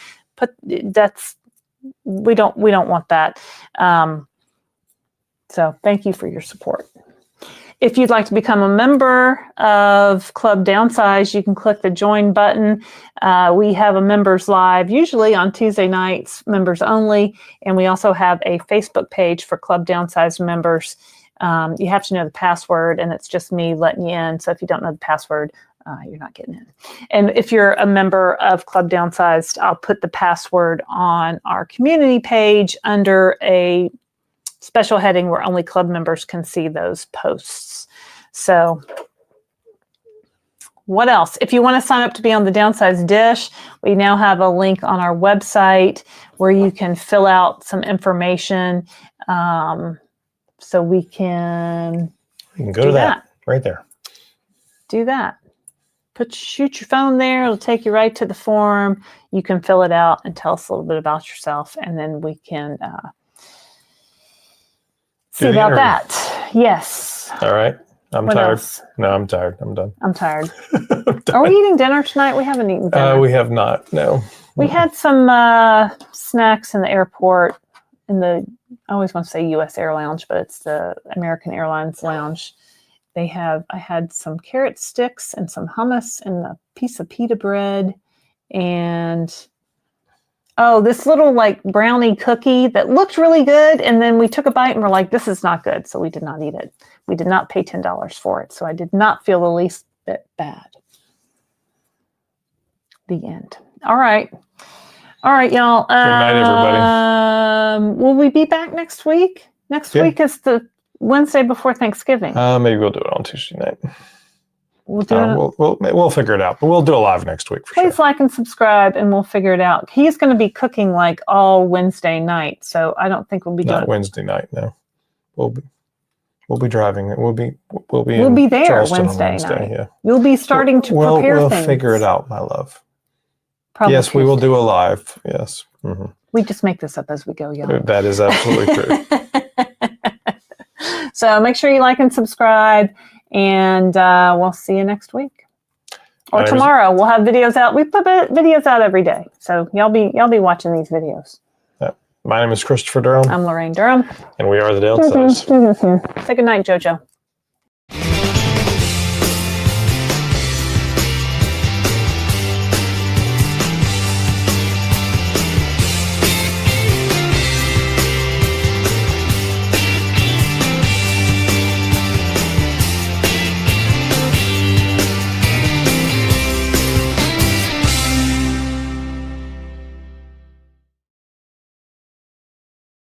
We don't want that. So thank you for your support. If you'd like to become a member of Club Downsized, you can click the join button. We have a members live, usually on Tuesday nights, members only. And we also have a Facebook page for Club Downsized members. You have to know the password, and it's just me letting you in. So if you don't know the password, you're not getting in. And if you're a member of Club Downsized, I'll put the password on our community page under a special heading where only club members can see those posts. So what else? If you want to sign up to be on the Downsized Dish, we now have a link on our website where you can fill out some information. So we can go to that right there. Do that. Shoot your phone there. It'll take you right to the form. You can fill it out and tell us a little bit about yourself, and then we can see about that. Yes. All right. I'm what tired. Else? No, I'm tired. I'm done. I'm tired. Are we eating dinner tonight? We haven't eaten dinner. We have not. No. We had some snacks in the airport I always want to say U.S. Air Lounge, but it's the American Airlines Lounge. I had some carrot sticks and some hummus and a piece of pita bread and this little like brownie cookie that looked really good. And then we took a bite and we're like, this is not good. So we did not eat it. We did not pay $10 for it. So I did not feel the least bit bad. The end. All right, y'all. Good night, everybody. Will we be back next week? Next week is the Wednesday before Thanksgiving. Maybe we'll do it on Tuesday night. We'll do it. We'll figure it out, but we'll do it live next week. Please like and subscribe, and we'll figure it out. He's going to be cooking like all Wednesday night, so I don't think we'll be doing. Not Wednesday night. No, we'll be driving. We'll be there Charleston Wednesday night. Yeah, you'll be starting to prepare we'll things. Figure it out, my love. Probably yes, we will do a live. Yes. Mm-hmm. We just make this up as we go, y'all. That is absolutely true. So make sure you like and subscribe, and we'll see you next week or tomorrow. We'll have videos out. We put videos out every day, so y'all be watching these videos. My name is Christopher Durham. I'm Lorraine Durham, and we are the Downsized. Say good night, JoJo.